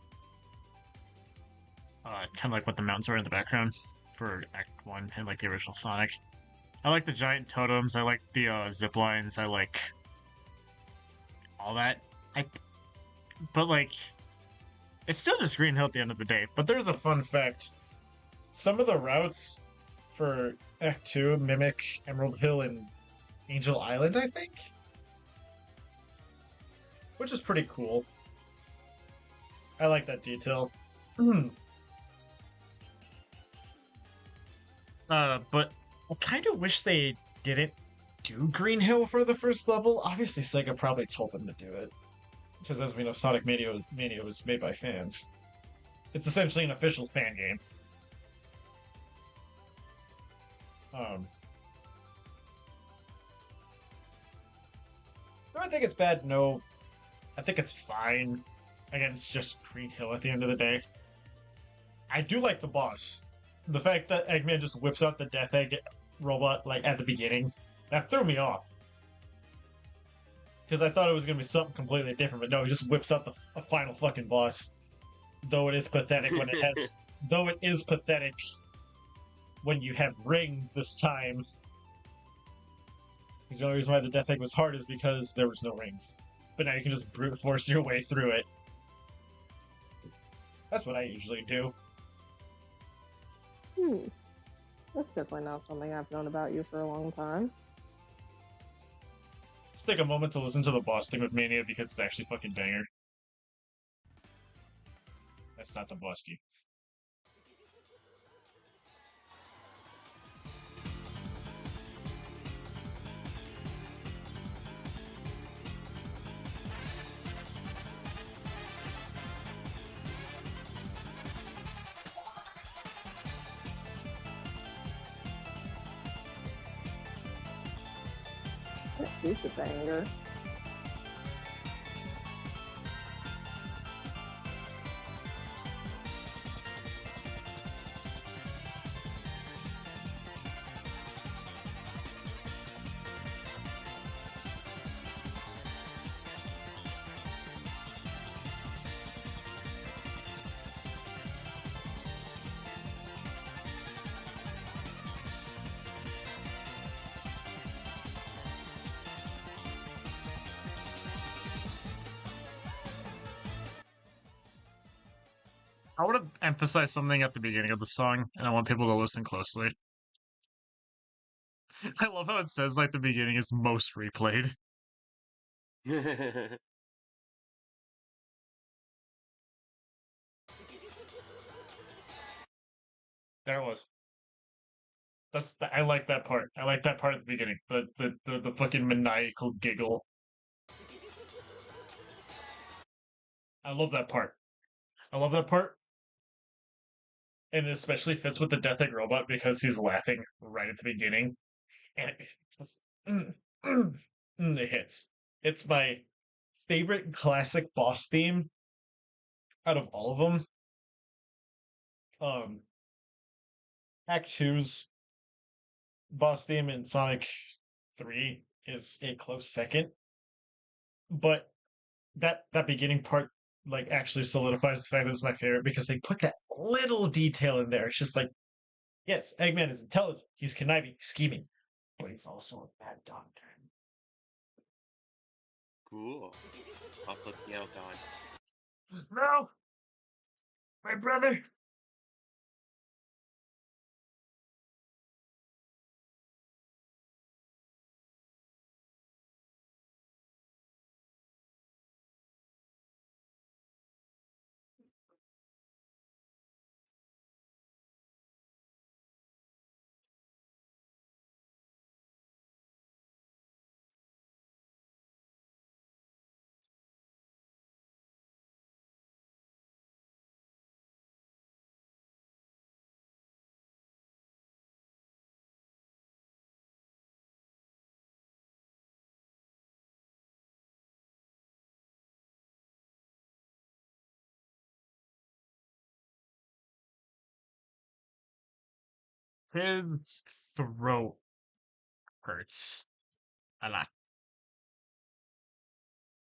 Kind of like what the mountains are in the background for Act 1 and like the original Sonic. I like the giant totems, I like the zip lines, I like all that. But like, it's still just Green Hill at the end of the day. But there's a fun fact. Some of the routes for Act 2 mimic Emerald Hill and Angel Island, I think? Which is pretty cool. I like that detail. But I kind of wish they didn't do Green Hill for the first level. Obviously, Sega probably told them to do it. Because as we know, Sonic Mania was made by fans. It's essentially an official fan game. Do I think it's bad? No. I think it's fine. Again, it's just Green Hill at the end of the day. I do like the boss. the fact that Eggman just whips out the Death Egg robot like at the beginning, that threw me off. Because I thought it was gonna be something completely different, but no, he just whips out a final fucking boss. Though it is pathetic when it has, though it is pathetic when you have rings this time. Because the only reason why the Death Egg was hard is because there was no rings. But now you can just brute force your way through it. That's what I usually do. That's definitely not something I've known about you for a long time. Let's take a moment to listen to the boss thing with Mania because it's actually fucking banger. That's not the boss theme. That's a banger. I want to emphasize something at the beginning of the song, and I want people to listen closely. I love how it says, like, the beginning is most replayed. There it was. I like that part. I like that part at the beginning. The fucking maniacal giggle. I love that part. I love that part. And it especially fits with the Death Egg robot because he's laughing right at the beginning. And it hits. It's my favorite classic boss theme out of all of them. Act 2's boss theme in Sonic 3 is a close second. But that beginning part like actually solidifies the fact that it's my favorite because they put that little detail in there. It's just like, yes, Eggman is intelligent, he's conniving, scheming, but he's also a bad doctor. Cool. Also, Meow God. No! My brother! His throat hurts a lot.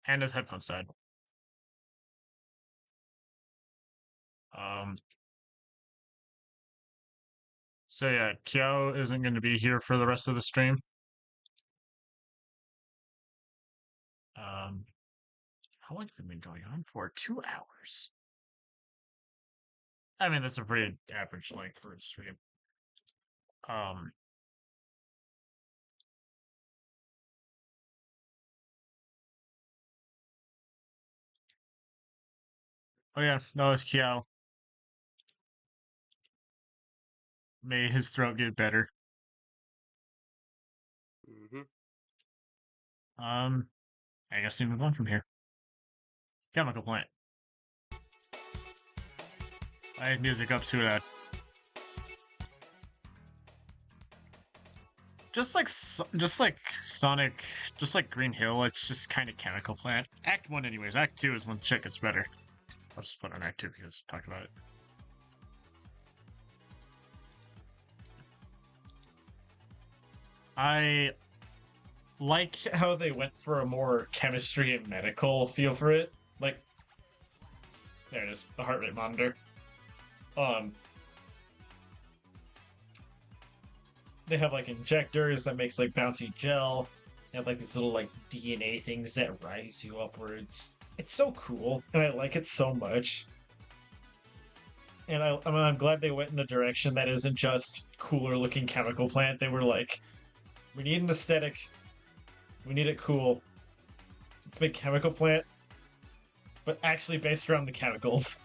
And his headphones died. So yeah, Kyo isn't going to be here for the rest of the stream. How long have we been going on for? 2 hours. I mean, that's a pretty average length for a stream. Oh yeah, no, it's Kyo. May his throat get better. I guess we move on from here. Chemical Plant. I had music up to that. Just like Sonic, just like Green Hill, it's just kind of Chemical Plant. Act 1 anyways. Act 2 is when shit gets better. I'll just put on Act 2 because we talked about it. I like how they went for a more chemistry and medical feel for it. Like, there it is, the heart rate monitor. They have like injectors that makes like bouncy gel. They have like these little like DNA things that rise you upwards. It's so cool, and I like it so much. And I'm glad they went in the direction that isn't just cooler looking chemical plant. They were like, we need an aesthetic. We need it cool. Let's make chemical plant, but actually based around the chemicals.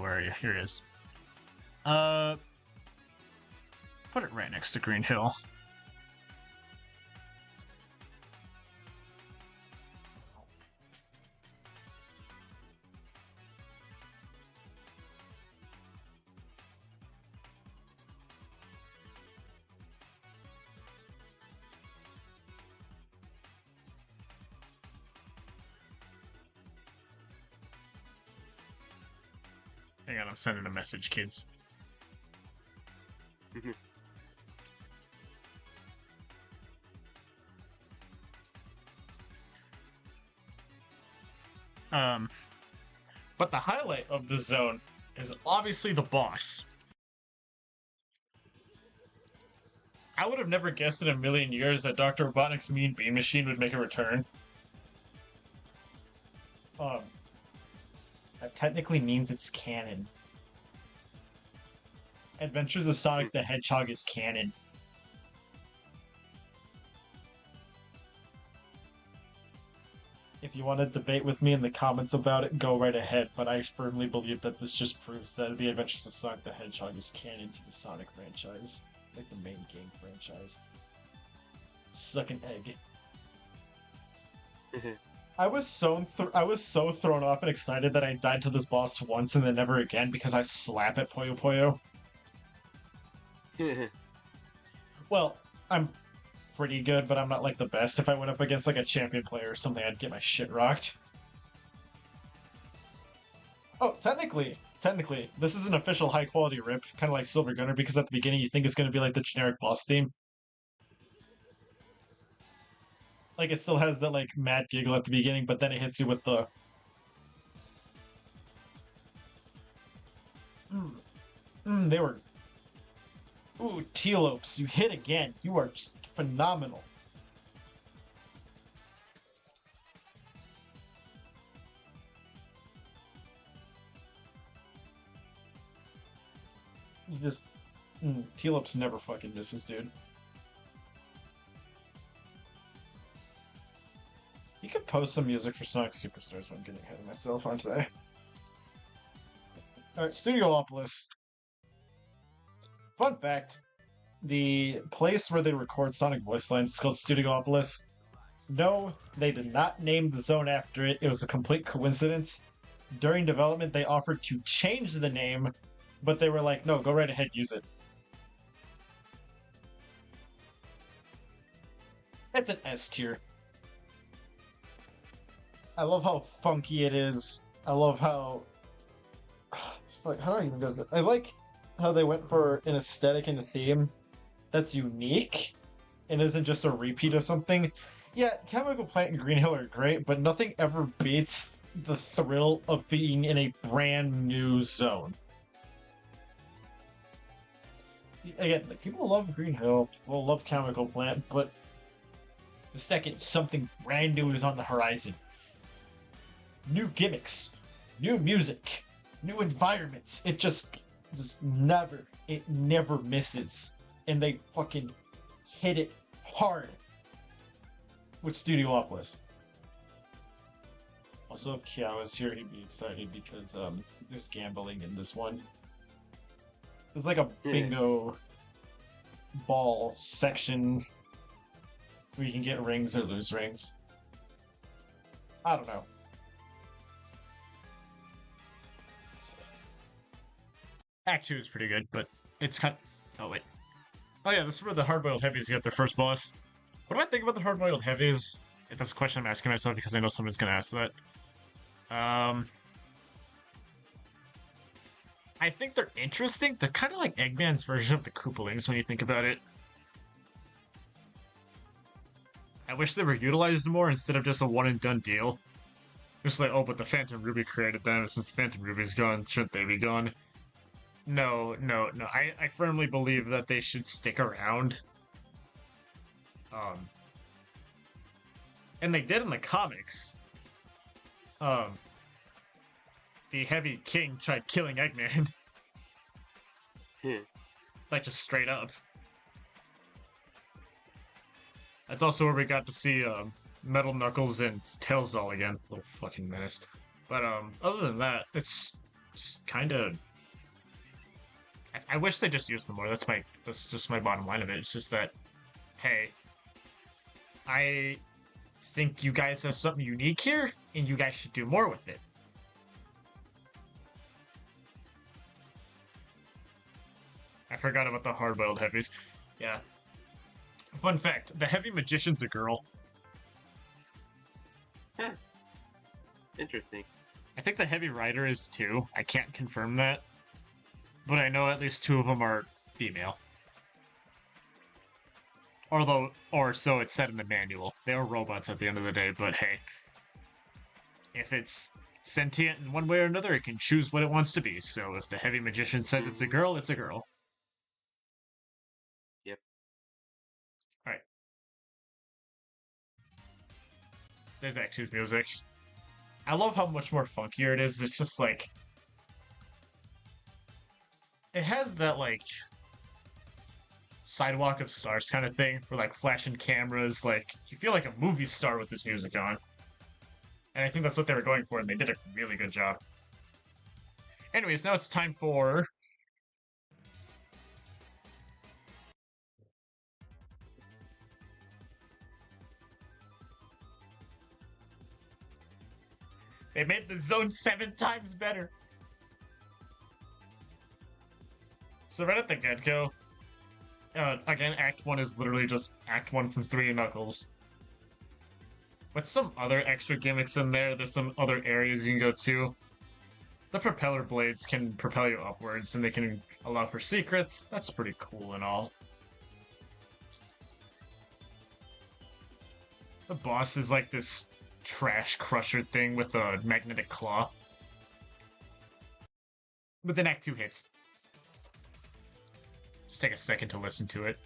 Where are you? Here it is. Put it right next to Green Hill. Hang on, I'm sending a message, kids. But the highlight of the zone is obviously the boss. I would have never guessed in a million years that Dr. Robotnik's Mean Bean Machine would make a return. That technically means it's canon. Adventures of Sonic the Hedgehog is canon. If you want to debate with me in the comments about it, go right ahead, but I firmly believe that this just proves that the Adventures of Sonic the Hedgehog is canon to the Sonic franchise. Like the main game franchise. Suck an egg. I was so thrown off and excited that I died to this boss once and then never again because I slap at Puyo Puyo. Well, I'm pretty good, but I'm not like the best. If I went up against like a champion player or something, I'd get my shit rocked. Oh, technically, this is an official high quality rip, kind of like Silver Gunner, because at the beginning you think it's going to be like the generic boss theme. Like, it still has that, like, mad giggle at the beginning, but then it hits you with the... they were... Ooh, Telopes, you hit again. You are just phenomenal. You just... Telopes never fucking misses, dude. You could post some music for Sonic Superstars, but I'm getting ahead of myself, aren't I? Alright, Studioopolis. Fun fact, the place where they record Sonic voice lines is called Studioopolis. No, they did not name the zone after it. It was a complete coincidence. During development, they offered to change the name, but they were like, no, go right ahead, use it. It's an S tier. I love how funky it is. I love how... Fuck, how do I even go this? I like how they went for an aesthetic and a theme that's unique and isn't just a repeat of something. Yeah, Chemical Plant and Green Hill are great, but nothing ever beats the thrill of being in a brand new zone. Again, like, people love Green Hill, people love Chemical Plant, but the second something brand new is on the horizon, new gimmicks, new music, new environments. It just never misses. And they fucking hit it hard with Studioopolis. Also, if Kiao is here, he'd be excited because there's gambling in this one. There's like a bingo ball section where you can get rings or lose rings. I don't know. Act 2 is pretty good, but it's kind of... Oh, wait. Oh yeah, this is where the Hard-Boiled Heavies get their first boss. What do I think about the Hard-Boiled Heavies? That's a question I'm asking myself because I know someone's gonna ask that. I I think they're interesting. They're kind of like Eggman's version of the Koopalings when you think about it. I wish they were utilized more instead of just a one and done deal. Just like, oh, but the Phantom Ruby created them. Since the Phantom Ruby's gone, shouldn't they be gone? No. I firmly believe that they should stick around. And they did in the comics. The Heavy King tried killing Eggman. Like, just straight up. That's also where we got to see Metal Knuckles and Tails Doll again. Little fucking menace. But other than that, it's just kind of. I wish they just used them more. That's just my bottom line of it. It's just that, hey, I think you guys have something unique here, and you guys should do more with it. I forgot about the hard-boiled heavies. Yeah. Fun fact, the heavy magician's a girl. Huh. Interesting. I think the heavy rider is too. I can't confirm that. But I know at least 2 of them are female. Or so it's said in the manual. They are robots at the end of the day, but hey. If it's sentient in one way or another, it can choose what it wants to be. So if the heavy magician says it's a girl, it's a girl. Yep. Alright. There's X2's music. I love how much more funkier it is. It's just like... It has that, like... Sidewalk of Stars kind of thing, where, like, flashing cameras, like, you feel like a movie star with this music on. And I think that's what they were going for, and they did a really good job. Anyways, now it's time for... They made the zone 7 times better! So right at the get-go, again, Act 1 is literally just Act 1 from 3 Knuckles. With some other extra gimmicks in there, there's some other areas you can go to. The propeller blades can propel you upwards, and they can allow for secrets. That's pretty cool and all. The boss is like this trash crusher thing with a magnetic claw. But then Act 2 hits. Just take a second to listen to it.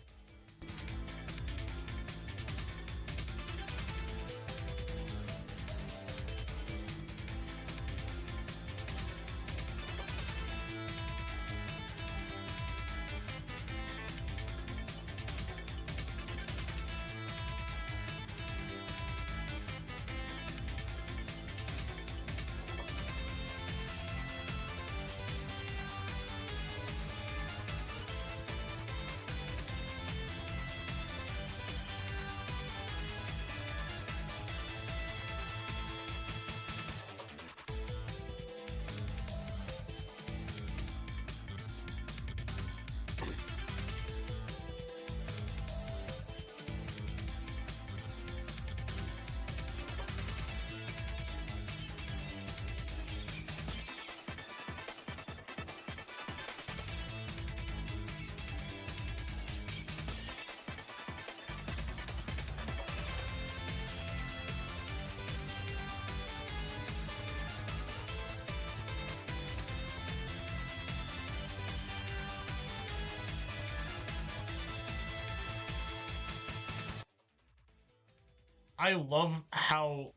I love how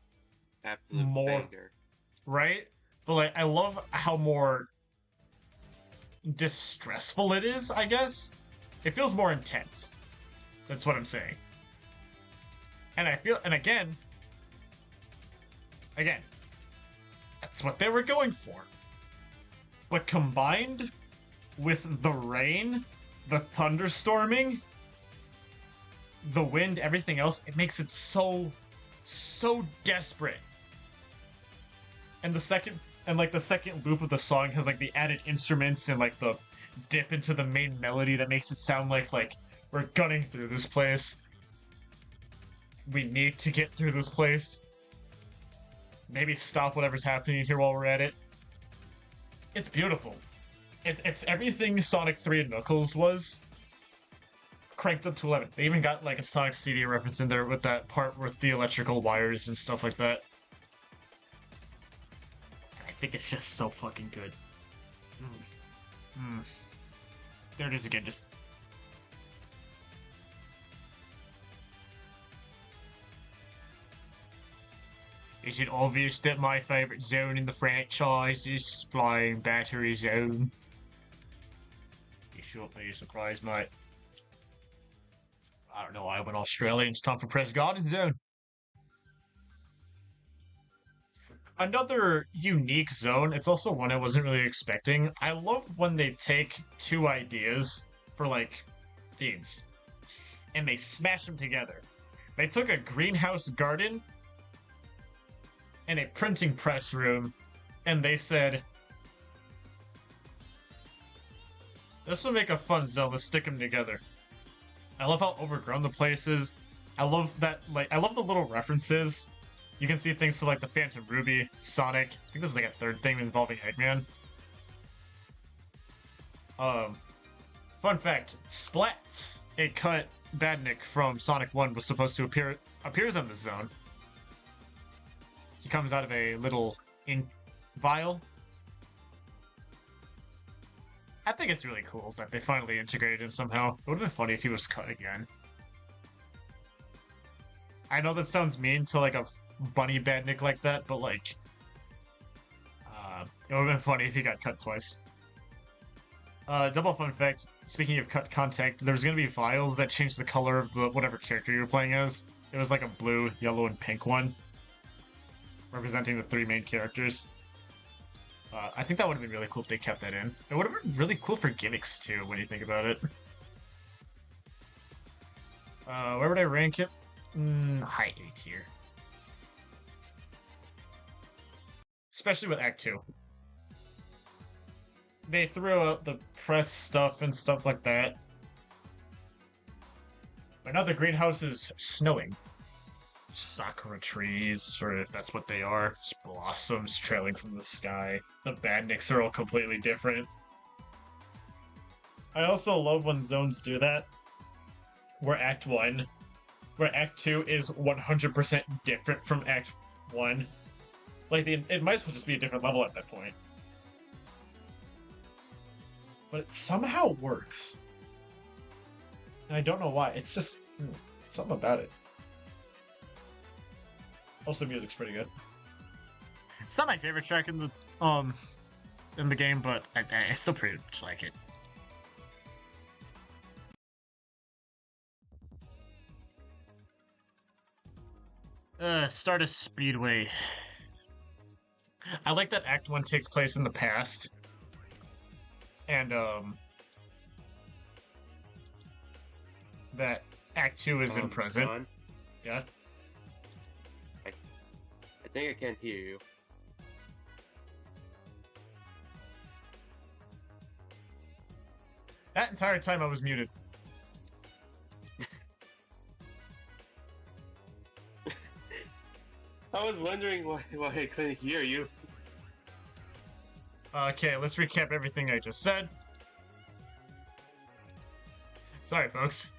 Absolute more, banger. right? But like, I love how more distressful it is, I guess. It feels more intense. That's what I'm saying. And I feel, and again, that's what they were going for. But combined with the rain, the thunderstorming, the wind, everything else, it makes it so desperate. And the second loop of the song has like the added instruments and like the dip into the main melody that makes it sound like we're gunning through this place. We need to get through this place. Maybe stop whatever's happening here while we're at it. It's beautiful. it's everything Sonic 3 and Knuckles was cranked up to 11. They even got like a Sonic CD reference in there with that part with the electrical wires and stuff like that. I think it's just so fucking good. There it is again, just... Is it obvious that my favourite zone in the franchise is Flying Battery Zone? You shouldn't be surprised, mate. I don't know, I went Australian. It's time for Press Garden Zone. Another unique zone. It's also one I wasn't really expecting. I love when they take two ideas for, like, themes, and they smash them together. They took a greenhouse garden and a printing press room, and they said, this will make a fun zone, let's stick them together. I love how overgrown the place is. I love that, like, I love the little references. You can see things to, like, the Phantom Ruby, Sonic. I think this is, like, a third thing involving Eggman. Fun fact, Splat, a cut Badnik from Sonic 1, was supposed to appears in this zone. He comes out of a little ink vial. I think it's really cool that they finally integrated him somehow. It would have been funny if he was cut again. I know that sounds mean to, like, a bunny Badnik like that, but, like, it would have been funny if he got cut twice. Double fun fact, speaking of cut contact, there's gonna be vials that change the color of the whatever character you're playing as. It was like a blue, yellow, and pink one, representing the three main characters. I think that would have been really cool if they kept that in. It would have been really cool for gimmicks, too, when you think about it. Where would I rank it? High A tier. Especially with Act 2. They threw out the press stuff and stuff like that. But now the greenhouse is snowing. Sakura trees, or if that's what they are, just blossoms trailing from the sky. The Badniks are all completely different. I also love when zones do that, where Act 2 is 100% different from Act 1. Like, it might as well just be a different level at that point. But it somehow works. And I don't know why, it's just something about it. Also, music's pretty good. It's not my favorite track in the game, but I still pretty much like it. Stardust Speedway. I like that Act 1 takes place in the past. And, that Act 2 is in present. John? Yeah? I think I can't hear you. That entire time I was muted. I was wondering why I couldn't hear you. Okay, let's recap everything I just said. Sorry, folks.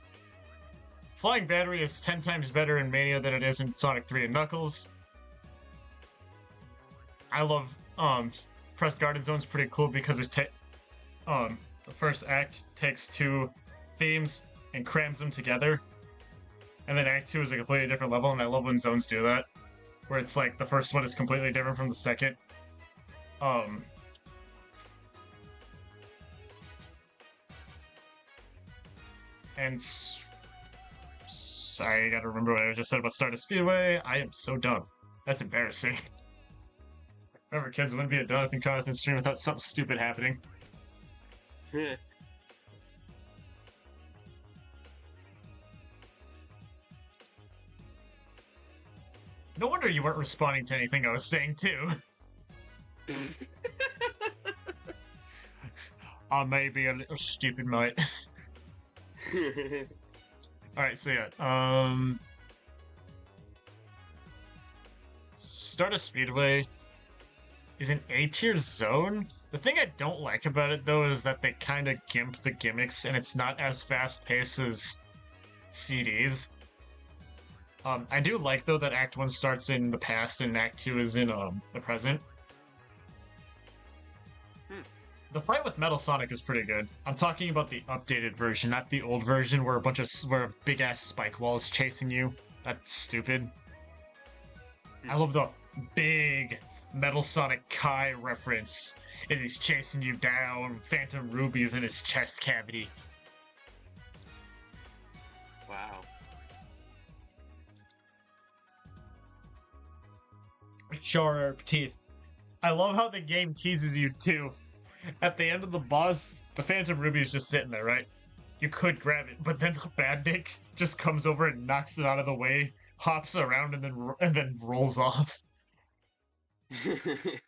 Flying Battery is 10 times better in Mania than it is in Sonic 3 and Knuckles. I love, Press Garden Zone's pretty cool because it the first act takes two themes and crams them together. And then Act 2 is a completely different level, and I love when zones do that. Where it's like, the first one is completely different from the second. And sorry, I gotta remember what I just said about Stardust Speedway. I am so dumb. That's embarrassing. Remember, kids, it wouldn't be a Jonathan Conathan stream without something stupid happening. No wonder you weren't responding to anything I was saying, too. I may be a little stupid, mate. Alright, so yeah, Stardust Speedway. is an A-tier zone. The thing I don't like about it, though, is that they kind of gimp the gimmicks, and it's not as fast-paced as CDs. I do like, though, that Act 1 starts in the past and Act 2 is in the present. The fight with Metal Sonic is pretty good. I'm talking about the updated version, not the old version where a big-ass spike wall is chasing you. That's stupid. I love the big Metal Sonic Kai reference as he's chasing you down, Phantom Rubies in his chest cavity. Wow. Sharp teeth. I love how the game teases you too. At the end of the boss, the Phantom Ruby is just sitting there, right? You could grab it, but then the Badnik just comes over and knocks it out of the way, hops around, and then rolls off. The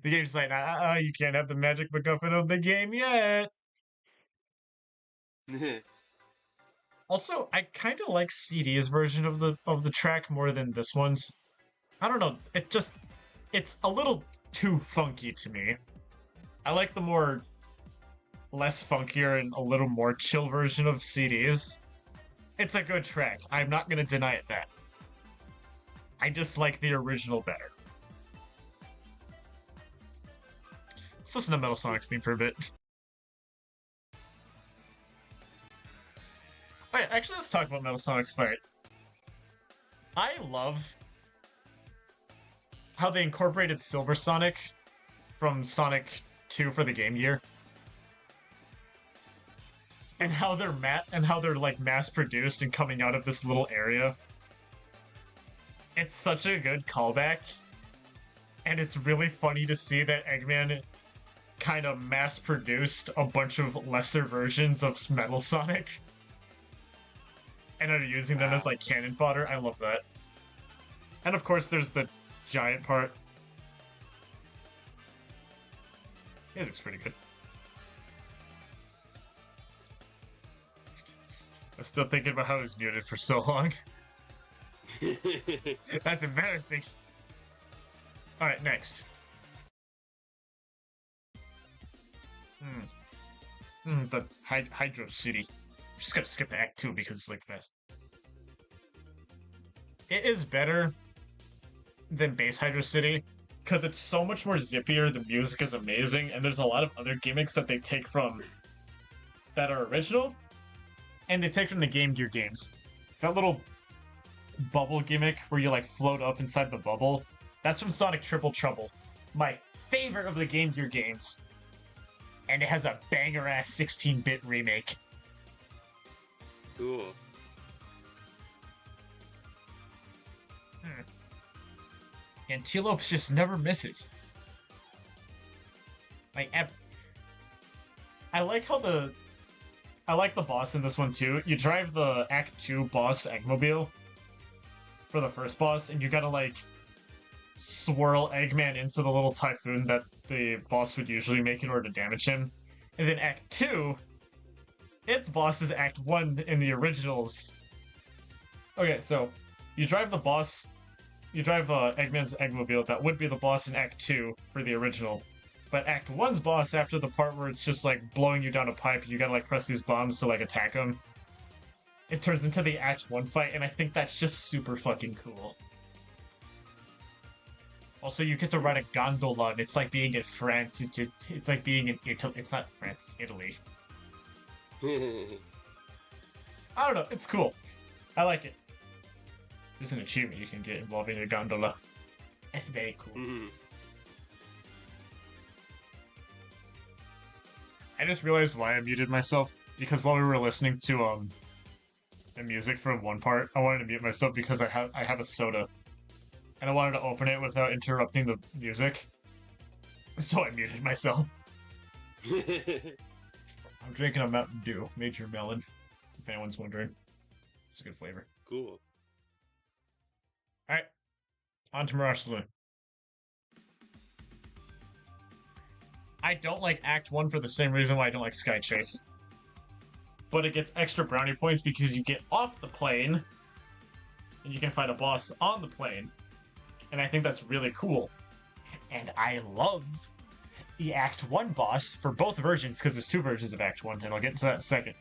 game's like, you can't have the magic MacGuffin of the game yet. Also, I kind of like CD's version of the track more than this one's. I don't know, it's a little too funky to me. I like the less funkier and a little more chill version of CDs. It's a good track. I'm not gonna deny it that. I just like the original better. Let's listen to Metal Sonic's theme for a bit. Alright, actually let's talk about Metal Sonic's fight. I love how they incorporated Silver Sonic from Sonic 2 for the Game Gear. And how they're like mass produced and coming out of this little area. It's such a good callback. And it's really funny to see that Eggman kind of mass produced a bunch of lesser versions of Metal Sonic. And are using them as like cannon fodder. I love that. And of course there's the giant part. Music's pretty good. I'm still thinking about how he was muted for so long. That's embarrassing. Alright, next. The Hydro City. I'm just gonna skip to Act 2 because it's like the best. It is better than Base Hydro City because it's so much more zippier, the music is amazing, and there's a lot of other gimmicks that they take from that are original, and they take from the Game Gear games. That little bubble gimmick where you like float up inside the bubble, that's from Sonic Triple Trouble, my favorite of the Game Gear games. And it has a banger-ass 16-bit remake. Cool. Antelopes just never misses. Like, I like the boss in this one too. You drive the Act 2 boss Eggmobile for the first boss, and you gotta like swirl Eggman into the little typhoon that the boss would usually make in order to damage him. And then Act 2, its boss is Act 1 in the originals. Okay, so you drive Eggman's Eggmobile, that would be the boss in Act 2 for the original. But Act 1's boss, after the part where it's just like blowing you down a pipe, you gotta like press these bombs to like attack him. It turns into the Act 1 fight, and I think that's just super fucking cool. Also, you get to ride a gondola, and it's like being in France. It's like being in Italy. It's not France, it's Italy. I don't know, it's cool. I like it. There's an achievement you can get involving a gondola. It's very cool. I just realized why I muted myself, because while we were listening to the music from one part, I wanted to mute myself because I have a soda. And I wanted to open it without interrupting the music. So I muted myself. I'm drinking a Mountain Dew, Major Melon, if anyone's wondering. It's a good flavor. Cool. Alright, on to Mirage Saloon. I don't like Act 1 for the same reason why I don't like Sky Chase. But it gets extra brownie points because you get off the plane, and you can fight a boss on the plane. And I think that's really cool. And I love the Act 1 boss for both versions, because there's two versions of Act 1, and I'll get into that in a second.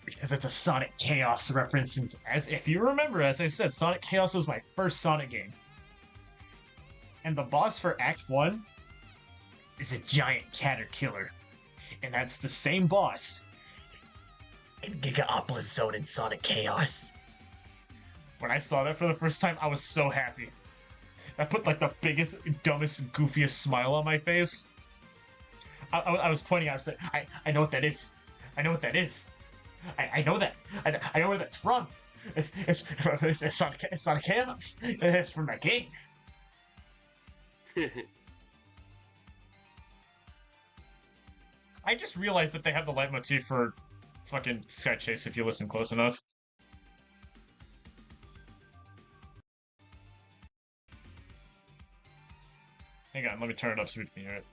Because it's a Sonic Chaos reference, and as if you remember, as I said, Sonic Chaos was my first Sonic game. And the boss for Act 1 is a giant caterpillar. And that's the same boss in Gigaopolis Zone in Sonic Chaos. When I saw that for the first time, I was so happy. That put like the biggest, dumbest, goofiest smile on my face. I was pointing out, I was like, I know what that is. I know what that is. I know that. I know where that's from. It's Sonic Chaos. It's from that game. I just realized that they have the leitmotif for fucking Sky Chase if you listen close enough. Hang on, let me turn it up so we can hear it.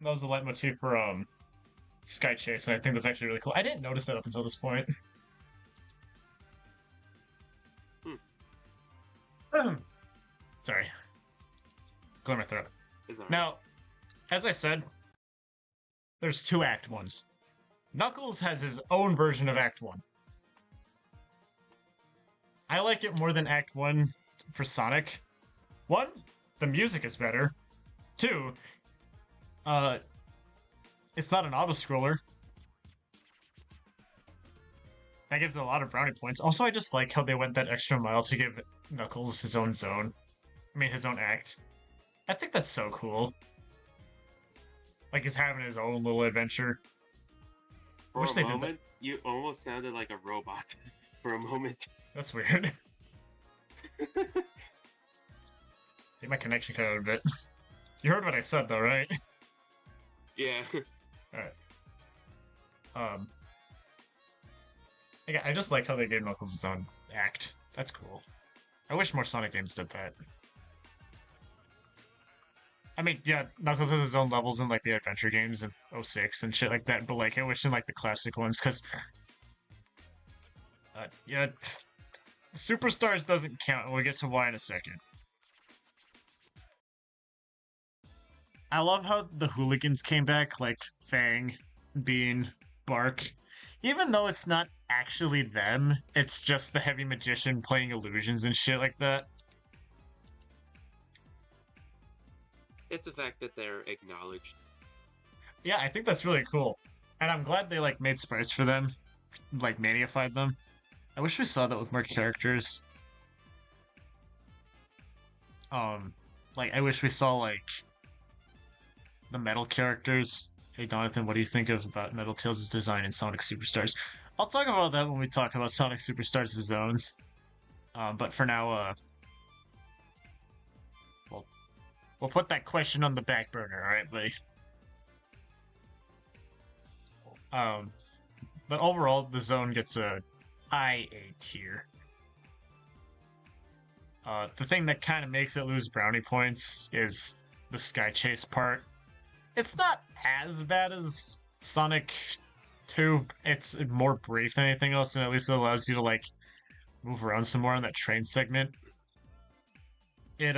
That was the leitmotif for Sky Chase, and I think that's actually really cool. I didn't notice that up until this point. Sorry. Clear my throat. Now, as I said, there's two Act 1s. Knuckles has his own version of Act 1. I like it more than Act 1 for Sonic. 1, the music is better. 2, it's not an auto-scroller. That gives it a lot of brownie points. Also, I just like how they went that extra mile to give Knuckles his own zone. I mean, his own act. I think that's so cool. Like, he's having his own little adventure. For a moment, you almost sounded like a robot. For a moment. That's weird. I think my connection cut out a bit. You heard what I said, though, right? Yeah. Alright. I just like how they gave Knuckles his own act. That's cool. I wish more Sonic games did that. I mean, yeah, Knuckles has his own levels in, like, the adventure games in 06 and shit like that, but, like, I wish in, like, the classic ones, because... yeah... Superstars doesn't count, and we'll get to why in a second. I love how the hooligans came back, like Fang, Bean, Bark. Even though it's not actually them, it's just the heavy magician playing illusions and shit like that. It's the fact that they're acknowledged. Yeah, I think that's really cool. And I'm glad they, like, made sprites for them. Like, manified them. I wish we saw that with more characters. Like, I wish we saw, like... the metal characters. Hey Jonathan, what do you think about Metal Tails' design in Sonic Superstars? I'll talk about that when we talk about Sonic Superstars' zones. But for now, we'll put that question on the back burner, alright, buddy? But overall, the zone gets a IA tier. The thing that kind of makes it lose brownie points is the Sky Chase part. It's not as bad as Sonic 2. It's more brief than anything else, and at least it allows you to, like, move around some more on that train segment. It,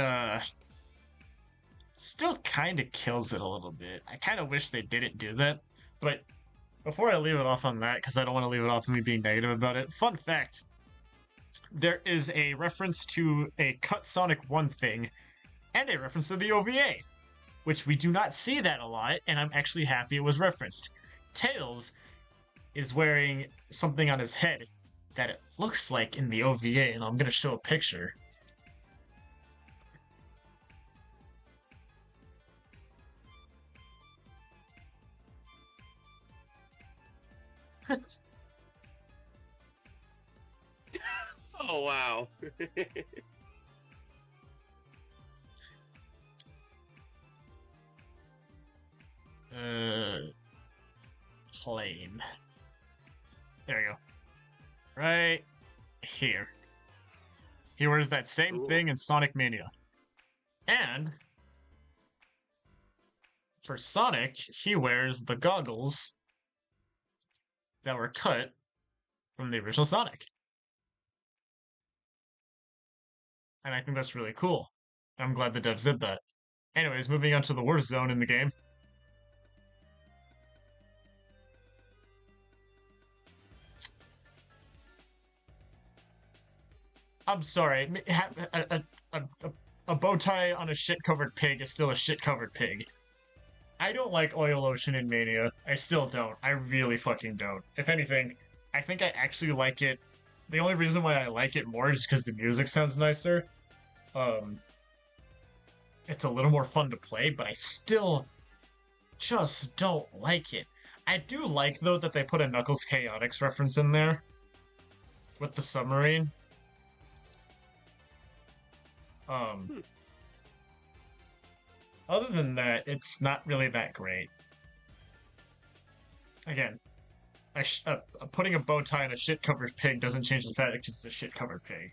still kind of kills it a little bit. I kind of wish they didn't do that, but before I leave it off on that, because I don't want to leave it off of me being negative about it, fun fact, there is a reference to a Cut Sonic 1 thing, and a reference to the OVA, which we do not see that a lot, and I'm actually happy it was referenced. Tails is wearing something on his head that it looks like in the OVA, and I'm going to show a picture. Oh, wow. Plane. There we go. Right here. He wears that same thing in Sonic Mania. And for Sonic, he wears the goggles that were cut from the original Sonic. And I think that's really cool. I'm glad the devs did that. Anyways, moving on to the worst zone in the game. I'm sorry. A bow tie on a shit-covered pig is still a shit-covered pig. I don't like Oil Ocean in Mania. I still don't. I really fucking don't. If anything, I think I actually like it. The only reason why I like it more is because the music sounds nicer. It's a little more fun to play, but I still just don't like it. I do like, though, that they put a Knuckles Chaotix reference in there with the submarine. Other than that, it's not really that great. Again, putting a bow tie on a shit-covered pig doesn't change the fact that it's a shit-covered pig.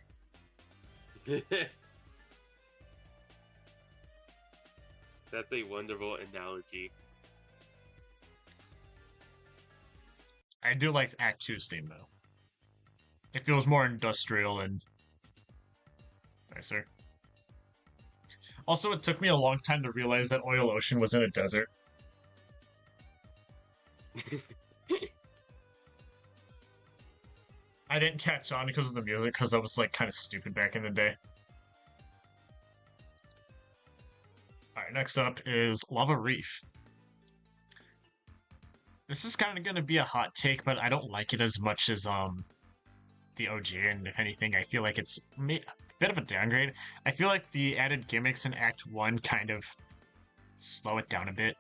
That's a wonderful analogy. I do like Act 2's theme, though. It feels more industrial and nicer. Also, it took me a long time to realize that Oil Ocean was in a desert. I didn't catch on because of the music, because I was, like, kind of stupid back in the day. Alright, next up is Lava Reef. This is kind of going to be a hot take, but I don't like it as much as, the OG, and if anything, I feel like it's a bit of a downgrade. I feel like the added gimmicks in Act 1 kind of slow it down a bit.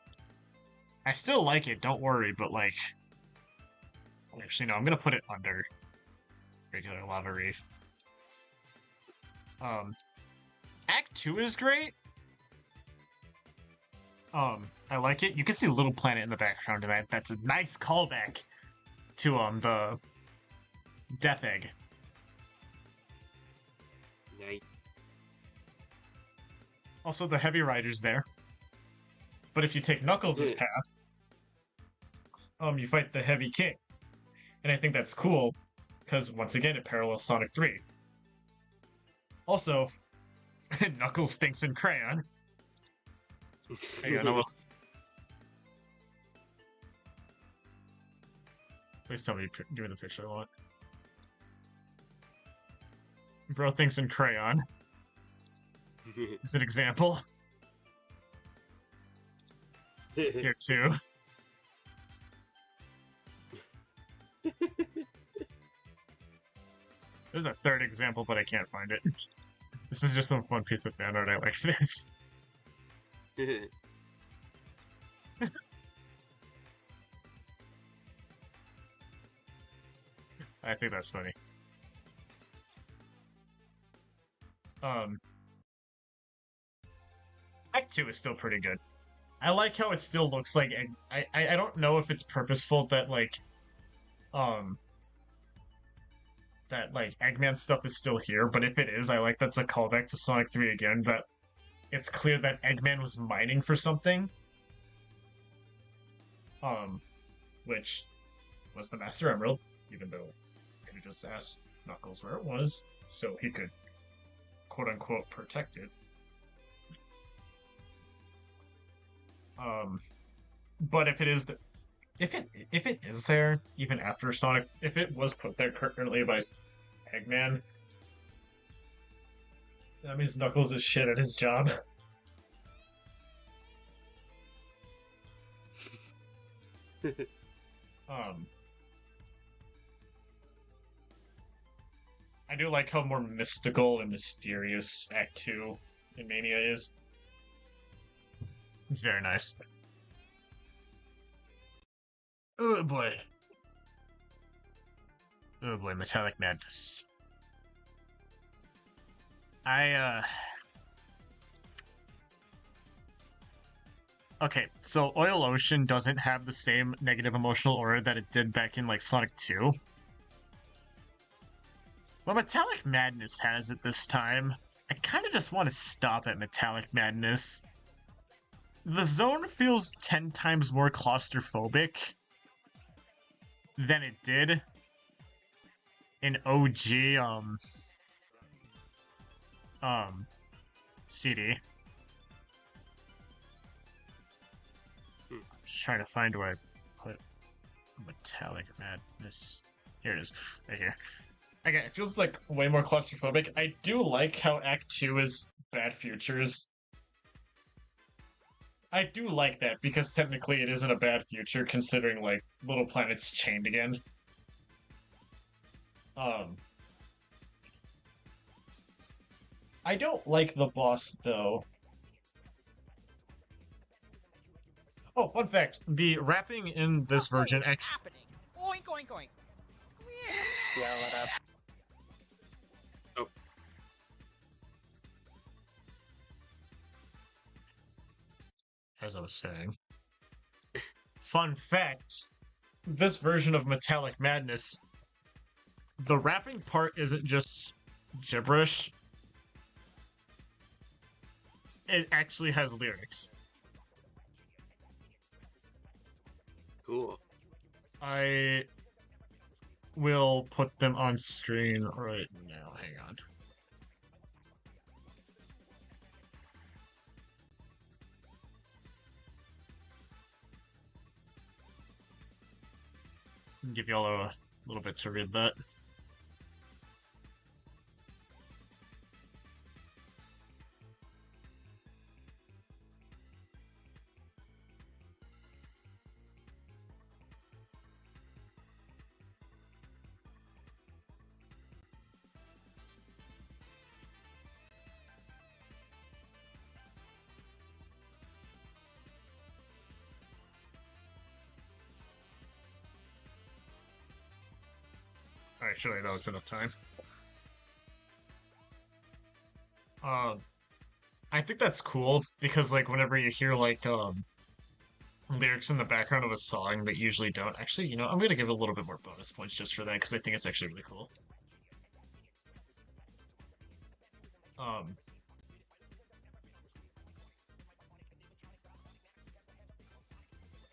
I still like it, don't worry, but, like... Actually, no, I'm going to put it under regular Lava Reef. Act 2 is great. I like it. You can see Little Planet in the background, and that's a nice callback to, the Death Egg. Nice. Also, the Heavy Rider's there. But if you take Knuckles' path, you fight the Heavy King. And I think that's cool, because, once again, it parallels Sonic 3. Also, Knuckles thinks in crayon. Hang on, Please tell me you're doing the picture I want. Bro thinks in crayon. As an example. Here too. There's a third example, but I can't find it. This is just some fun piece of fan art. I like this. I think that's funny. Act 2 is still pretty good. I like how it still looks like I don't know if it's purposeful that like Eggman stuff is still here, but if it is, I like that's a callback to Sonic 3 again, that it's clear that Eggman was mining for something. Which was the Master Emerald, even though I could have just asked Knuckles where it was, so he could quote-unquote protect it. But if it is if it is there, even after Sonic, if it was put there currently by Eggman, that means Knuckles is shit at his job. I do like how more mystical and mysterious Act 2 in Mania is. It's very nice. Oh boy. Oh boy, Metallic Madness. Okay, so Oil Ocean doesn't have the same negative emotional aura that it did back in, like, Sonic 2. But Metallic Madness has it this time. I kind of just want to stop at Metallic Madness. the zone feels 10 times more claustrophobic than it did in OG CD. I'm just trying to find where I put Metallic Madness. Here it is, right here. Again, it feels like way more claustrophobic. I do like how Act 2 is Bad Futures. I do like that because technically it isn't a bad future considering like Little Planet's chained again. I don't like the boss though. Oh, fun fact: the rapping in this version happening? Oink oink oink. Yeah, what up? as I was saying. Fun fact, this version of Metallic Madness, the rapping part isn't just gibberish. It actually has lyrics. Cool. I will put them on screen right now. Hang on. Give y'all a little bit to read that. Alright, surely that was enough time. I think that's cool because like whenever you hear like lyrics in the background of a song that usually don't. Actually, you know, I'm gonna give it a little bit more bonus points just for that because I think it's actually really cool.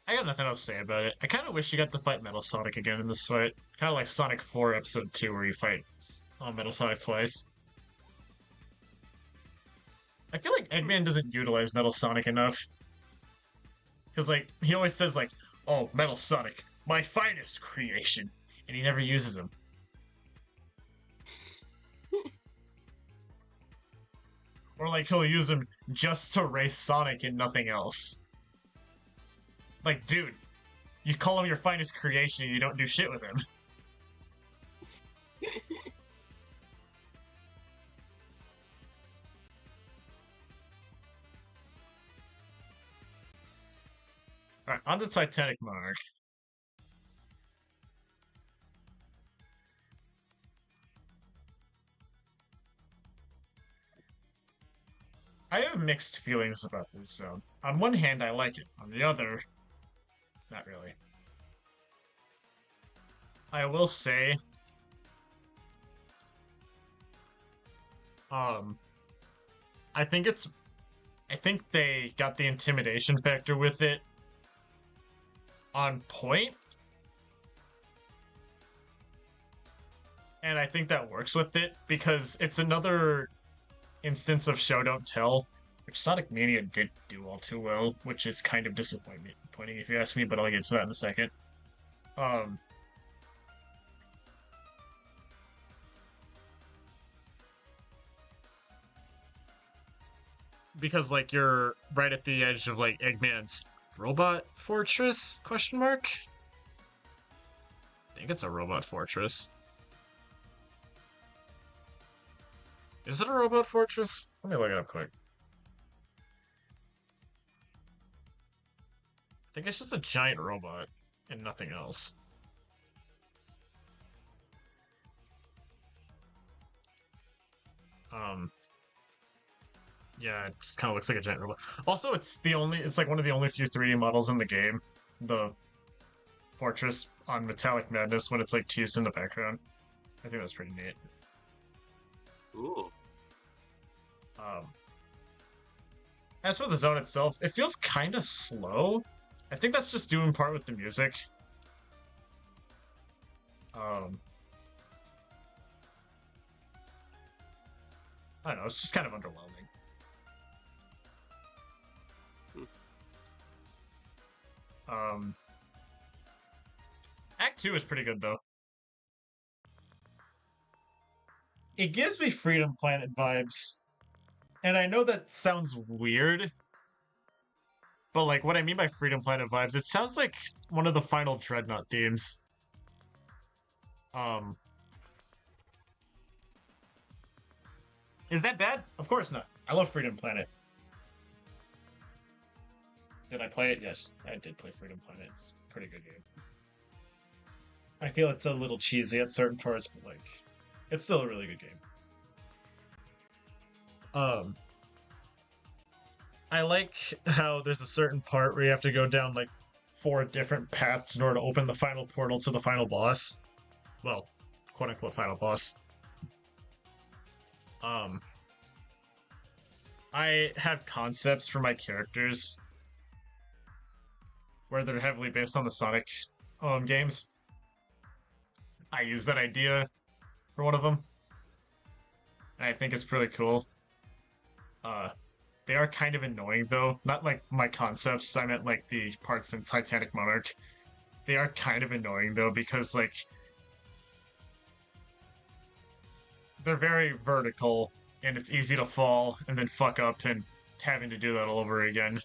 I got nothing else to say about it. I kind of wish you got to fight Metal Sonic again in this fight. Kind of like Sonic 4 Episode 2 where you fight Metal Sonic twice. I feel like Eggman doesn't utilize Metal Sonic enough. Because, like, he always says, like, oh, Metal Sonic, my finest creation. And he never uses him. Or, like, he'll use him just to race Sonic and nothing else. Like, dude, you call him your finest creation and you don't do shit with him. Alright, on to Titanic Monarch. I have mixed feelings about this zone. On one hand, I like it. On the other, not really. I will say, I think they got the intimidation factor with it on point. And I think that works with it because it's another instance of show don't tell, which Sonic Mania did do all too well, which is kind of disappointing if you ask me, but I'll get to that in a second. Because like you're right at the edge of like Eggman's robot fortress ? I think it's a robot fortress. Is it a robot fortress? Let me look it up quick. I think it's just a giant robot and nothing else. Yeah, it just kind of looks like a giant robot. Also, it's like one of the only few 3D models in the game. The fortress on Metallic Madness when it's like teased in the background. I think that's pretty neat. As for the zone itself, it feels kind of slow. I think that's just due in part with the music. I don't know, it's just kind of underwhelming. Act 2 is pretty good, though. It gives me Freedom Planet vibes. And I know that sounds weird, but like what I mean by Freedom Planet vibes, it sounds like one of the final Dreadnought themes. Is that bad? Of course not. I love Freedom Planet. Did I play it? Yes, I did play Freedom Planet. It's a pretty good game. I feel it's a little cheesy at certain parts, but like, it's still a really good game. I like how there's a certain part where you have to go down like 4 different paths in order to open the final portal to the final boss. Well, quote-unquote final boss. I have concepts for my characters where they're heavily based on the Sonic games. I use that idea for one of them. And I think it's pretty cool. They are kind of annoying, though. Not like my concepts, I meant like the parts in Titanic Monarch. They are kind of annoying, though, because, like, they're very vertical, and it's easy to fall and then fuck up and having to do that all over again.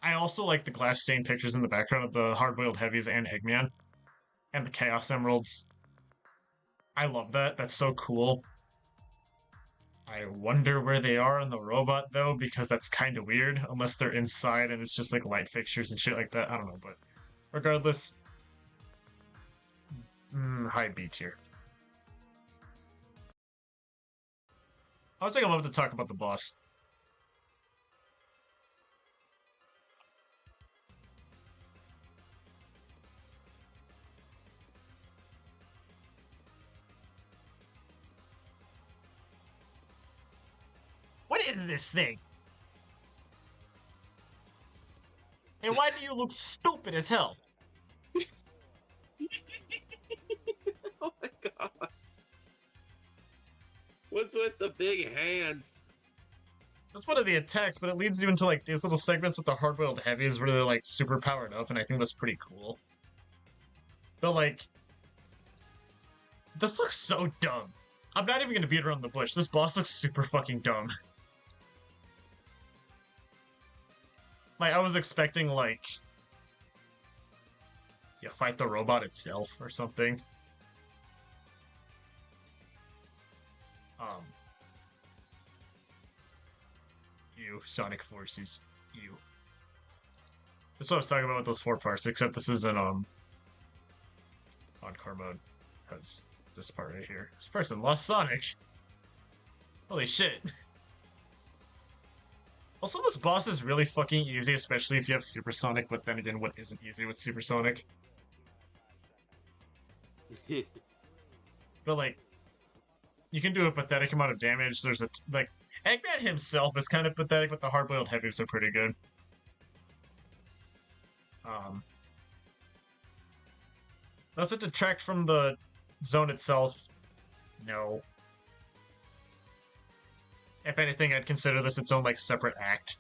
I also like the glass stained pictures in the background of the hard-boiled heavies and Eggman, and the Chaos Emeralds. I love that. That's so cool. I wonder where they are on the robot, though, because that's kind of weird, unless they're inside and it's just like light fixtures and shit like that. I don't know, but regardless, high B tier. I'll take a moment to talk about the boss. What is this thing? And why do you look stupid as hell? Oh my god. What's with the big hands? That's one of the attacks, but it leads you into like these little segments with the hard-boiled heavies where they're like super powered up, and I think that's pretty cool. But like, this looks so dumb. I'm not even gonna beat around the bush. This boss looks super fucking dumb. Like, I was expecting, like, you fight the robot itself or something. You, Sonic Forces. You. That's what I was talking about with those 4 parts, except this isn't, on-car mode. Because this part right here. This person lost Sonic! Holy shit. Also, this boss is really fucking easy, especially if you have Supersonic, but then again, what isn't easy with Supersonic? But, like, you can do a pathetic amount of damage. There's a, like, Eggman himself is kind of pathetic, but the hard-boiled heavies are pretty good. Does it detract from the zone itself? No. If anything, I'd consider this its own, like, separate act.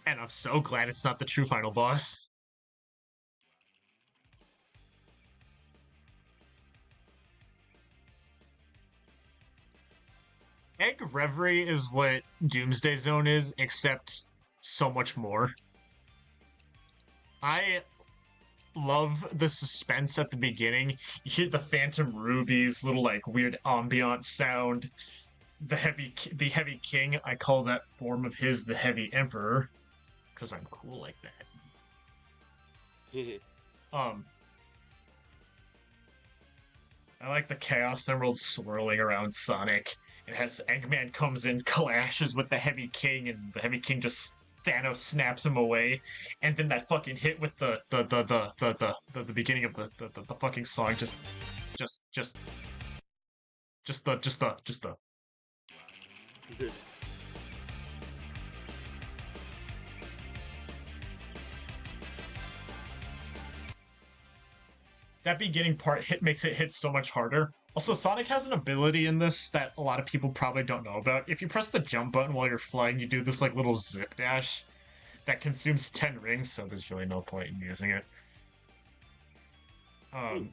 And I'm so glad it's not the true final boss. Egg Reverie is what Doomsday Zone is, except so much more. I love the suspense at the beginning. You hear the Phantom Ruby's little like weird ambient sound. The heavy king, I call that form of his the Heavy Emperor, because I'm cool like that. I like the Chaos Emerald swirling around Sonic. And as Eggman comes in, clashes with the Heavy King, and the Heavy King just Thanos snaps him away, and then that fucking hit with the beginning of the fucking song just the that beginning part makes it hit so much harder. Also, Sonic has an ability in this that a lot of people probably don't know about. If you press the jump button while you're flying, you do this like little zip dash that consumes 10 rings, so there's really no point in using it. And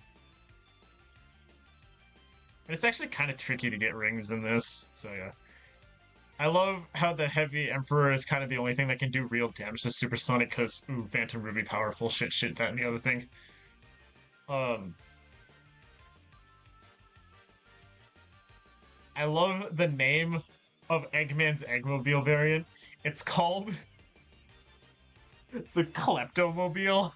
it's actually kind of tricky to get rings in this, so yeah. I love how the Heavy Emperor is kind of the only thing that can do real damage to Supersonic, because, ooh, Phantom Ruby powerful, shit, that and the other thing. I love the name of Eggman's Eggmobile variant. It's called the Kleptomobile.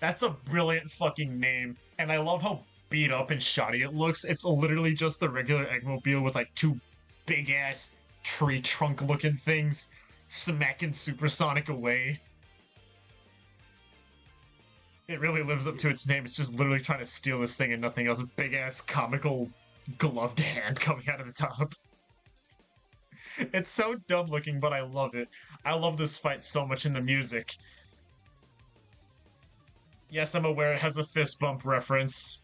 That's a brilliant fucking name, and I love how beat up and shoddy it looks. It's literally just the regular Eggmobile with like two big-ass tree trunk-looking things smacking Supersonic away. It really lives up to its name. It's just literally trying to steal this thing and nothing else. A big-ass comical gloved hand coming out of the top. It's so dumb looking, but I love it. I love this fight so much in the music. Yes, I'm aware it has a fist bump reference.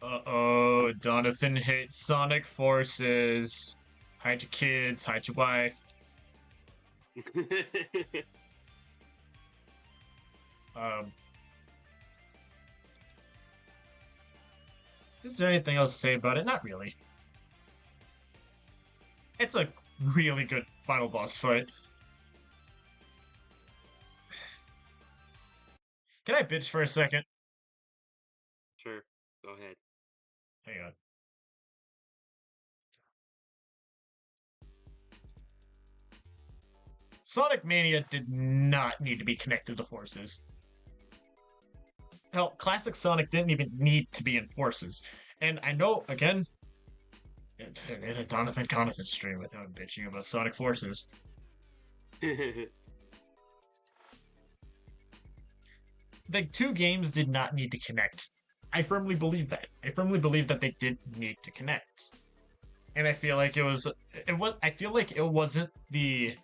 Uh-oh, Donathan hates Sonic Forces. Hide your kids, hide your wife. Is there anything else to say about it? Not really. It's a really good final boss fight. Can I bitch for a second? Sure, go ahead. Hang on. Sonic Mania did not need to be connected to Forces. Hell, Classic Sonic didn't even need to be in Forces. And I know, again, in a Donathan stream without bitching about Sonic Forces. The two games did not need to connect. I firmly believe that. I firmly believe that they did need to connect. And I feel like I feel like it wasn't the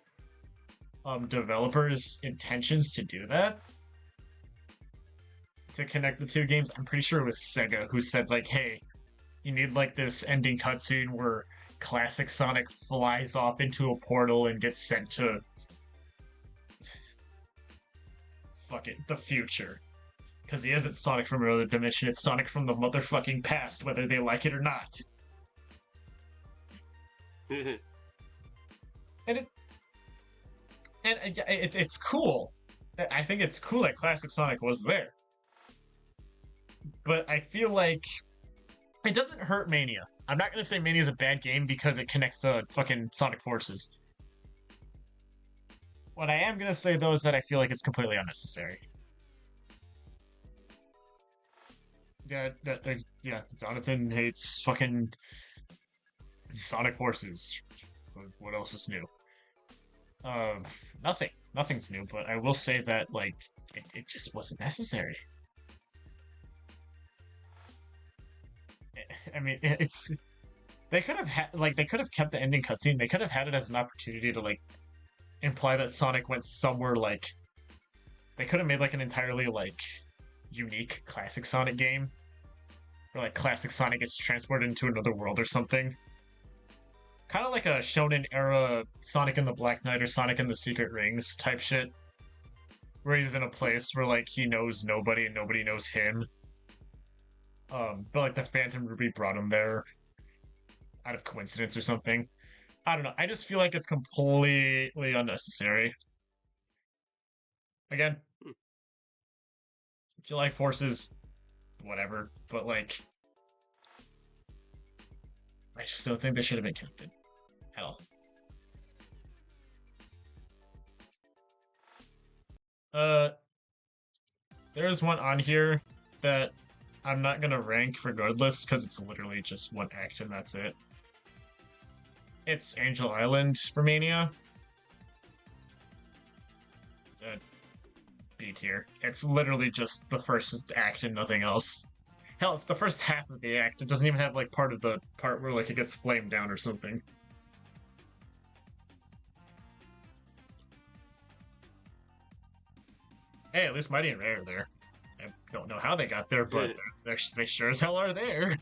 developers' intentions to do that. To connect the two games. I'm pretty sure it was Sega who said like, hey, you need like this ending cutscene where Classic Sonic flies off into a portal and gets sent to fuck it, the future. Because he isn't Sonic from another dimension, it's Sonic from the motherfucking past, whether they like it or not. And it's cool. I think it's cool that Classic Sonic was there. But I feel like it doesn't hurt Mania. I'm not going to say Mania is a bad game because it connects to fucking Sonic Forces. What I am going to say, though, is that I feel like it's completely unnecessary. Yeah, Jonathan hates fucking Sonic Forces. What else is new? Nothing. Nothing's new, but I will say that, like, it just wasn't necessary. I mean, they could have kept the ending cutscene. They could have had it as an opportunity to like imply that Sonic went somewhere. Like they could have made like an entirely like unique classic Sonic game, where like classic Sonic gets transported into another world or something. Kind of like a Shonen era Sonic and the Black Knight or Sonic and the Secret Rings type shit, where he's in a place where like he knows nobody and nobody knows him. But like the Phantom Ruby brought him there out of coincidence or something. I don't know. I just feel like it's completely unnecessary. Again, if you like Forces, whatever. But like, I just don't think they should have been connected at all. There's one on here that I'm not gonna rank regardless, because it's literally just one act and that's it. It's Angel Island, Romania. B tier. It's literally just the first act and nothing else. Hell, it's the first half of the act. It doesn't even have like part of the part where like it gets flamed down or something. Hey, at least Mighty and Ray are there. I don't know how they got there, but they sure as hell are there.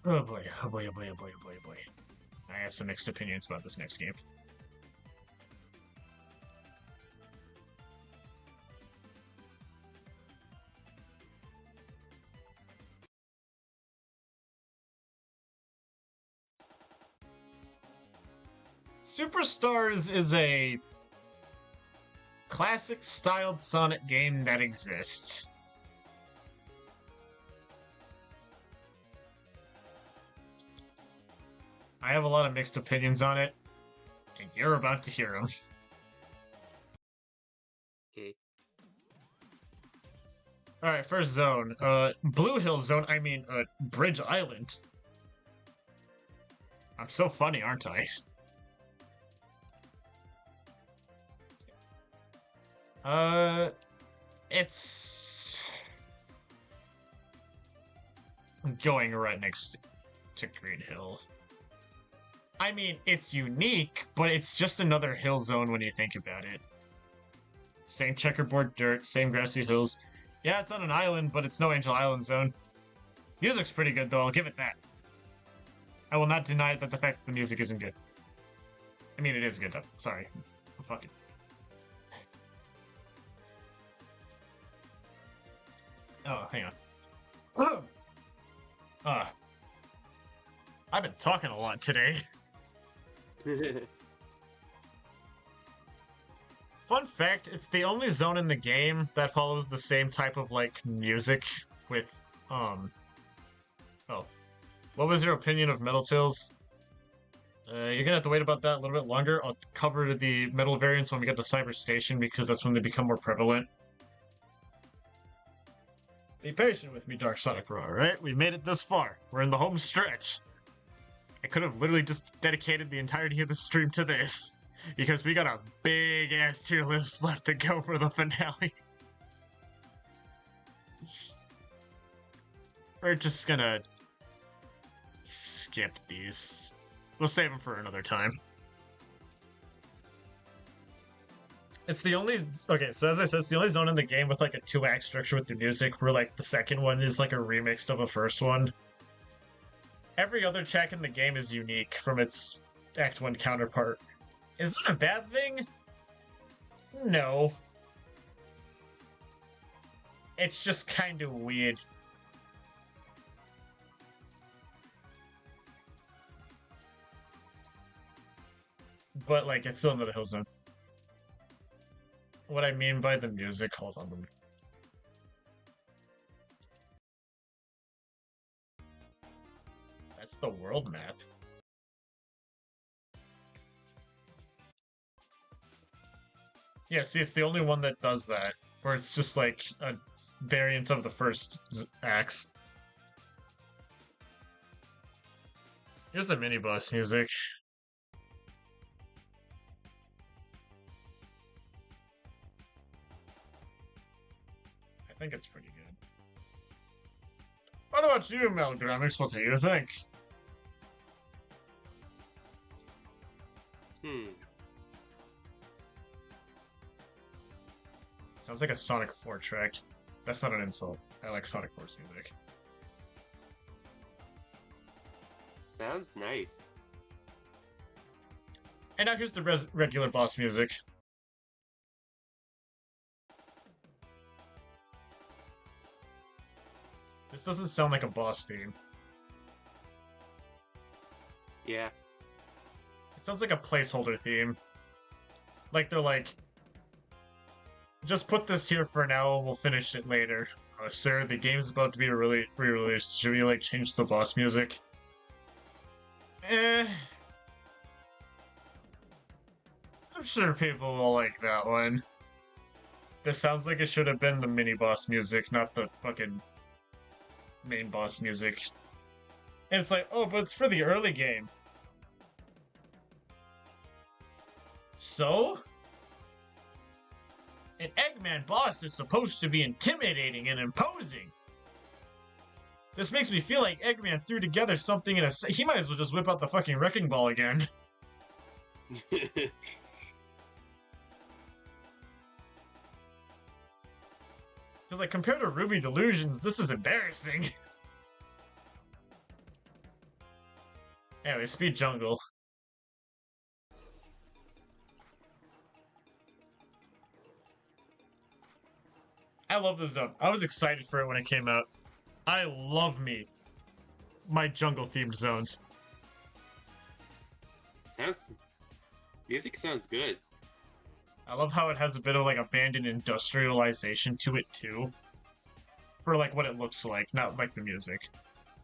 Oh boy, oh boy, oh boy, oh boy, oh boy, oh boy. I have some mixed opinions about this next game. Superstars is a classic styled Sonic game that exists. I have a lot of mixed opinions on it, and you're about to hear them. Okay. Alright, first zone. Blue Hill Zone, Bridge Island. I'm so funny, aren't I? It's going right next to Green Hill. I mean, it's unique, but it's just another hill zone when you think about it. Same checkerboard dirt, same grassy hills. Yeah, it's on an island, but it's no Angel Island zone. Music's pretty good, though, I'll give it that. I will not deny that the fact that the music isn't good. I mean, it is good, though. Sorry. Fuck it. Oh, hang on. I've been talking a lot today. Fun fact, it's the only zone in the game that follows the same type of, like, music with, Oh. What was your opinion of Metal Tales? You're gonna have to wait about that a little bit longer. I'll cover the metal variants when we get to Cyber Station, because that's when they become more prevalent. Be patient with me, Dark Sonic Bro, alright? We've made it this far. We're in the home stretch. I could have literally just dedicated the entirety of the stream to this, because we got a big-ass tier list left to go for the finale. We're just gonna skip these. We'll save them for another time. It's the only... Okay, so as I said, it's the only zone in the game with, like, a 2-act structure with the music, where, like, the second one is, like, a remix of a first one. Every other track in the game is unique from its Act 1 counterpart. Is that a bad thing? No. It's just kind of weird. But, like, it's still another hill zone. What I mean by the music, hold on. That's the world map. Yeah, see, it's the only one that does that, where it's just like a variant of the first acts. Here's the mini-boss music. I think it's pretty good. What about you, Melgramix? What do you think? Sounds like a Sonic 4 track. That's not an insult. I like Sonic 4's music. Sounds nice. And now here's the regular boss music. This doesn't sound like a boss theme. Yeah. It sounds like a placeholder theme. Like they're like, just put this here for now and we'll finish it later. Oh, sir, the game's about to be re-released. Should we, like, change the boss music? I'm sure people will like that one. This sounds like it should have been the mini boss music, not the fucking main boss music. And it's like, oh, but it's for the early game. So? An Eggman boss is supposed to be intimidating and imposing. This makes me feel like Eggman threw together something in a... He might as well just whip out the fucking wrecking ball again. Because, like, compared to Ruby Delusions, this is embarrassing. Anyway, Speed Jungle. I love this zone. I was excited for it when it came out. I love my jungle-themed zones. Music sounds good. I love how it has a bit of, like, abandoned industrialization to it, too. For, like, what it looks like, not, like, the music.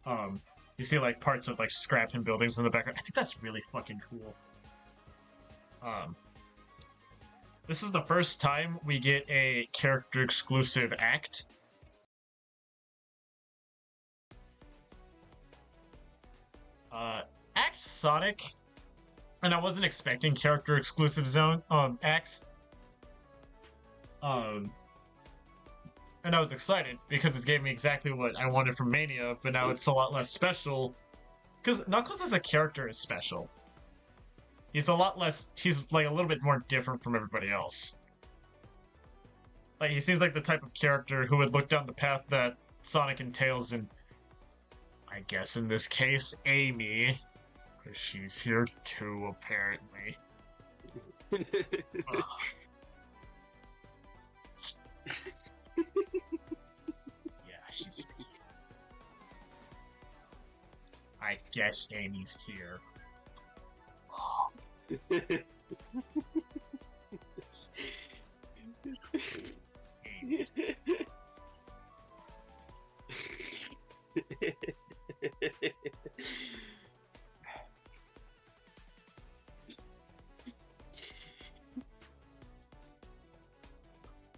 You see, like, parts of, like, scrapped and buildings in the background. I think that's really fucking cool. This is the first time we get a character-exclusive act. Act Sonic, and I wasn't expecting character-exclusive zone, acts. And I was excited because it gave me exactly what I wanted from Mania, but now it's a lot less special. Because Knuckles as a character is special. He's a lot less, he's like a little bit more different from everybody else. Like, he seems like the type of character who would look down the path that Sonic and Tails and, I guess in this case, Amy, because she's here too, apparently. Yeah, she's here too. I guess Amy's here.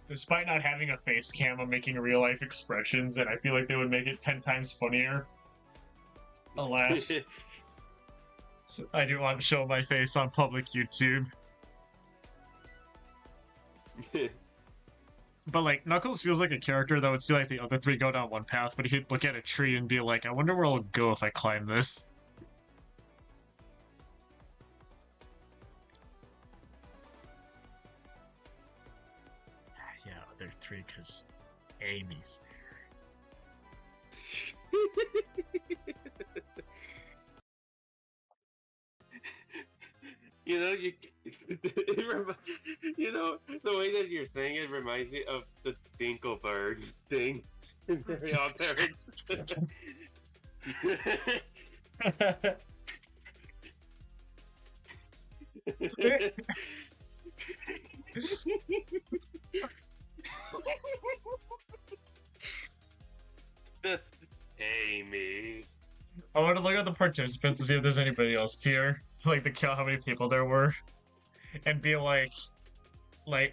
Despite not having a face cam, I'm making real life expressions, and I feel like they would make it 10 times funnier. Alas. I do want to show my face on public YouTube. But, like, Knuckles feels like a character that would see, like, the other three go down one path, but he'd look at a tree and be like, I wonder where I'll go if I climb this. Yeah, other three, because Amy's there. You know, you know, the way that you're saying it reminds me of the Dinklebird thing. Very odd parents. This Amy. I want to look at the participants to see if there's anybody else here. To, like, to count how many people there were. And be like,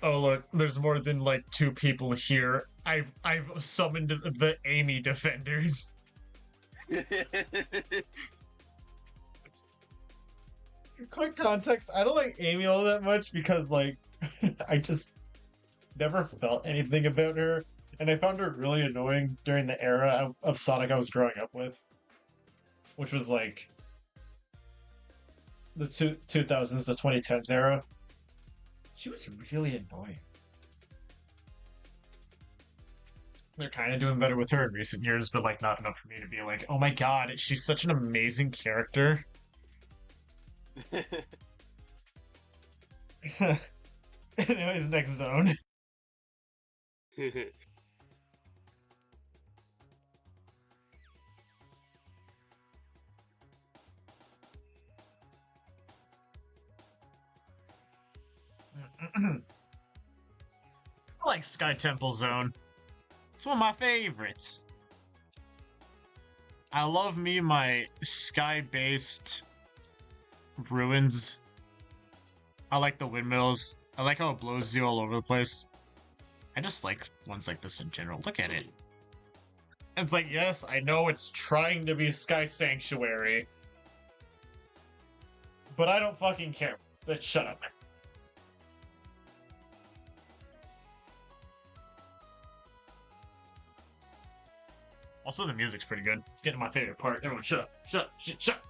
oh look, there's more than, like, 2 people here. I've summoned the Amy Defenders. Quick context, I don't like Amy all that much because, like, I just never felt anything about her. And I found her really annoying during the era of Sonic I was growing up with. Which was, like, the 2000s, the 2010s era. She was really annoying. They're kind of doing better with her in recent years, but, like, not enough for me to be like, oh my god, she's such an amazing character. Anyways, next zone. I like Sky Temple Zone. It's one of my favorites. I love me my sky-based ruins. I like the windmills. I like how it blows you all over the place. I just like ones like this in general. Look at it. It's like, yes, I know it's trying to be Sky Sanctuary, but I don't fucking care. Let's shut up. Also, the music's pretty good. It's getting to my favorite part. Everyone, shut up. Shut up. Shut up.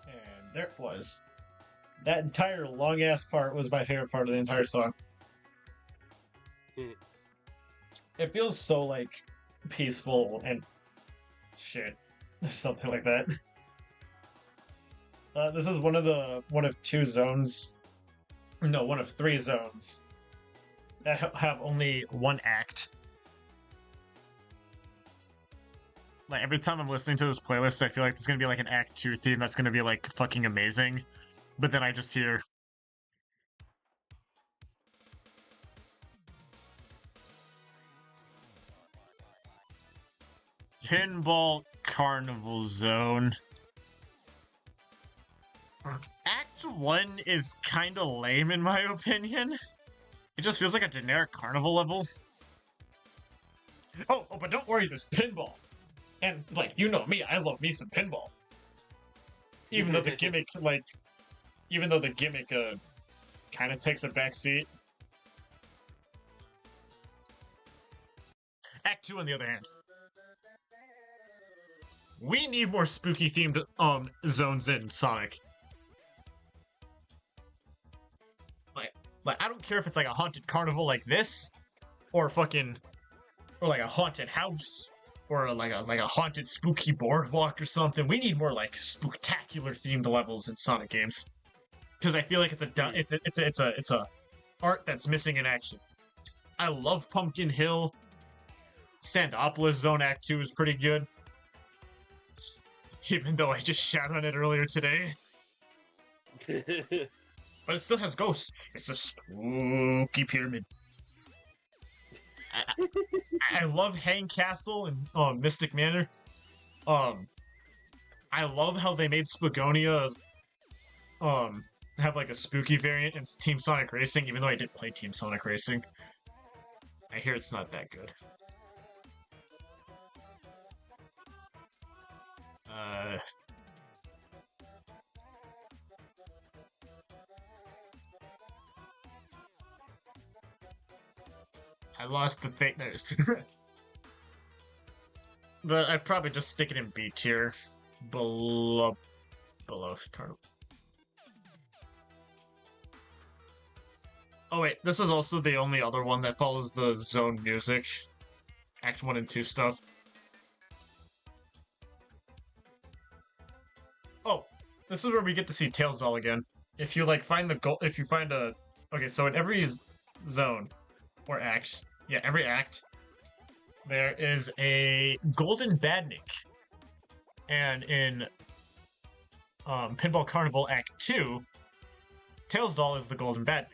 And there it was. That entire long ass part was my favorite part of the entire song. It feels so like peaceful and shit, something like that. This is one of two zones, no, one of three zones that have only one act. Like, every time I'm listening to this playlist, I feel like there's gonna be like an Act 2 theme that's gonna be like fucking amazing. But then I just hear Pinball Carnival Zone. Act 1 is kinda lame in my opinion. It just feels like a generic carnival level. Oh, but don't worry, there's pinball. And, like, you know me, I love me some pinball. Even though the gimmick, kind of takes a backseat. Act 2, on the other hand. We need more spooky-themed, zones in Sonic. Like, I don't care if it's like a haunted carnival like this, or like a haunted house, or like a haunted spooky boardwalk or something. We need more like spooktacular themed levels in Sonic games, because I feel like it's a art that's missing in action. I love Pumpkin Hill. Sandopolis Zone Act 2 is pretty good, even though I just shat on it earlier today. But it still has ghosts. It's a spooky pyramid. I love Hang Castle and Mystic Manor. I love how they made Spagonia have like a spooky variant in Team Sonic Racing, even though I didn't play Team Sonic Racing. I hear it's not that good. I lost the thing. There's. But I'd probably just stick it in B tier, below Carnival. Oh wait, this is also the only other one that follows the zone music, Act 1 and 2 stuff. Oh, this is where we get to see Tails Doll again. If you like find the goal, if you find a, okay, so in every zone or act, yeah, every act, there is a golden badnik, and in Pinball Carnival Act 2, Tails Doll is the golden badnik.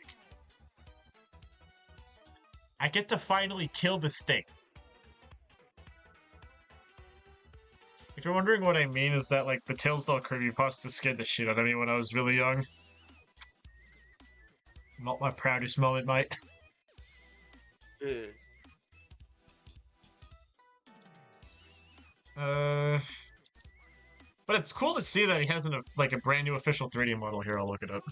I get to finally kill the snake. If you're wondering what I mean, is that like the Tails Doll creepypasta scared the shit out of me when I was really young. Not my proudest moment, mate. But it's cool to see that he has a brand new official 3D model here. I'll look it up.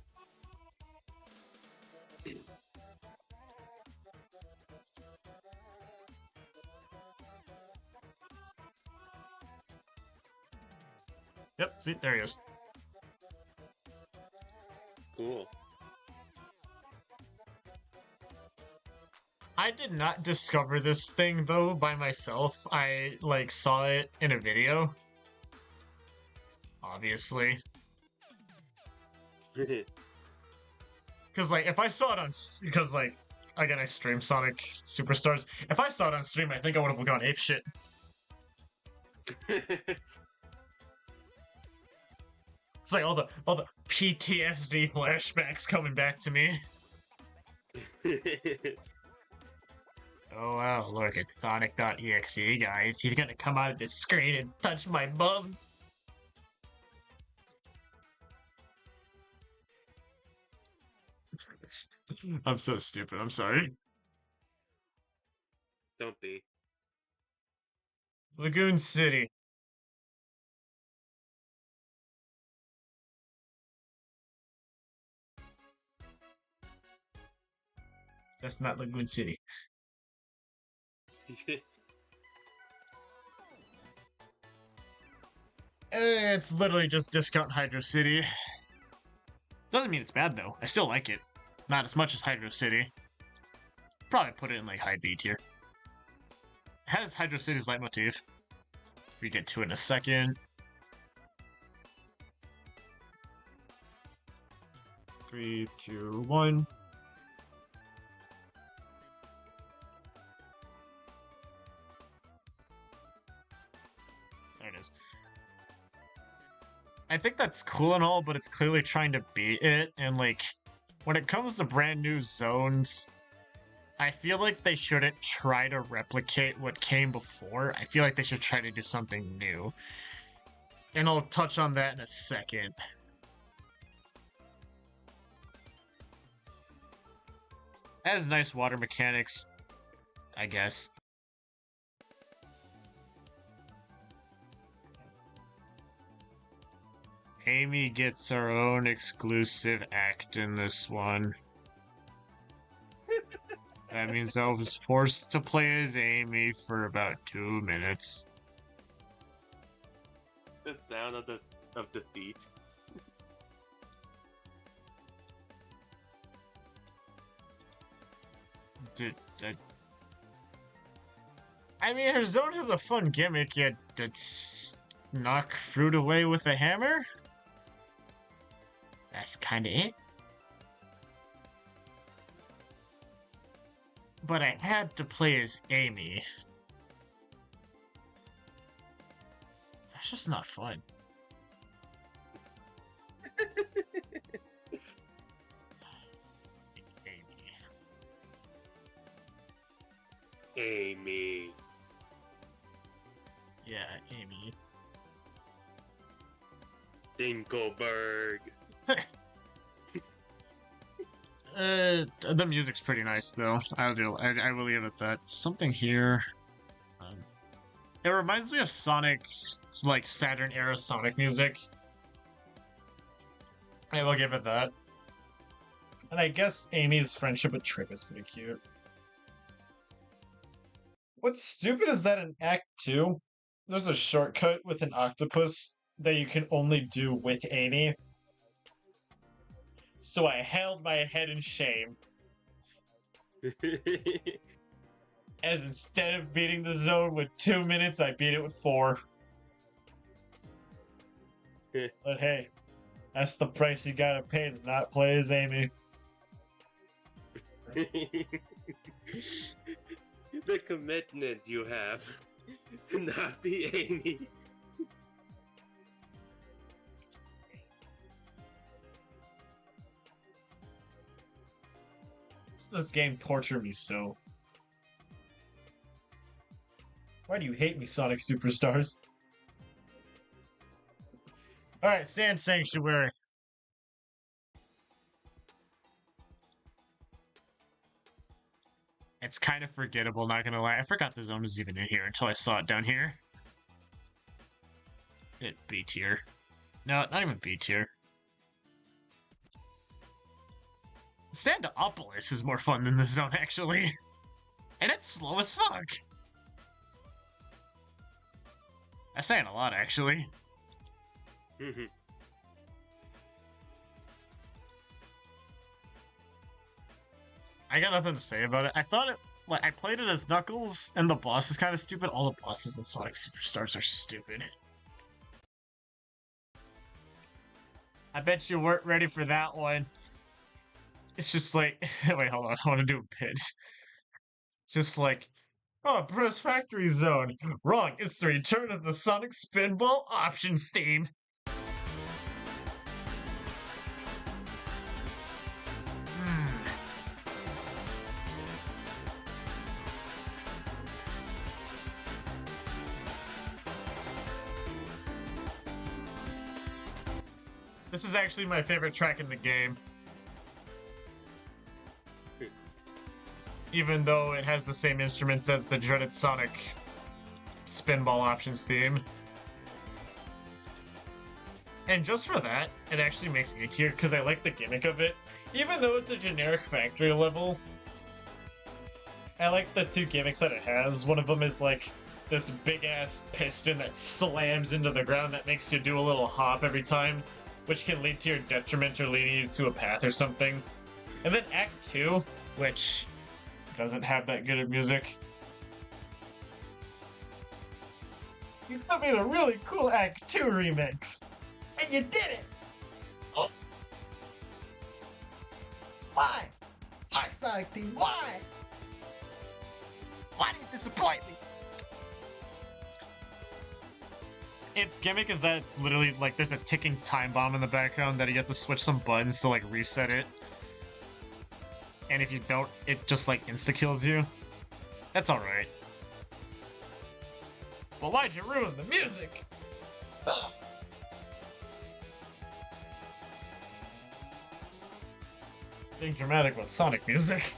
Yep, see, there he is. Cool. I did not discover this thing though by myself. I like saw it in a video. Obviously. Because like if I saw it on because like again I stream Sonic Superstars. If I saw it on stream, I think I would have gone apeshit. It's like all the PTSD flashbacks coming back to me. Oh wow, look at Sonic.exe, guys. He's gonna come out of the screen and touch my bum. I'm so stupid, I'm sorry. Don't be. Lagoon City. That's not Lagoon City. It's literally just Discount Hydro City. Doesn't mean it's bad though. I still like it. Not as much as Hydro City. Probably put it in like high B tier. It has Hydro City's leitmotif. If we get to it in a second. 3, 2, 1. There it is. I think that's cool and all, but it's clearly trying to beat it, and like, when it comes to brand new zones, I feel like they shouldn't try to replicate what came before. I feel like they should try to do something new. And I'll touch on that in a second. It has nice water mechanics, I guess. Amy gets her own exclusive act in this one. That means I was forced to play as Amy for about 2 minutes. The sound of the beat. I mean, her zone has a fun gimmick, yet it's knock fruit away with a hammer? That's kinda it. But I had to play as Amy. That's just not fun. Amy. Yeah, Amy. Dinkelberg. The music's pretty nice though. I will give it that. Something here. It reminds me of Sonic, like Saturn era Sonic music. I will give it that. And I guess Amy's friendship with Trip is pretty cute. What's stupid is that in Act 2, there's a shortcut with an octopus that you can only do with Amy. So I held my head in shame. As instead of beating the zone with 2 minutes, I beat it with 4. But hey, that's the price you gotta pay to not play as Amy. The commitment you have to not be Amy. This game torture me so. Why do you hate me, Sonic Superstars? Alright, Sand Sanctuary. It's kind of forgettable, not gonna lie. I forgot the zone was even in here until I saw it down here. It B tier. No, not even B tier. Sandopolis is more fun than the zone, actually. And it's slow as fuck. That's saying a lot, actually. I got nothing to say about it. I thought it, like I played it as Knuckles, and the boss is kind of stupid. All the bosses in Sonic Superstars are stupid. I bet you weren't ready for that one. It's just like, wait, hold on, I want to do a bit. Just like, oh, press Factory Zone. Wrong, it's the return of the Sonic Spinball Options theme. This is actually my favorite track in the game. Even though it has the same instruments as the dreaded Sonic Spinball Options theme. And just for that, it actually makes A tier because I like the gimmick of it. Even though it's a generic factory level, I like the two gimmicks that it has. One of them is like this big ass piston that slams into the ground that makes you do a little hop every time, which can lead to your detriment or leading you to a path or something. And then Act 2, which doesn't have that good of music. You made a really cool Act 2 remix! And you did it! Oh. Why? Why, Sonic Team? Why? Why did you disappoint me? Its gimmick is that it's literally like there's a ticking time bomb in the background that you have to switch some buttons to like reset it. And if you don't, it just like insta-kills you. That's alright. But why'd you ruin the music? Ugh. Being dramatic with Sonic music.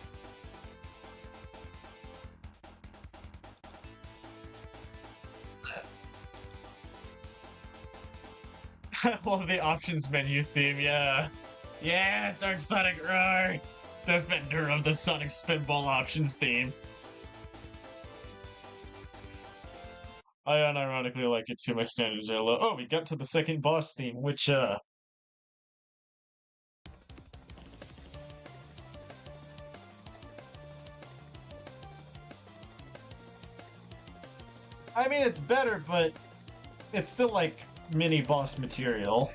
I love the options menu theme, yeah. Yeah, Dark Sonic Roar! Defender of the Sonic Spinball Options theme. I unironically like it too. My standards are low. Oh, we got to the second boss theme, which, I mean, it's better, but it's still like mini boss material.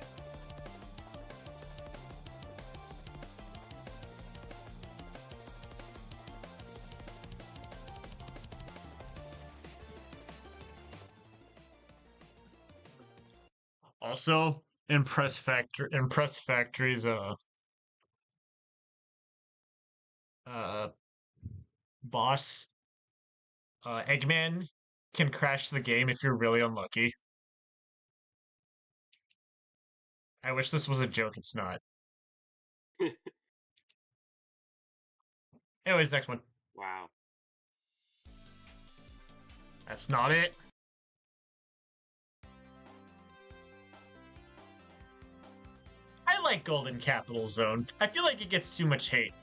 Also, Impress Factory's boss, Eggman, can crash the game if you're really unlucky. I wish this was a joke, it's not. Anyways, next one. Wow. That's not it. I like Golden Capital Zone. I feel like it gets too much hate.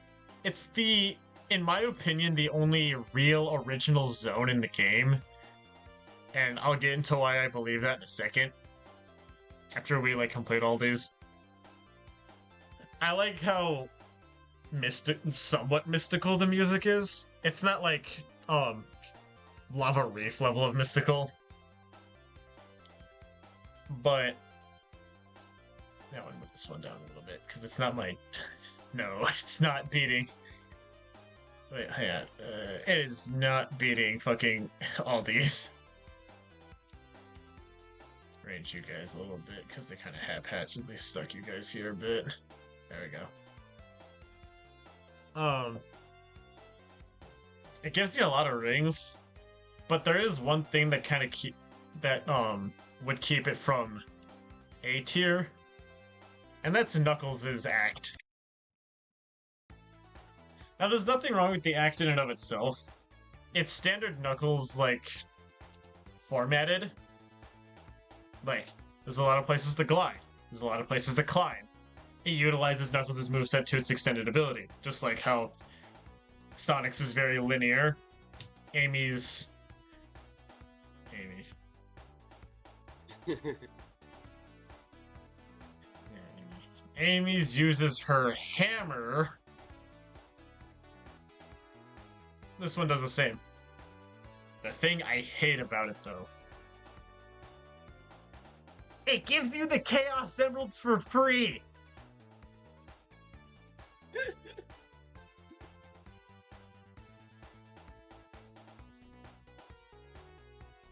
It's the, in my opinion, the only real original zone in the game. And I'll get into why I believe that in a second. After we, like, complete all these. I like how somewhat mystical the music is. It's not like, Lava Reef level of mystical. But I want to move this one down a little bit, because it's not my... No, it's not beating... Wait, hang on. It is not beating fucking all these. Range you guys a little bit, because they kind of haphazardly stuck you guys here a bit. There we go. It gives you a lot of rings, but there is one thing that kind of would keep it from A tier, and that's Knuckles' act. Now, there's nothing wrong with the act in and of itself. It's standard Knuckles, like, formatted. Like, there's a lot of places to glide. There's a lot of places to climb. It utilizes Knuckles' moveset to its extended ability, just like how Sonic's is very linear. Amy's uses her hammer This one does the same. The thing I hate about it, though. It gives you the Chaos Emeralds for free!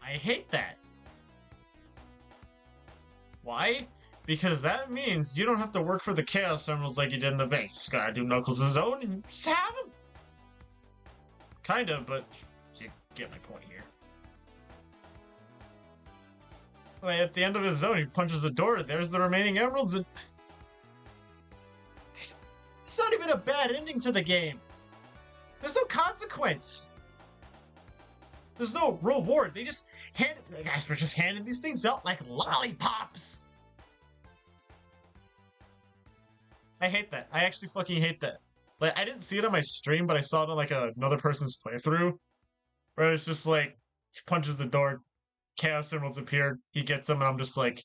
I hate that. Why? Because that means you don't have to work for the Chaos Emeralds like you did in the bank. You just gotta do Knuckles' own and just have them. Kind of, but you get my point here. Like, at the end of his zone, he punches a door, there's the remaining emeralds, and... It's not even a bad ending to the game. There's no consequence. There's no reward. They just the guys were just handing these things out like lollipops. I hate that. I actually fucking hate that. Like, I didn't see it on my stream, but I saw it on like another person's playthrough, where it's just like he punches the door, Chaos Emeralds appear, he gets them, and I'm just like,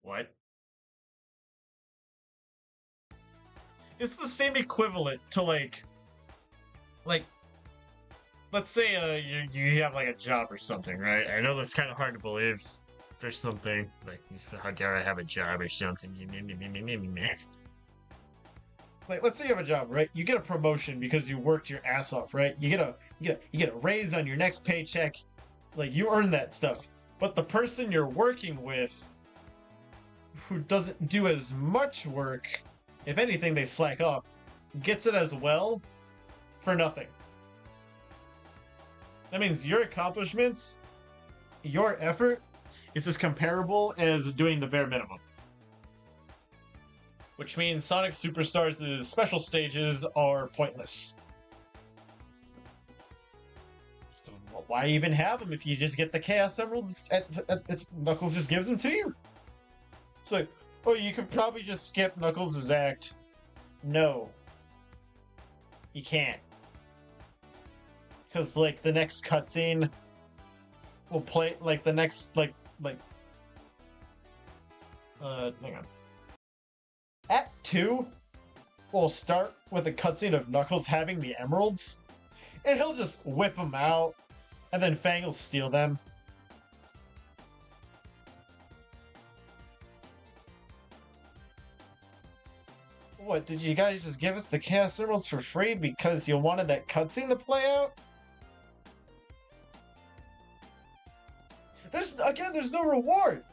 what? It's the same equivalent to like, let's say you have like a job or something, right? I know that's kind of hard to believe. There's something like, how dare I have a job or something? Like, let's say you have a job, right? You get a promotion because you worked your ass off, right? You get a raise on your next paycheck. Like, you earn that stuff. But the person you're working with, who doesn't do as much work, if anything, they slack off, gets it as well for nothing. That means your accomplishments, your effort, is as comparable as doing the bare minimum. Which means Sonic Superstars' special stages are pointless. So why even have them if you just get the Chaos Emeralds? Knuckles just gives them to you? It's like, oh, you could probably just skip Knuckles' act. No. You can't. Because, like, the next cutscene will play, like, the next, hang on. Act 2 will start with a cutscene of Knuckles having the emeralds, and he'll just whip them out, and then Fang will steal them. What, did you guys just give us the Chaos Emeralds for free because you wanted that cutscene to play out? There's no reward!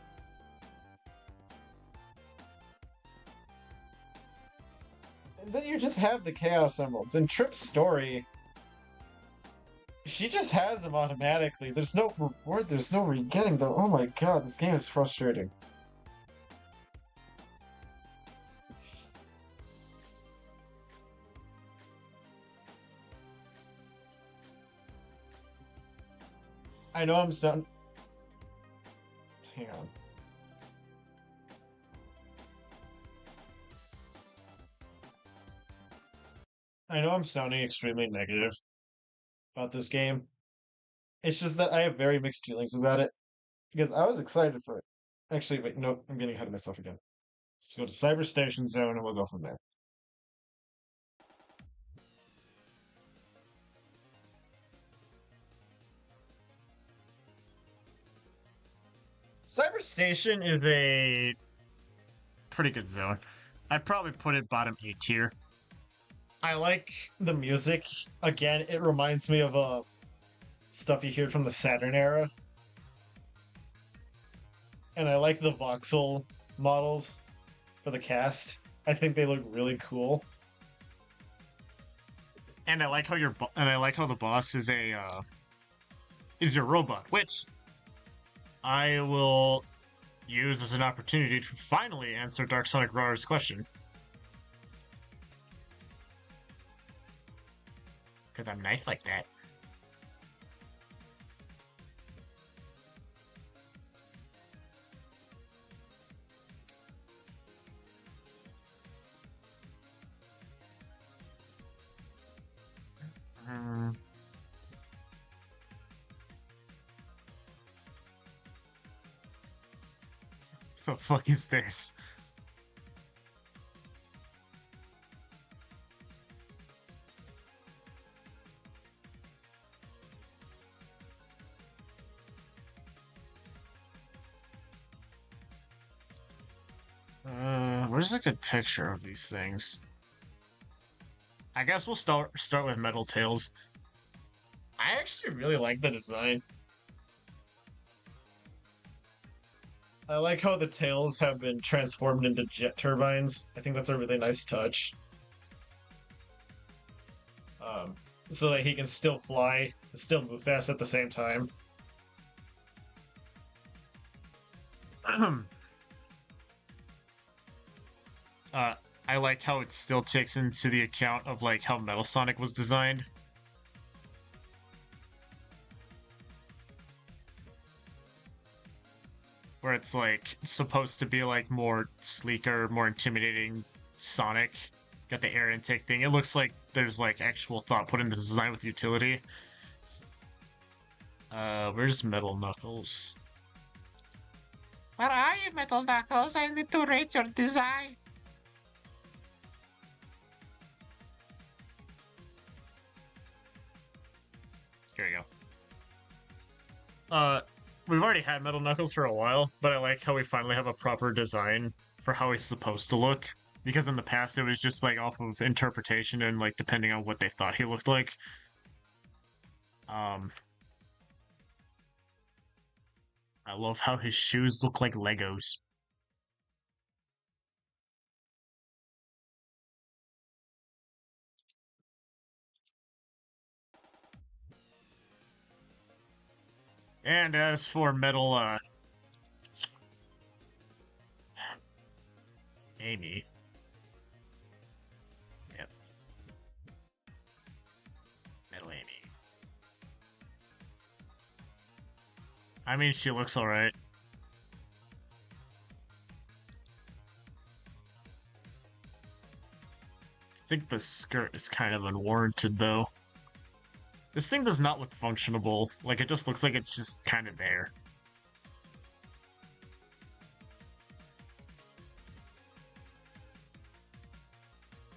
And then you just have the Chaos Emeralds. In Trip's story, she just has them automatically. There's no reward, there's no re-getting them. Oh my god, this game is frustrating. I know I'm sound... Hang on. I know I'm sounding extremely negative about this game. It's just that I have very mixed feelings about it. Because I was excited for it. Actually, wait, no, I'm getting ahead of myself again. Let's go to Cyber Station Zone and we'll go from there. Cyber Station is a pretty good zone. I'd probably put it bottom A tier. I like the music. Again, it reminds me of stuff you hear from the Saturn era. And I like the voxel models for the cast. I think they look really cool. And I like how the boss is a robot, which I will use as an opportunity to finally answer Dark Sonic Rawr's question. Because I'm nice like that. The fuck is this? where's a good picture of these things? I guess we'll start with Metal Tails. I actually really like the design. I like how the tails have been transformed into jet turbines. I think that's a really nice touch. So that he can still fly, still move fast at the same time. I like how it still takes into the account of like how Metal Sonic was designed. Where it's like supposed to be like more sleeker, more intimidating Sonic. Got the air intake thing. It looks like there's like actual thought put into the design with utility. Where's Metal Knuckles? Where are you, Metal Knuckles? I need to rate your design. Here we go. We've already had Metal Knuckles for a while, but I like how we finally have a proper design for how he's supposed to look. Because in the past, it was just like off of interpretation and like depending on what they thought he looked like. I love how his shoes look like Legos. And as for Metal, Amy. Yep. Metal Amy. I mean, she looks alright. I think the skirt is kind of unwarranted, though. This thing does not look functionable. Like, it just looks like it's just kind of there.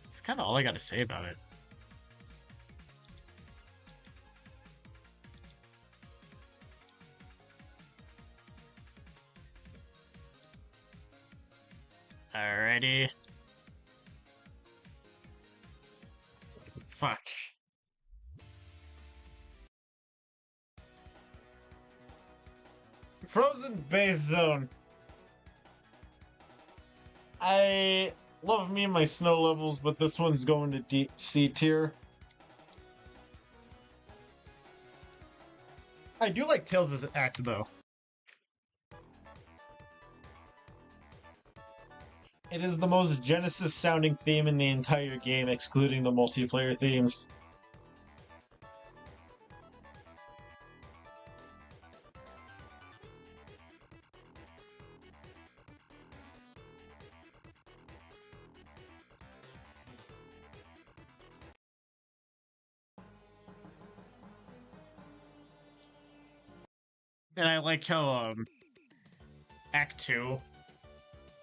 That's kind of all I gotta say about it. Alrighty. Fuck. Frozen Base Zone. I love me and my snow levels, but this one's going to deep C tier. I do like Tails' act, though. It is the most Genesis-sounding theme in the entire game, excluding the multiplayer themes. And I like how, Act 2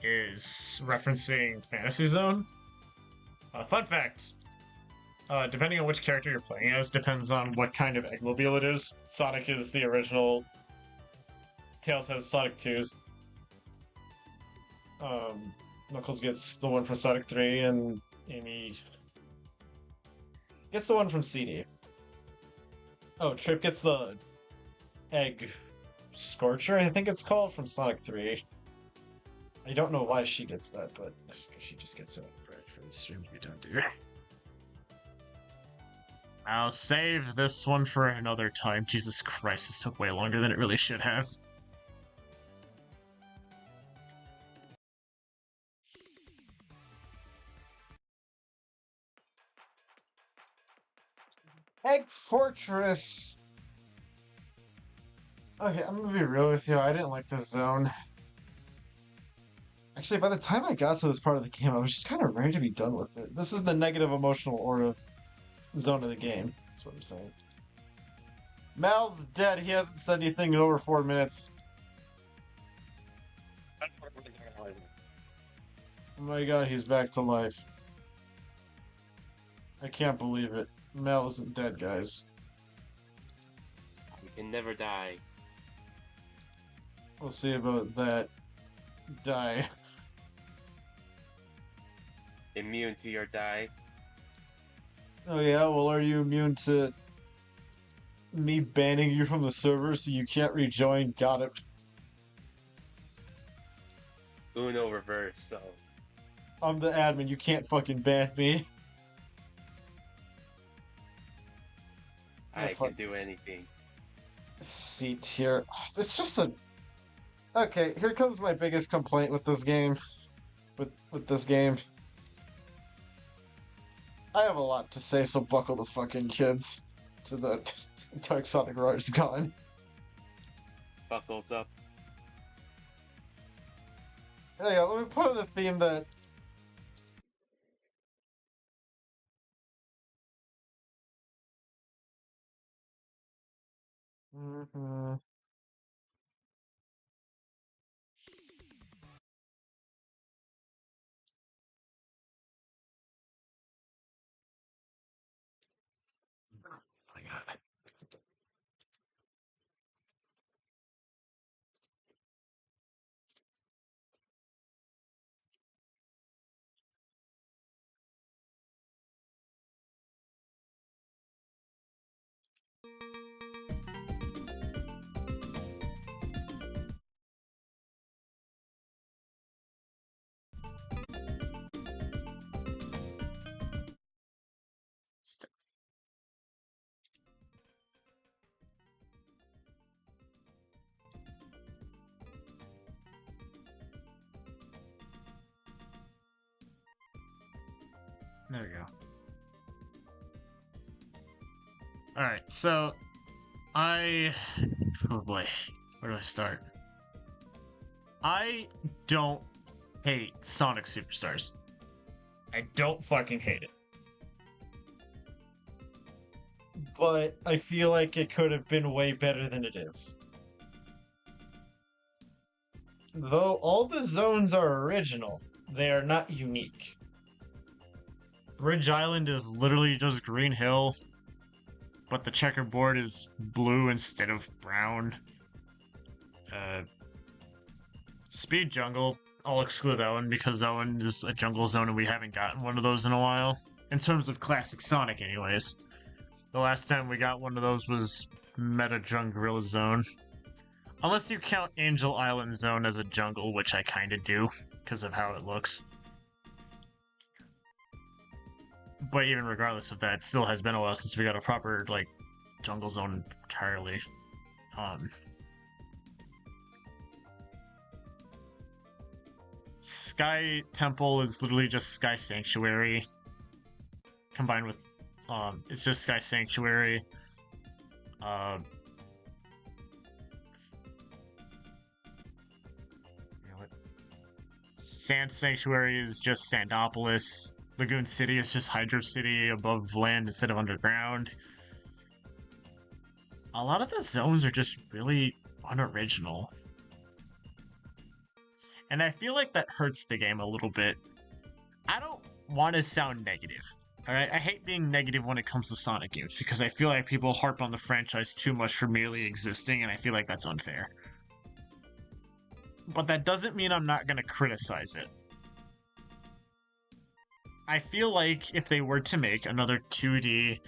is referencing Fantasy Zone. Fun fact, depending on which character you're playing as, depends on what kind of Eggmobile it is. Sonic is the original. Tails has Sonic 2's. Knuckles gets the one from Sonic 3, and Amy gets the one from CD. Oh, Trip gets the Egg Scorcher, I think it's called, from Sonic 3. I don't know why she gets that, but she just gets it for the stream to be done, dude. I'll save this one for another time. Jesus Christ, this took way longer than it really should have. Egg Fortress. Okay, I'm gonna be real with you. I didn't like this zone. Actually, by the time I got to this part of the game, I was just kind of ready to be done with it. This is the negative emotional aura zone of the game. That's what I'm saying. Mal's dead. He hasn't said anything in over 4 minutes. Oh my god, he's back to life. I can't believe it. Mal isn't dead, guys. You can never die. We'll see about that. Die. immune to your die. Oh yeah, well are you immune to me banning you from the server so you can't rejoin? Got it. Uno reverse, so I'm the admin, you can't fucking ban me. I fuck can do this. anything. C tier. It's just a... Okay, here comes my biggest complaint with this game. With this game. I have a lot to say, so buckle the fucking kids to the Dark Sonic Rise gone. Buckles up. Yeah, let me put in a theme that... Oh my god. There we go. Alright, so... Oh boy, where do I start? I don't hate Sonic Superstars. I don't fucking hate it. But I feel like it could have been way better than it is. Though all the zones are original, they are not unique. Bridge Island is literally just Green Hill, but the checkerboard is blue instead of brown. Speed Jungle, I'll exclude that one because that one is a jungle zone and we haven't gotten one of those in a while. In terms of classic Sonic anyways. The last time we got one of those was Meta Jungle Zone. Unless you count Angel Island Zone as a jungle, which I kinda do, because of how it looks. But even regardless of that, it still has been a while since we got a proper, like, jungle zone entirely. Sky Temple is literally just Sky Sanctuary. Combined with, it's just Sky Sanctuary. Sand Sanctuary is just Sandopolis. Lagoon City is just Hydro City above land instead of underground. A lot of the zones are just really unoriginal. And I feel like that hurts the game a little bit. I don't want to sound negative. Alright, I hate being negative when it comes to Sonic games because I feel like people harp on the franchise too much for merely existing, and I feel like that's unfair. But that doesn't mean I'm not going to criticize it. I feel like if they were to make another 2D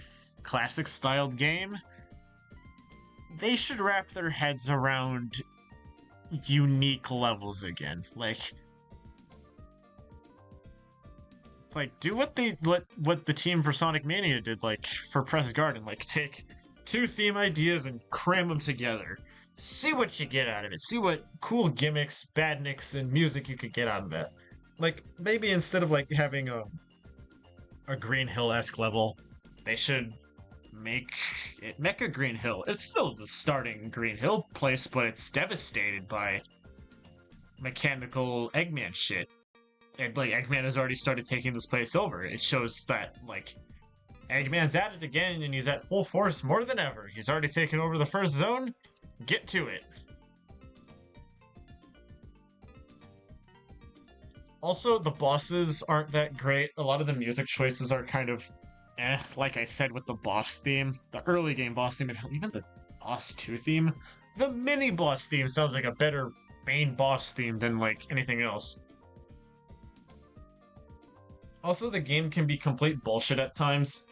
classic-styled game, they should wrap their heads around unique levels again. Like do what the team for Sonic Mania did, like, for Press Garden. Like, take two theme ideas and cram them together. See what you get out of it. See what cool gimmicks, badniks, and music you could get out of that. Like, maybe instead of, like, having a Green Hill-esque level, they should make it Mecha Green Hill. It's still the starting Green Hill place, but it's devastated by mechanical Eggman shit. And, like, Eggman has already started taking this place over. It shows that, like, Eggman's at it again, and he's at full force more than ever. He's already taken over the first zone. Get to it. Also, the bosses aren't that great. A lot of the music choices are kind of like I said with the boss theme. The early game boss theme, and even the boss 2 theme. The mini boss theme sounds like a better main boss theme than, like, anything else. Also, the game can be complete bullshit at times.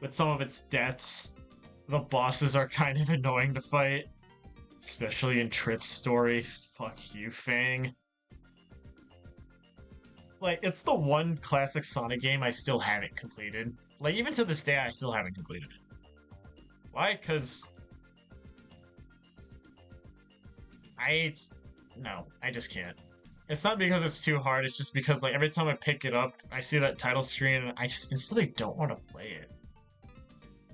With some of its deaths, the bosses are kind of annoying to fight. Especially in Trip's story. Fuck you, Fang. Like, it's the one classic Sonic game I still haven't completed. Like, even to this day, I still haven't completed it. Why? Because... No, I just can't. It's not because it's too hard, it's just because, like, every time I pick it up, I see that title screen, and I just instantly don't want to play it.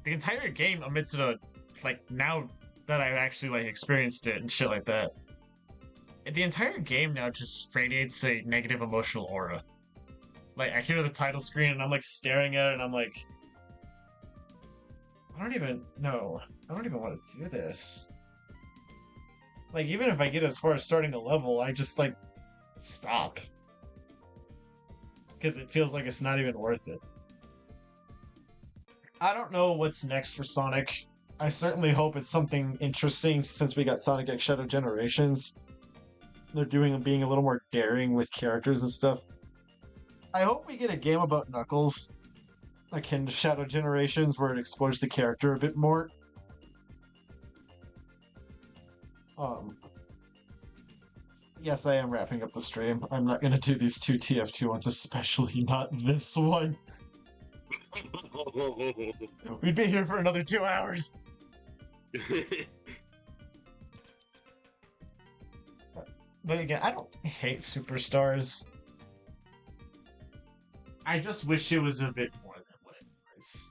The entire game amidst a... Like, now that I've actually, like, experienced it and shit like that, the entire game now just radiates a negative emotional aura. Like, I hear the title screen, and I'm, like, staring at it, and I'm like... I don't even want to do this. Like, even if I get as far as starting a level, I just, like, stop. Because it feels like it's not even worth it. I don't know what's next for Sonic. I certainly hope it's something interesting since we got Sonic X Shadow Generations. They're being a little more daring with characters and stuff. I hope we get a game about Knuckles, akin to Shadow Generations, where it explores the character a bit more. Yes, I am wrapping up the stream. I'm not gonna do these two TF2 ones, especially not this one. We'd be here for another 2 hours. But again, I don't hate Superstars. I just wish it was a bit more than what it was.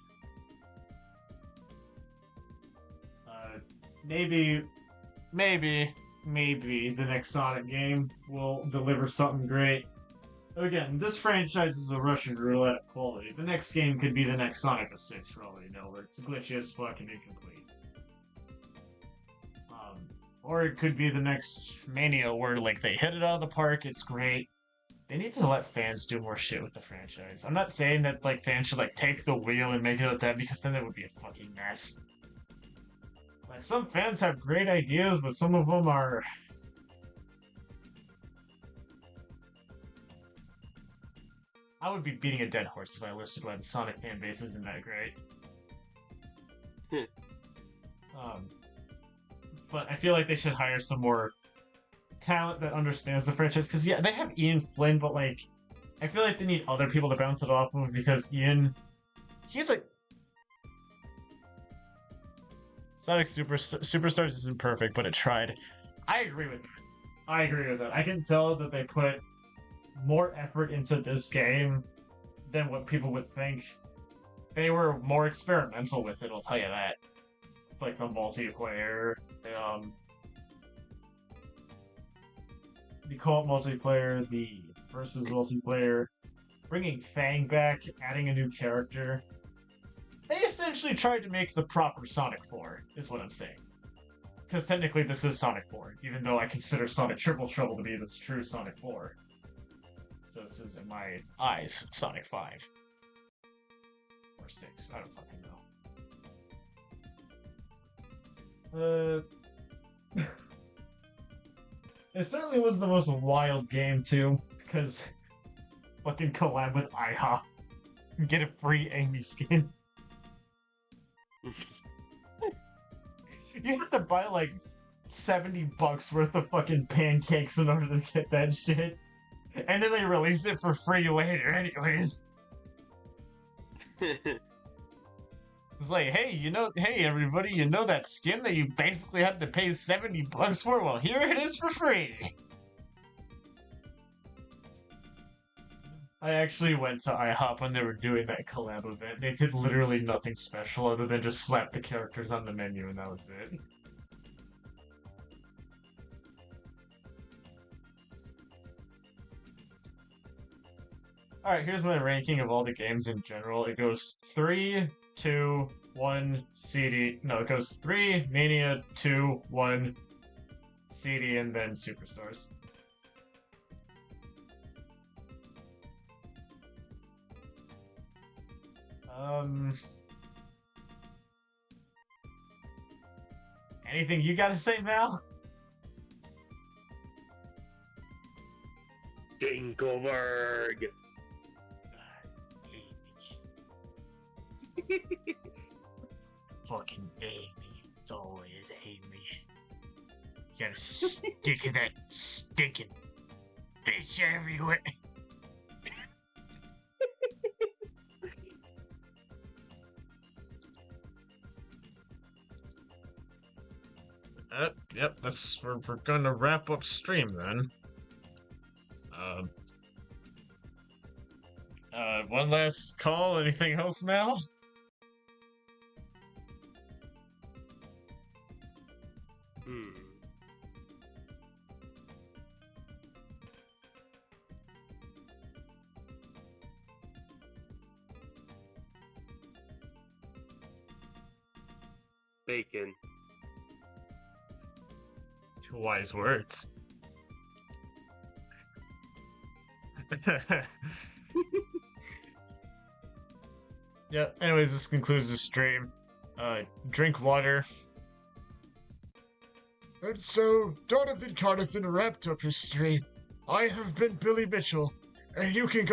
Maybe the next Sonic game will deliver something great. Again, this franchise is a Russian roulette of quality. The next game could be the next Sonic 06 for all we know, where it's glitchy as fuck and incomplete. Or it could be the next Mania where, like, they hit it out of the park, it's great. They need to let fans do more shit with the franchise. I'm not saying that, like, fans should, like, take the wheel and make it like that, because then it would be a fucking mess. Like, some fans have great ideas, but some of them are... I would be beating a dead horse if I listed why the Sonic fan base isn't that great. But I feel like they should hire some more talent that understands the franchise. Because, yeah, they have Ian Flynn, but, like, I feel like they need other people to bounce it off of, because Ian... He's like... Sonic Superstars isn't perfect, but it tried. I agree with that. I can tell that they put more effort into this game than what people would think. They were more experimental with it, I'll tell you that. Like the multiplayer, the co-op multiplayer, the versus multiplayer, bringing Fang back, adding a new character. They essentially tried to make the proper Sonic 4, is what I'm saying. Because technically this is Sonic 4, even though I consider Sonic Triple Trouble to be this true Sonic 4. So this is, in my eyes, Sonic 5. Or 6, I don't fucking know. It certainly was the most wild game, too, because fucking collab with IHOP and get a free Amy skin. You have to buy like $70 worth of fucking pancakes in order to get that shit. And then they release it for free later anyways. It's like, hey, hey everybody, you know that skin that you basically had to pay $70 for? Well, here it is for free. I actually went to IHOP when they were doing that collab event. They did literally nothing special other than just slap the characters on the menu and that was it. Alright, here's my ranking of all the games in general. It goes 3, 2, 1, CD. No, it goes 3, Mania, 2, 1, CD, and then Superstars. Anything you gotta say, Mal? Dinkelberg! Fucking Amy. It's always Amy. You gotta stick that stinking bitch everywhere. Yep, we're gonna wrap up stream then. One last call. Anything else, Mal? Bacon. Two wise words. Yeah, anyways, this concludes the stream. Drink water. And so, Jonathan Conathan wrapped up his stream. I have been Billy Mitchell, and you can go